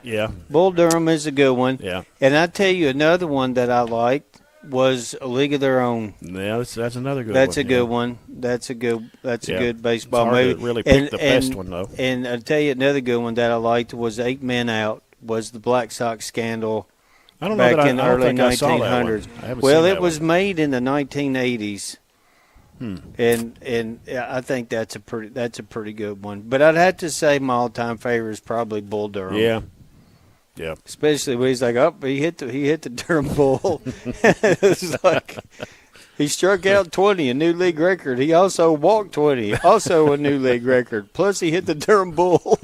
Yeah. Bull Durham is a good one. Yeah. And I tell you, another one that I liked was A League of Their Own. Yeah, that's another good one. That's a good one. That's a good baseball it's hard movie. to really pick the best one, though. And I'll tell you, another good one that I liked was 8 Men Out, was the Black Sox scandal back in the early 1900s. Well, it was made in the 1980s. And I think that's a pretty good one. But I'd have to say my all-time favorite is probably Bull Durham. Yeah. Especially when he's like, he hit the Durham Bull. It's like he struck out 20, a new league record. He also walked 20, also a new league record. Plus he hit the Durham Bull.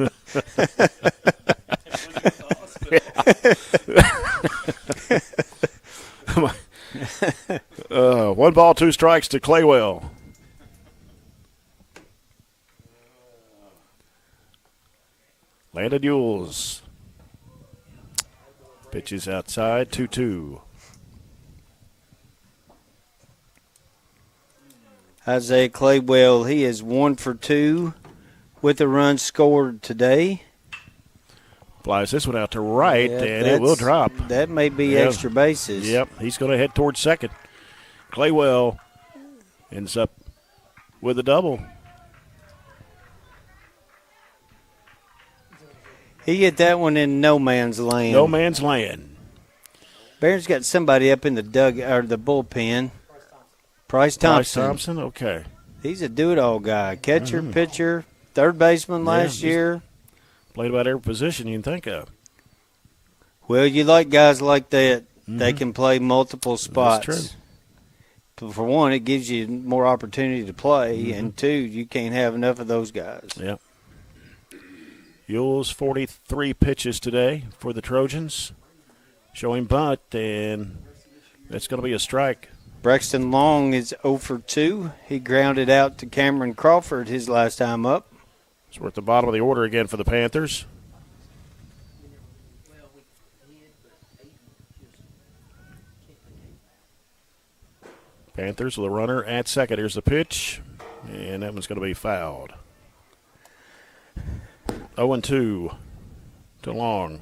1 ball, 2 strikes to Claywell. Landon Yules. Pitches outside, 2-2. Isaiah Claywell, he is 1 for 2 with a run scored today. Flies this one out to right, and it will drop. That may be extra bases. Yep, he's going to head towards second. Claywell ends up with a double. He hit that one in no man's land. No man's land. Barron's got somebody up in the the bullpen. Price Thompson. Okay. He's a do-it-all guy. Catcher, pitcher, third baseman last year. Played about every position you can think of. Well, you like guys like that. They can play multiple spots. That's true. But for one, it gives you more opportunity to play, and 2, you can't have enough of those guys. Yep. Yules, 43 pitches today for the Trojans. Showing bunt, and that's going to be a strike. Braxton Long is 0 for 2. He grounded out to Cameron Crawford his last time up. So we're at the bottom of the order again for the Panthers. Panthers with a runner at second. Here's the pitch, and that one's going to be fouled. 0-2 to Long.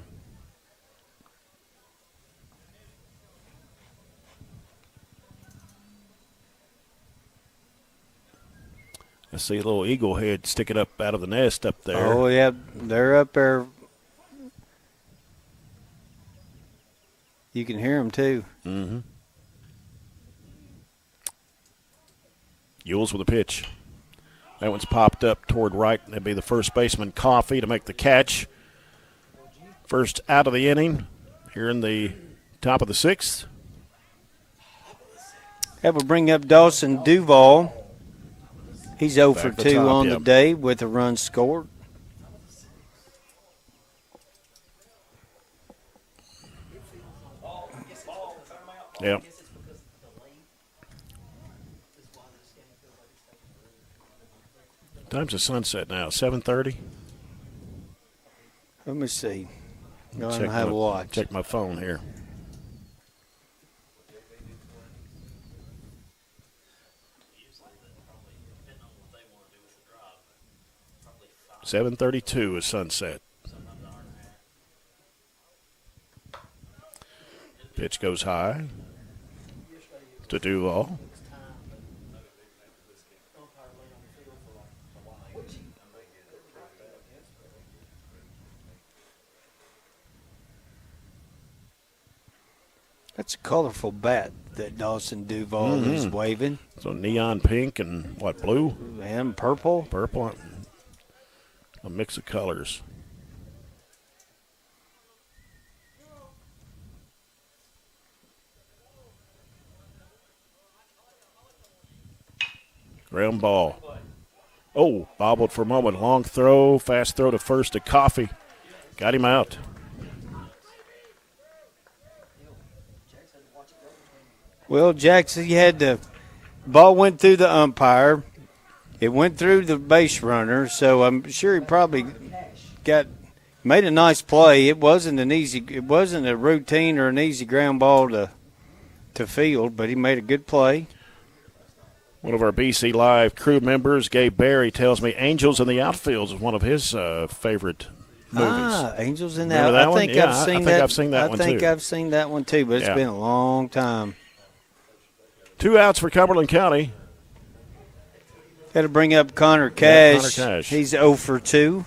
I see a little eagle head sticking up out of the nest up there. Oh, yeah, they're up there. You can hear them, too. Mm-hmm. Yules with a pitch. That one's popped up toward right. That'd be the first baseman, Coffey, to make the catch. First out of the inning here in the top of the 6th. That will bring up Dawson Duval. He's 0 for 2 on the day with a run scored. Yep. Time's the sunset now, 7:30. Let me see. No, I don't have a watch. Check my phone here. $7:32 is sunset. Pitch goes high to Duval. That's a colorful bat that Dawson Duval is waving. So neon pink and what, blue? And purple. Purple. A mix of colors. Ground ball. Oh, bobbled for a moment. Long throw, fast throw to first to Coffey. Got him out. Well, Jackson, you had the ball went through the umpire. It went through the base runner, so I'm sure he probably made a nice play. It wasn't a routine or an easy ground ball to field, but he made a good play. One of our BC Live crew members, Gabe Barry, tells me Angels in the Outfield is one of his favorite movies. Angels in the Outfield. I think Yeah, I've seen I think that. I've seen that one too. I think I've seen that one too, but it's been a long time. 2 outs for Cumberland County. Got to bring up Connor Cash. Connor Cash. He's 0 for 2.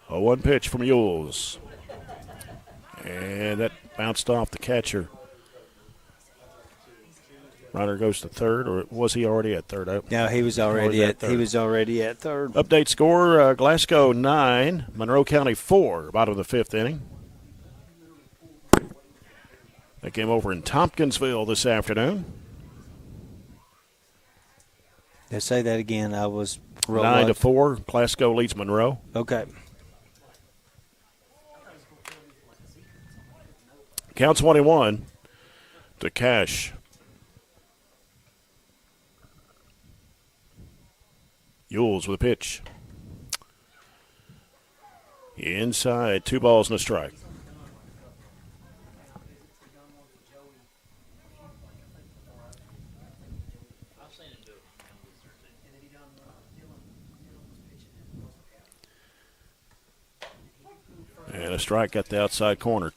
A 1 pitch from Yules. And that bounced off the catcher. Runner goes to third, or was he already at third? No, he was already at third. He was already at third. Update score: Glasgow 9, Monroe County 4. Bottom of the 5th inning. That game over in Tompkinsville this afternoon. Let's say that again. I was 9-4. Glasgow leads Monroe. Okay. Counts 1-1 to Cash. Yules with a pitch. Inside, 2 balls and a strike. And a strike at the outside corner.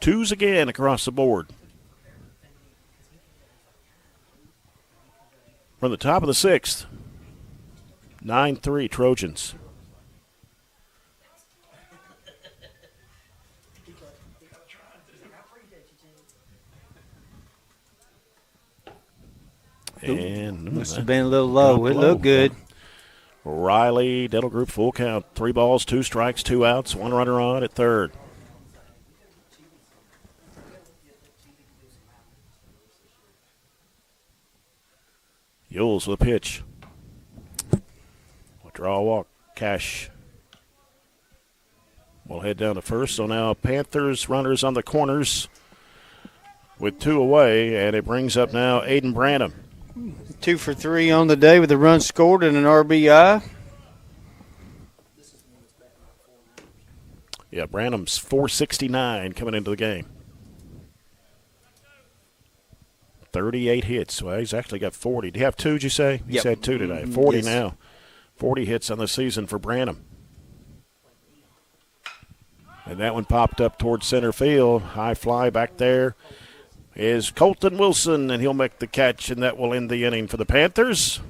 2s again across the board. From the top of the 6th. 9-3 Trojans. And must have been a little low. It looked good. Riley, Dental Group, full count. 3 balls, 2 strikes, 2 outs, 1 runner on at third. Yules with a pitch. Draw a walk. Cash will head down to first. So now Panthers runners on the corners with 2 away, and it brings up now Aiden Branham. 2 for 3 on the day with a run scored and an RBI. Yeah, Branham's 469 coming into the game. 38 hits. Well, he's actually got 40. Did he have 2, did you say? He's had 2 today. 40 yes. Now. 40 hits on the season for Branham. And that one popped up towards center field. High fly back there is Colton Wilson, and he'll make the catch, and that will end the inning for the Panthers.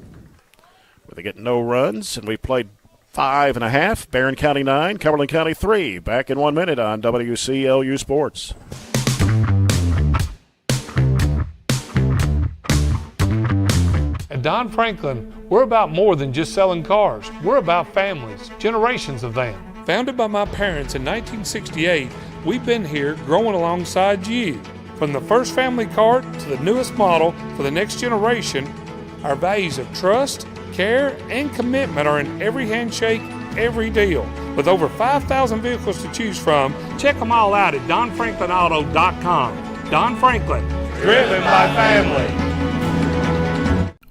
Where they get no runs, and we played 5.5. Barren County 9, Cumberland County 3. Back in 1 minute on WCLU Sports. Don Franklin, we're about more than just selling cars. We're about families, generations of them. Founded by my parents in 1968, we've been here growing alongside you. From the first family car to the newest model for the next generation, our values of trust, care, and commitment are in every handshake, every deal. With over 5,000 vehicles to choose from, check them all out at DonFranklinAuto.com. Don Franklin, driven by family.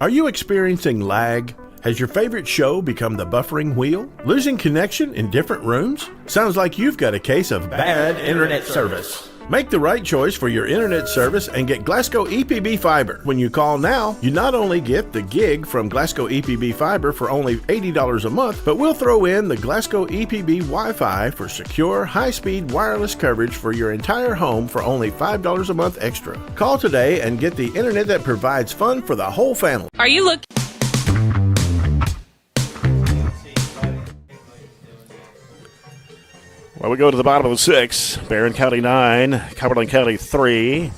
Are you experiencing lag? Has your favorite show become the buffering wheel? Losing connection in different rooms? Sounds like you've got a case of bad internet service. Make the right choice for your internet service and get Glasgow EPB Fiber. When you call now, you not only get the gig from Glasgow EPB Fiber for only $80 a month, but we'll throw in the Glasgow EPB Wi-Fi for secure, high-speed wireless coverage for your entire home for only $5 a month extra. Call today and get the internet that provides fun for the whole family. Are you looking? Well, we go to the bottom of the 6. Barren County 9, Cumberland County 3.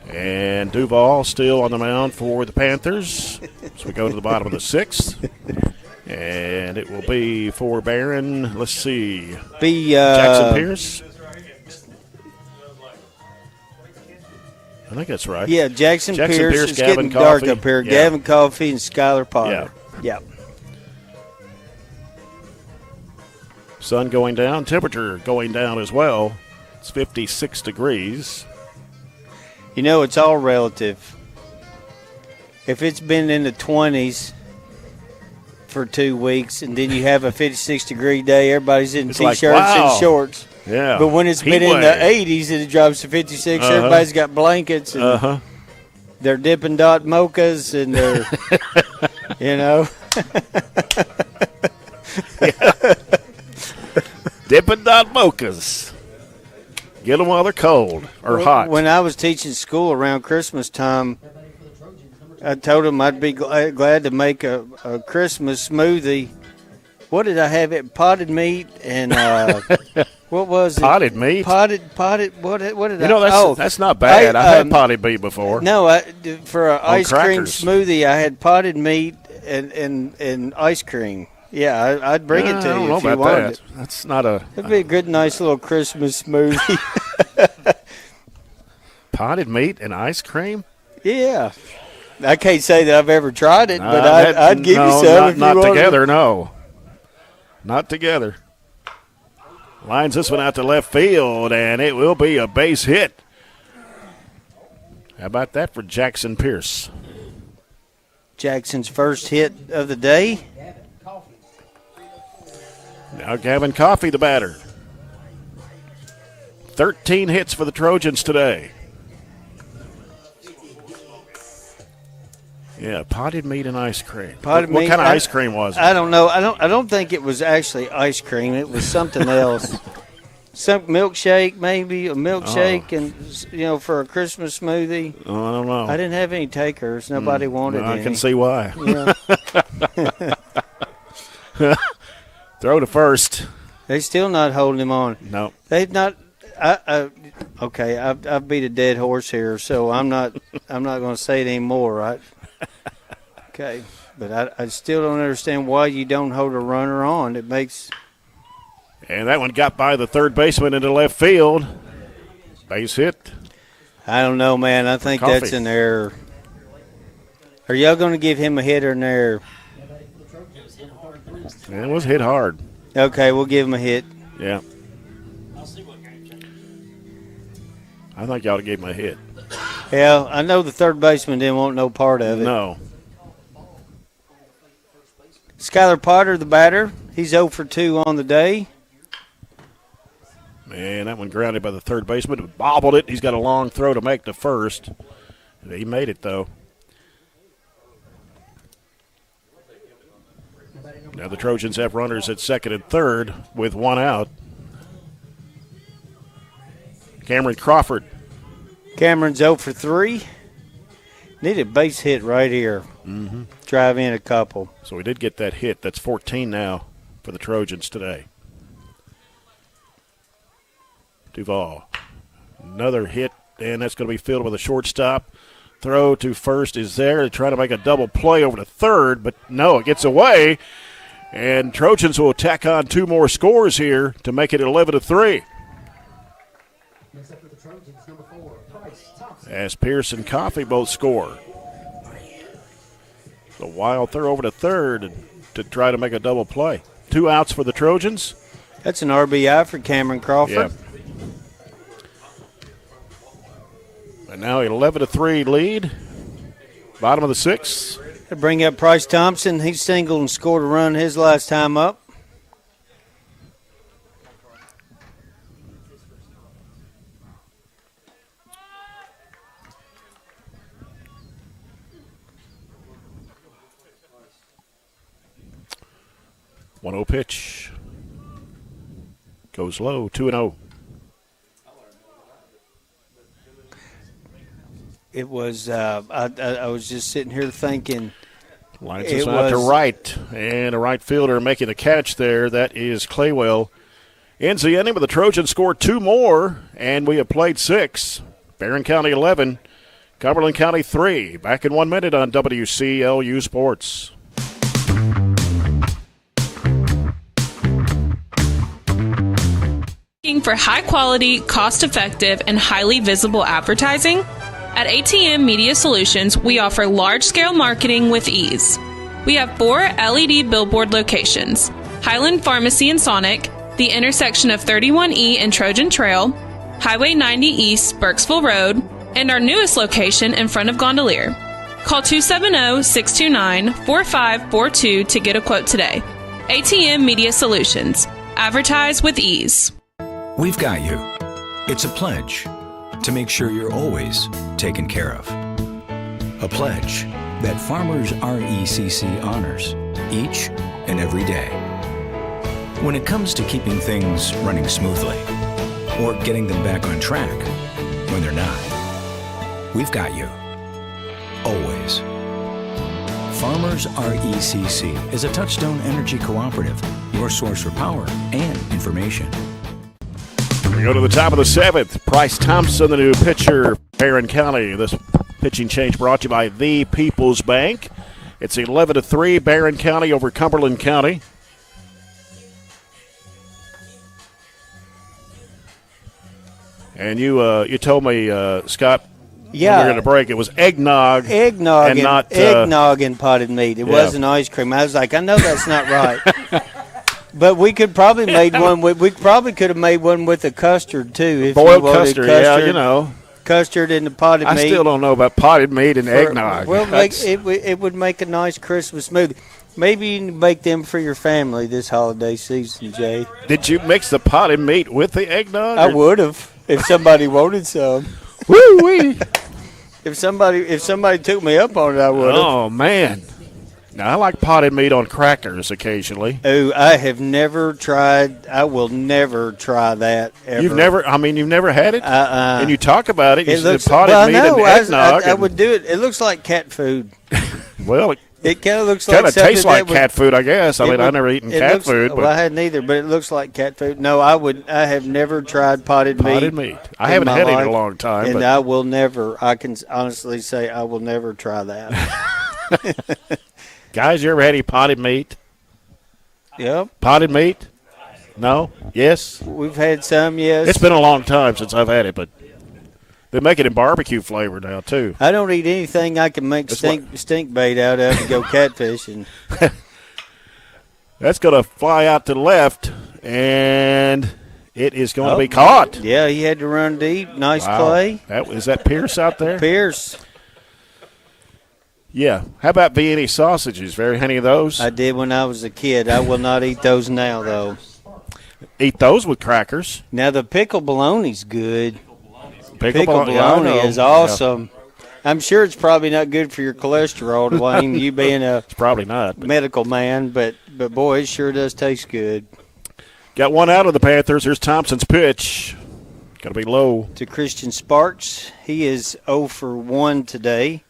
And Duval still on the mound for the Panthers. So we go to the bottom of the 6th. And it will be for Barren, let's see. Jackson Pierce. I think that's right. Yeah, Jackson Pierce. It's Gavin getting dark Coffey. up here. Yeah. Gavin Coffey and Skylar Potter. Yeah. Sun going down, temperature going down as well. It's 56 degrees. You know, it's all relative. If it's been in the 20s for 2 weeks and then you have a 56-degree day, everybody's in T-shirts and shorts. Yeah. But when it's been in the 80s and it drops to 56, everybody's got blankets and they're Dippin' Dot mochas and they're, you know. Dippin' Dot mochas. Get them while they're cold or hot. When I was teaching school around Christmas time, I told them I'd be glad to make a Christmas smoothie. What did I have? It potted meat and what was it? Potted meat. Potted. What did I? You know, that's not bad. I had potted meat before. No, for an ice cream crackers. smoothie, I had potted meat and ice cream. Yeah, I'd bring it to you if you wanted it. That's not a. It'd be a good, nice little Christmas smoothie. Potted meat and ice cream? Yeah. I can't say that I've ever tried it, but I'd give you some if you wanted. Not together, no. Not together. Lines this one out to left field, and it will be a base hit. How about that for Jackson Pierce? Jackson's first hit of the day. Now Gavin Coffey, the batter. 13 hits for the Trojans today. Yeah, potted meat and ice cream. What kind of ice cream was it? I don't know. I don't think it was actually ice cream. It was something else. Some milkshake, maybe a milkshake, and for a Christmas smoothie. Oh, I don't know. I didn't have any takers. Nobody wanted any. I can see why. Yeah. Throw to first. They still not holding him on. No, they've not. Okay, I've beat a dead horse here, so I'm not going to say it anymore, right? Okay, but I still don't understand why you don't hold a runner on. It makes. And that one got by the third baseman into left field. Base hit. I don't know, man. I think Coffey. That's an error. Are y'all going to give him a hit or an error? It was hit hard. Okay, we'll give him a hit. Yeah. I think you ought to give him a hit. Yeah, I know the third baseman didn't want no part of it. No. Skylar Potter, the batter. He's 0 for 2 on the day. Man, that one grounded by the third baseman. Bobbled it. He's got a long throw to make to first. He made it, though. Now the Trojans have runners at second and third with one out. Cameron Crawford. Cameron's 0 for 3. Needed a base hit right here. Mm-hmm. Drive in a couple. So we did get that hit. That's 14 now for the Trojans today. Duval. Another hit, and that's going to be filled with a shortstop. throw to first is there. They try to make a double play over to third, but no, it gets away. And Trojans will tack on 2 more scores here to make it 11-3. As Pierce and Coffey both score. The wild throw over to third to try to make a double play. 2 outs for the Trojans. That's an RBI for Cameron Crawford. Yeah. And now 11-3 lead. Bottom of the 6th. They bring up Bryce Thompson. He singled and scored a run his last time up. One-0 pitch. Goes low, 2-0. It was, I was just sitting here thinking. Lines us out to right, and a right fielder making the catch there. That is Claywell. Ends the inning, but the Trojans scored 2 more, and we have played 6. Barren County 11, Cumberland County 3. Back in 1 minute on WCLU Sports. Looking for high-quality, cost-effective, and highly visible advertising? At ATM Media Solutions, we offer large-scale marketing with ease. We have 4 LED billboard locations: Highland Pharmacy and Sonic, the intersection of 31E and Trojan Trail, Highway 90 East, Burkesville Road, and our newest location in front of Gondolier. Call 270-629-4542 to get a quote today. ATM Media Solutions. Advertise with ease. We've got you. It's a pledge to make sure you're always taken care of. A pledge that Farmers RECC honors each and every day. When it comes to keeping things running smoothly or getting them back on track when they're not, we've got you. Always. Farmers RECC is a Touchstone Energy Cooperative, your source for power and information. We go to the top of the 7th. Bryce Thompson, the new pitcher, Barren County. This pitching change brought to you by The People's Bank. It's 11-3, Barren County over Cumberland County. And you told me, Scott, yeah, when we were going to break, it was eggnog. Eggnog and not eggnog and potted meat. It wasn't ice cream. I was like, I know that's not right. But we could probably made one. We probably could have made one with a custard too. If boiled you wanted custard, yeah, you know. Custard and the potted meat. I still don't know about potted meat and eggnog. Well, it would make a nice Christmas smoothie. Maybe you can make them for your family this holiday season, Jay. Did you mix the potted meat with the eggnog? I would have if somebody wanted some. Woo-wee. If somebody took me up on it, I would have. Oh man. Now, I like potted meat on crackers occasionally. Oh, I have never tried. I will never try that ever. You've never had it? And you talk about it. You said potted meat and eggnog. I would do it. It looks like cat food. Well, it kind of looks like something tastes like cat food, I guess. I mean, I've never eaten cat food. Well, I hadn't either, but it looks like cat food. No, I have never tried potted meat. Potted meat. I haven't had it in a long time. And I will never. I can honestly say I will never try that. Guys, you ever had any potted meat? Yep. Potted meat? No? Yes? We've had some, yes. It's been a long time since I've had it, but they make it in barbecue flavor now, too. I don't eat anything I can make stink bait out of to go catfishing. That's going to fly out to the left, and it is going to be caught. Yeah, he had to run deep. Nice play. Is that Pierce out there? Pierce. Yeah. How about Vienna sausages? Very any of those? I did when I was a kid. I will not eat those now, though. Eat those with crackers. Now, the pickle bologna's good. Pickle bologna is awesome. Yeah. I'm sure it's probably not good for your cholesterol, Dwayne, you being a it's probably not medical man, but boy, it sure does taste good. Got one out of the Panthers. Here's Thompson's pitch. Got to be low. To Christian Sparks. He is 0 for 1 today.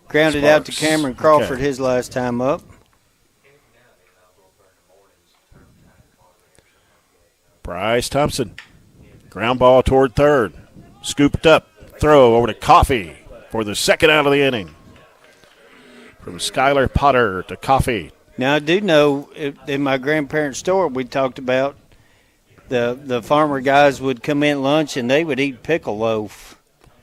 Grounded out to Cameron Crawford his last time up. Bryce Thompson. Ground ball toward third. Scooped up. Throw over to Coffey. for the second out of the inning. From Skylar Potter to Coffee. Now, I do know in my grandparents' store we talked about the farmer guys would come in lunch and they would eat pickle loaf.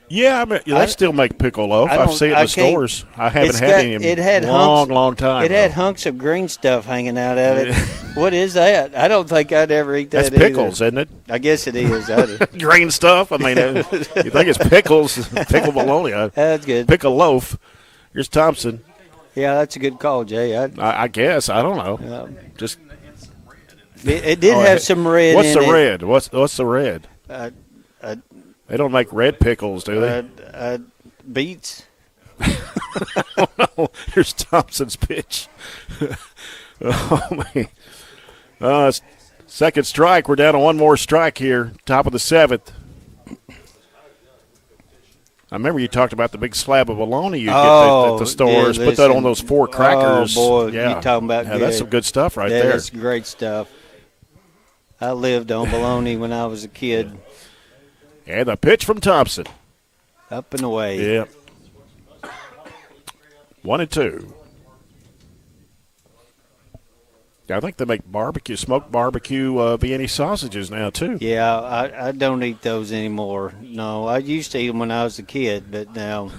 Yeah, they still make pickle loaf. I've seen it in the stores. I haven't had any in a long time. It had hunks of green stuff hanging out of it. What is that? I don't think I'd ever eat that. That's pickles, isn't it? I guess it is. Green stuff? I mean, you think it's pickles, pickle bologna. That's good. Pickle loaf. Here's Thompson. Yeah, that's a good call, Jay. I guess. I don't know. Just it did have some red What's in the it. red? What's the red? They don't make red pickles, do they? Beets. I don't know. Here's Thompson's pitch. Oh, man. Second strike. We're down to one more strike here. Top of the seventh. I remember you talked about the big slab of bologna you get at the stores. Yeah, put that on those 4 crackers. Oh, boy, yeah. you talking about good. That's some good stuff right there. That's great stuff. I lived on bologna when I was a kid. And the pitch from Thompson. Up and away. Yeah. 1-2. I think they make smoked barbecue Vienna sausages now, too. Yeah, I don't eat those anymore. No, I used to eat them when I was a kid, but now.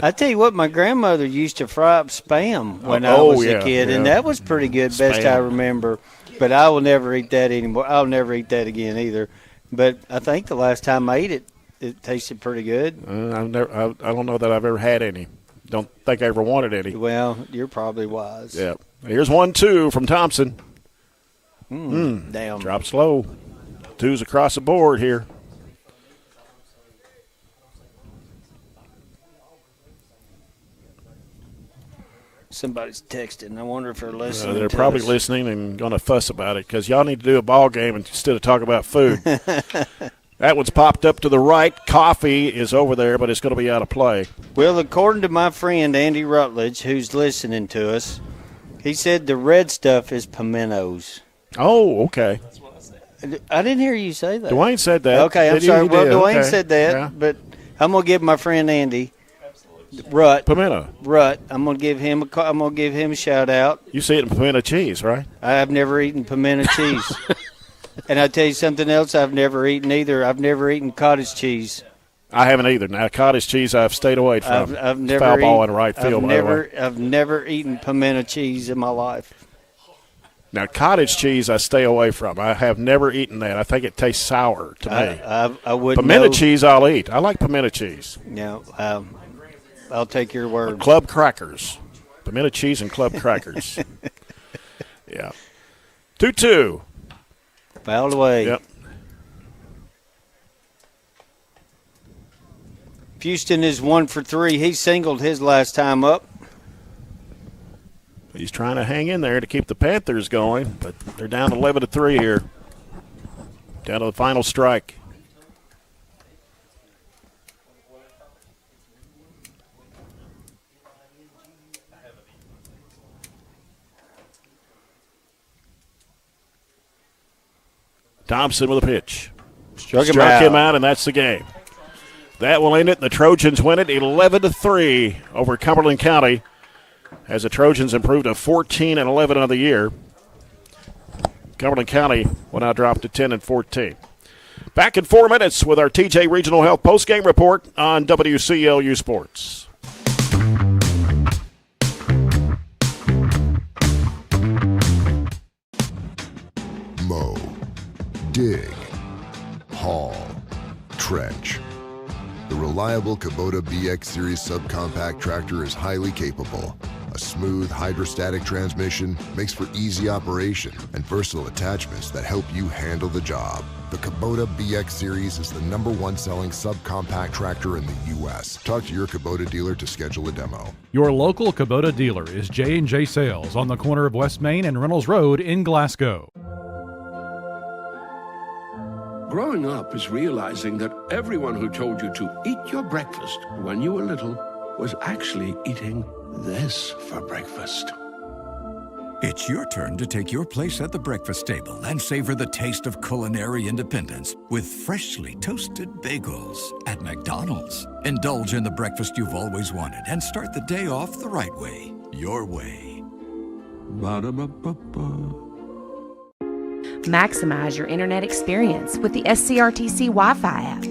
I tell you what, my grandmother used to fry up Spam when I was a kid, and that was pretty good, best I remember. But I will never eat that anymore. I'll never eat that again either. But I think the last time I ate it, it tasted pretty good. I don't know that I've ever had any. Don't think I ever wanted any. Well, you're probably wise. Yeah. Here's 1-2 from Thompson. Damn. Drops low. 2s across the board here. Somebody's texting. I wonder if they're listening. They're probably listening and going to fuss about it because y'all need to do a ball game instead of talking about food. That one's popped up to the right. Coffee is over there, but it's going to be out of play. Well, according to my friend Andy Rutledge, who's listening to us, he said the red stuff is pimentos. Oh, okay. I didn't hear you say that. Dwayne said that. Okay, I'm sorry. Well, Dwayne said that, yeah. but I'm going to give my friend Andy Pimento. I'm going to give him a shout out. You see it in pimento cheese, right? I've never eaten pimento cheese. And I tell you something else I've never eaten either. I've never eaten cottage cheese. I haven't either. Now, cottage cheese I've stayed away from. I've never foul ball in right field. I've never eaten pimento cheese in my life. Now, cottage cheese I stay away from. I have never eaten that. I think it tastes sour to me. I wouldn't Pimento know. cheese I'll eat. I like pimento cheese. Yeah, I'll take your word. Club crackers. Pimento cheese and club crackers. Yeah. 2-2. Fouled away. Yep. Houston is 1 for 3. He singled his last time up. He's trying to hang in there to keep the Panthers going, but they're down 11-3 here. Down to the final strike. Thompson with a pitch. Struck him out, and that's the game. That will end it. The Trojans win it 11-3 over Cumberland County as the Trojans improved to 14-11 on the year. Cumberland County will now drop to 10-14. Back in 4 minutes with our TJ Regional Health postgame report on WCLU Sports. Mow, dig, haul, trench. The reliable Kubota BX Series subcompact tractor is highly capable. A smooth hydrostatic transmission makes for easy operation and versatile attachments that help you handle the job. The Kubota BX Series is the #1 selling subcompact tractor in the U.S. Talk to your Kubota dealer to schedule a demo. Your local Kubota dealer is J&J Sales on the corner of West Main and Reynolds Road in Glasgow. Growing up is realizing that everyone who told you to eat your breakfast when you were little was actually eating this for breakfast. It's your turn to take your place at the breakfast table and savor the taste of culinary independence with freshly toasted bagels at McDonald's. Indulge in the breakfast you've always wanted and start the day off the right way, your way. Ba-da-ba-ba-ba. Maximize your internet experience with the SCRTC Wi-Fi app.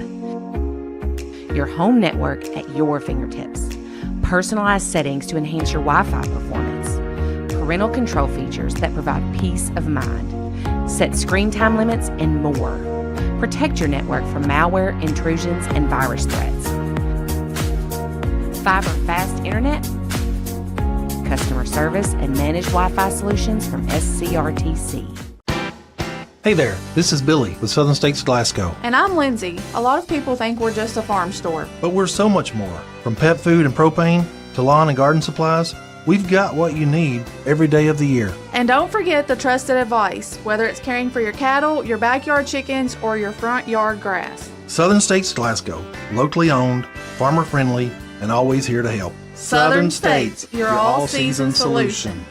Your home network at your fingertips. Personalized settings to enhance your Wi-Fi performance. Parental control features that provide peace of mind. Set screen time limits and more. Protect your network from malware, intrusions, and virus threats. Fiber fast internet, customer service, and managed Wi-Fi solutions from SCRTC. Hey there, this is Billy with Southern States Glasgow. And I'm Lindsay. A lot of people think we're just a farm store. But we're so much more. From pet food and propane to lawn and garden supplies, we've got what you need every day of the year. And don't forget the trusted advice, whether it's caring for your cattle, your backyard chickens, or your front yard grass. Southern States Glasgow, locally owned, farmer friendly, and always here to help. Southern States, your all-season solution.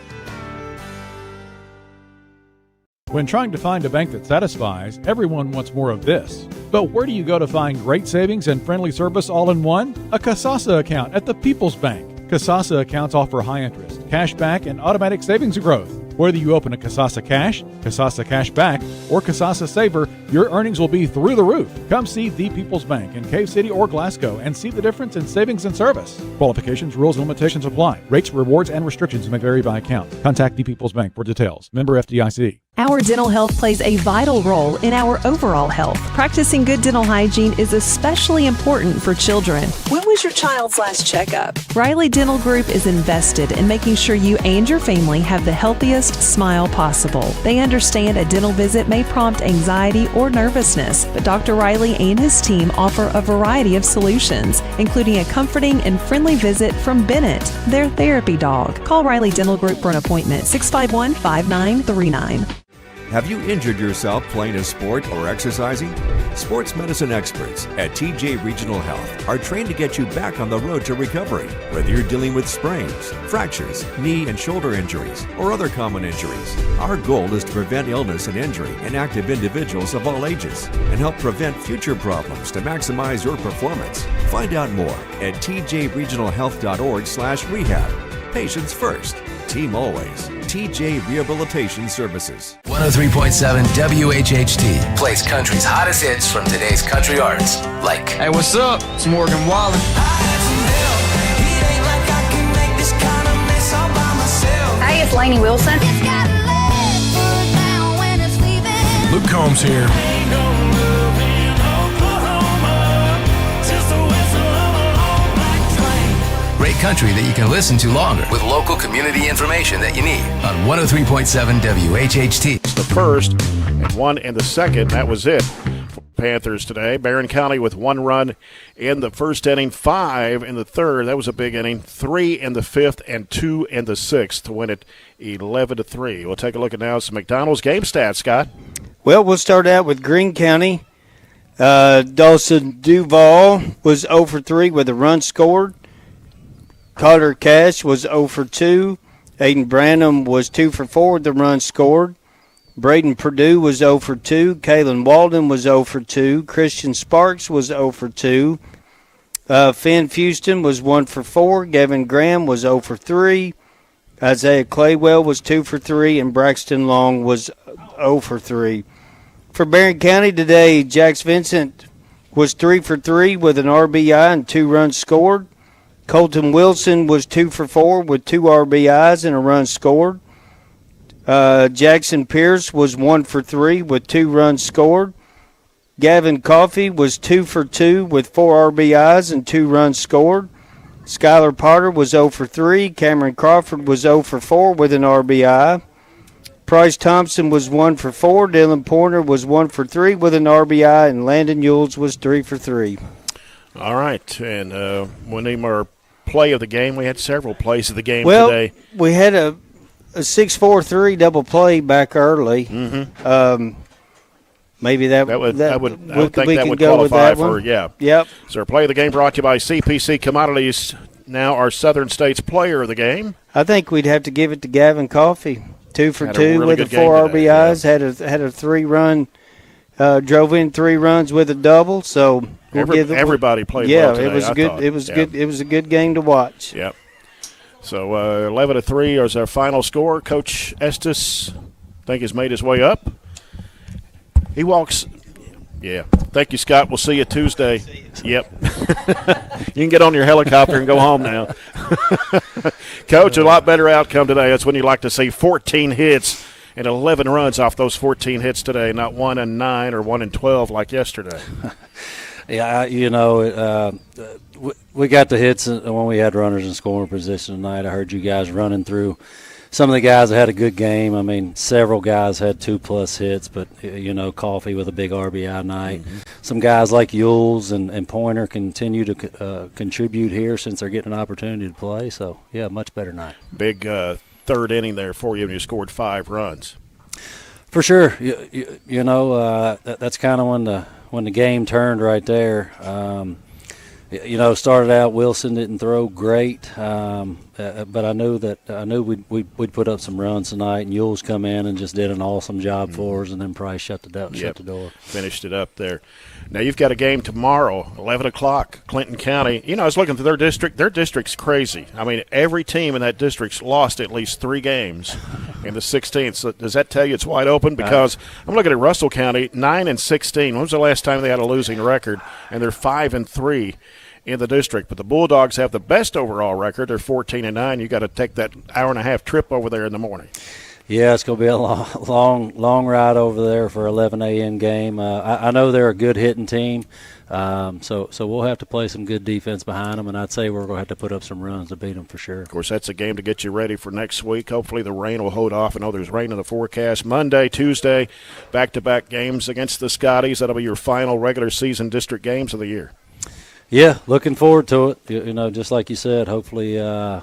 When trying to find a bank that satisfies, everyone wants more of this. But where do you go to find great savings and friendly service all in one? A Casasa account at the People's Bank. Casasa accounts offer high interest, cash back, and automatic savings growth. Whether you open a Casasa Cash, Casasa Cash Back, or Casasa Saver, your earnings will be through the roof. Come see the People's Bank in Cave City or Glasgow and see the difference in savings and service. Qualifications, rules, and limitations apply. Rates, rewards, and restrictions may vary by account. Contact the People's Bank for details. Member FDIC. Our dental health plays a vital role in our overall health. Practicing good dental hygiene is especially important for children. When was your child's last checkup? Riley Dental Group is invested in making sure you and your family have the healthiest smile possible. They understand a dental visit may prompt anxiety or nervousness, but Dr. Riley and his team offer a variety of solutions, including a comforting and friendly visit from Bennett, their therapy dog. Call Riley Dental Group for an appointment, 651-5939. Have you injured yourself playing a sport or exercising? Sports medicine experts at TJ Regional Health are trained to get you back on the road to recovery, whether you're dealing with sprains, fractures, knee and shoulder injuries, or other common injuries. Our goal is to prevent illness and injury in active individuals of all ages and help prevent future problems to maximize your performance. Find out more at tjregionalhealth.org/rehab. Patients first. Team always. TJ Rehabilitation Services. 103.7 WHHT plays country's hottest hits from today's country artists. Like, hey, what's up? It's Morgan Wallen. Hey, it's Lainey Wilson. Luke Combs here. Great country that you can listen to longer with local community information that you need on 103.7 WHHT. It's the first and one in the second. That was it for Panthers today. Barren County with 1 run in the first inning, 5 in the third. That was a big inning. 3 in the fifth and 2 in the sixth to win it 11-3. We'll take a look at now some McDonald's game stats, Scott. Well, we'll start out with Greene County. Dawson Duval was 0 for 3 with a run scored. Carter Cash was 0 for 2. Aiden Branham was 2 for 4 with the run scored. Braden Perdue was 0 for 2. Kalen Walden was 0 for 2. Christian Sparks was 0 for 2. Finn Houston was 1 for 4. Gavin Graham was 0 for 3. Isaiah Claywell was 2 for 3. And Braxton Long was 0 for 3. For Barren County today, Jax Vincent was 3 for 3 with an RBI and 2 runs scored. Colton Wilson was 2 for 4 with 2 RBIs and a run scored. Jackson Pierce was 1 for 3 with 2 runs scored. Gavin Coffey was 2 for 2 with 4 RBIs and 2 runs scored. Skylar Potter was 0 for 3. Cameron Crawford was 0 for 4 with an RBI. Bryce Thompson was 1 for 4. Dylan Pointer was 1 for 3 with an RBI. And Landon Yules was 3 for 3. All right. And we need our play of the game. We had several plays of the game Well, today. we had a 6-4-3 double play back early. Mm-hmm. Maybe I would think that would qualify for, yeah. Yep. So our play of the game brought to you by CPC Commodities, now our Southern States player of the game. I think we'd have to give it to Gavin Coffey. 2 for Had a 2 really with the good game 4 today, RBIs. Had a 3-run. Drove in 3 runs with a double. So everybody played well today. It was good. Thought. It was good. It was a good game to watch. Yep. So 11-3 is our final score. Coach Estes, I think, has made his way up. He walks. Yeah. Thank you, Scott. We'll see you Tuesday. Yep. You can get on your helicopter and go home now. Coach, a lot better outcome today. That's when you like to see 14 hits and 11 runs off those 14 hits today, not 1 and 9 or 1 and 12 like yesterday. Yeah, we got the hits when we had runners in scoring position tonight. I heard you guys running through some of the guys that had a good game. I mean, several guys had 2+ hits, but, Coffee with a big RBI night. Mm-hmm. Some guys like Yules and Pointer continue to contribute here since they're getting an opportunity to play. So, yeah, much better night. Big third inning there for you, and you scored 5 runs. For sure. That's kind of when the game turned right there. Started out, Wilson didn't throw great, but I knew we'd put up some runs tonight, and Yules come in and just did an awesome job for us, and then Price shut the door. Finished it up there. Now you've got a game tomorrow, 11 o'clock, Clinton County. I was looking through their district. Their district's crazy. I mean, every team in that district's lost at least 3 games in the 16th. So does that tell you it's wide open? Because I'm looking at Russell County, 9-16. When was the last time they had a losing record? And they're 5-3 in the district. But the Bulldogs have the best overall record. They're 14-9. You got to take that hour-and-a-half trip over there in the morning. Yeah, it's going to be a long ride over there for 11 a.m. game. I know they're a good hitting team, so we'll have to play some good defense behind them, and I'd say we're going to have to put up some runs to beat them for sure. Of course, that's a game to get you ready for next week. Hopefully the rain will hold off. I know there's rain in the forecast. Monday, Tuesday, back-to-back games against the Scotties. That'll be your final regular season district games of the year. Yeah, looking forward to it. Just like you said, hopefully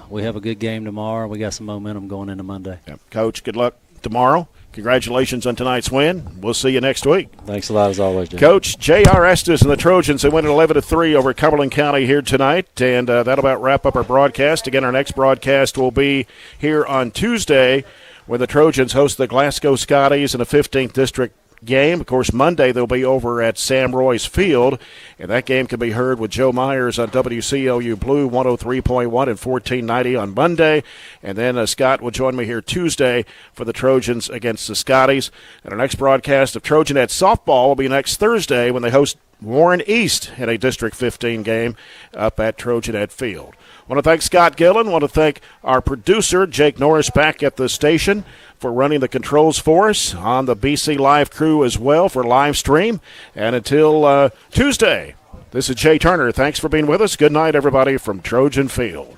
we have a good game tomorrow. We got some momentum going into Monday. Yeah. Coach, good luck tomorrow. Congratulations on tonight's win. We'll see you next week. Thanks a lot, as always, Jim. Coach J.R. Estes and the Trojans, they win 11-3 over Cumberland County here tonight, and that'll about wrap up our broadcast. Again, our next broadcast will be here on Tuesday when the Trojans host the Glasgow Scotties in a 15th District game. Of course, Monday they'll be over at Sam Roy's Field, and that game can be heard with Joe Myers on WCLU Blue 103.1 and 1490 on Monday. And then Scott will join me here Tuesday for the Trojans against the Scotties. And our next broadcast of Trojanet softball will be next Thursday when they host Warren East in a District 15 game up at Trojanet Field. I want to thank Scott Gillen. I want to thank our producer, Jake Norris, back at the station for running the controls for us, on the BC Live crew as well for live stream. And until Tuesday, this is Jay Turner. Thanks for being with us. Good night, everybody, from Trojan Field.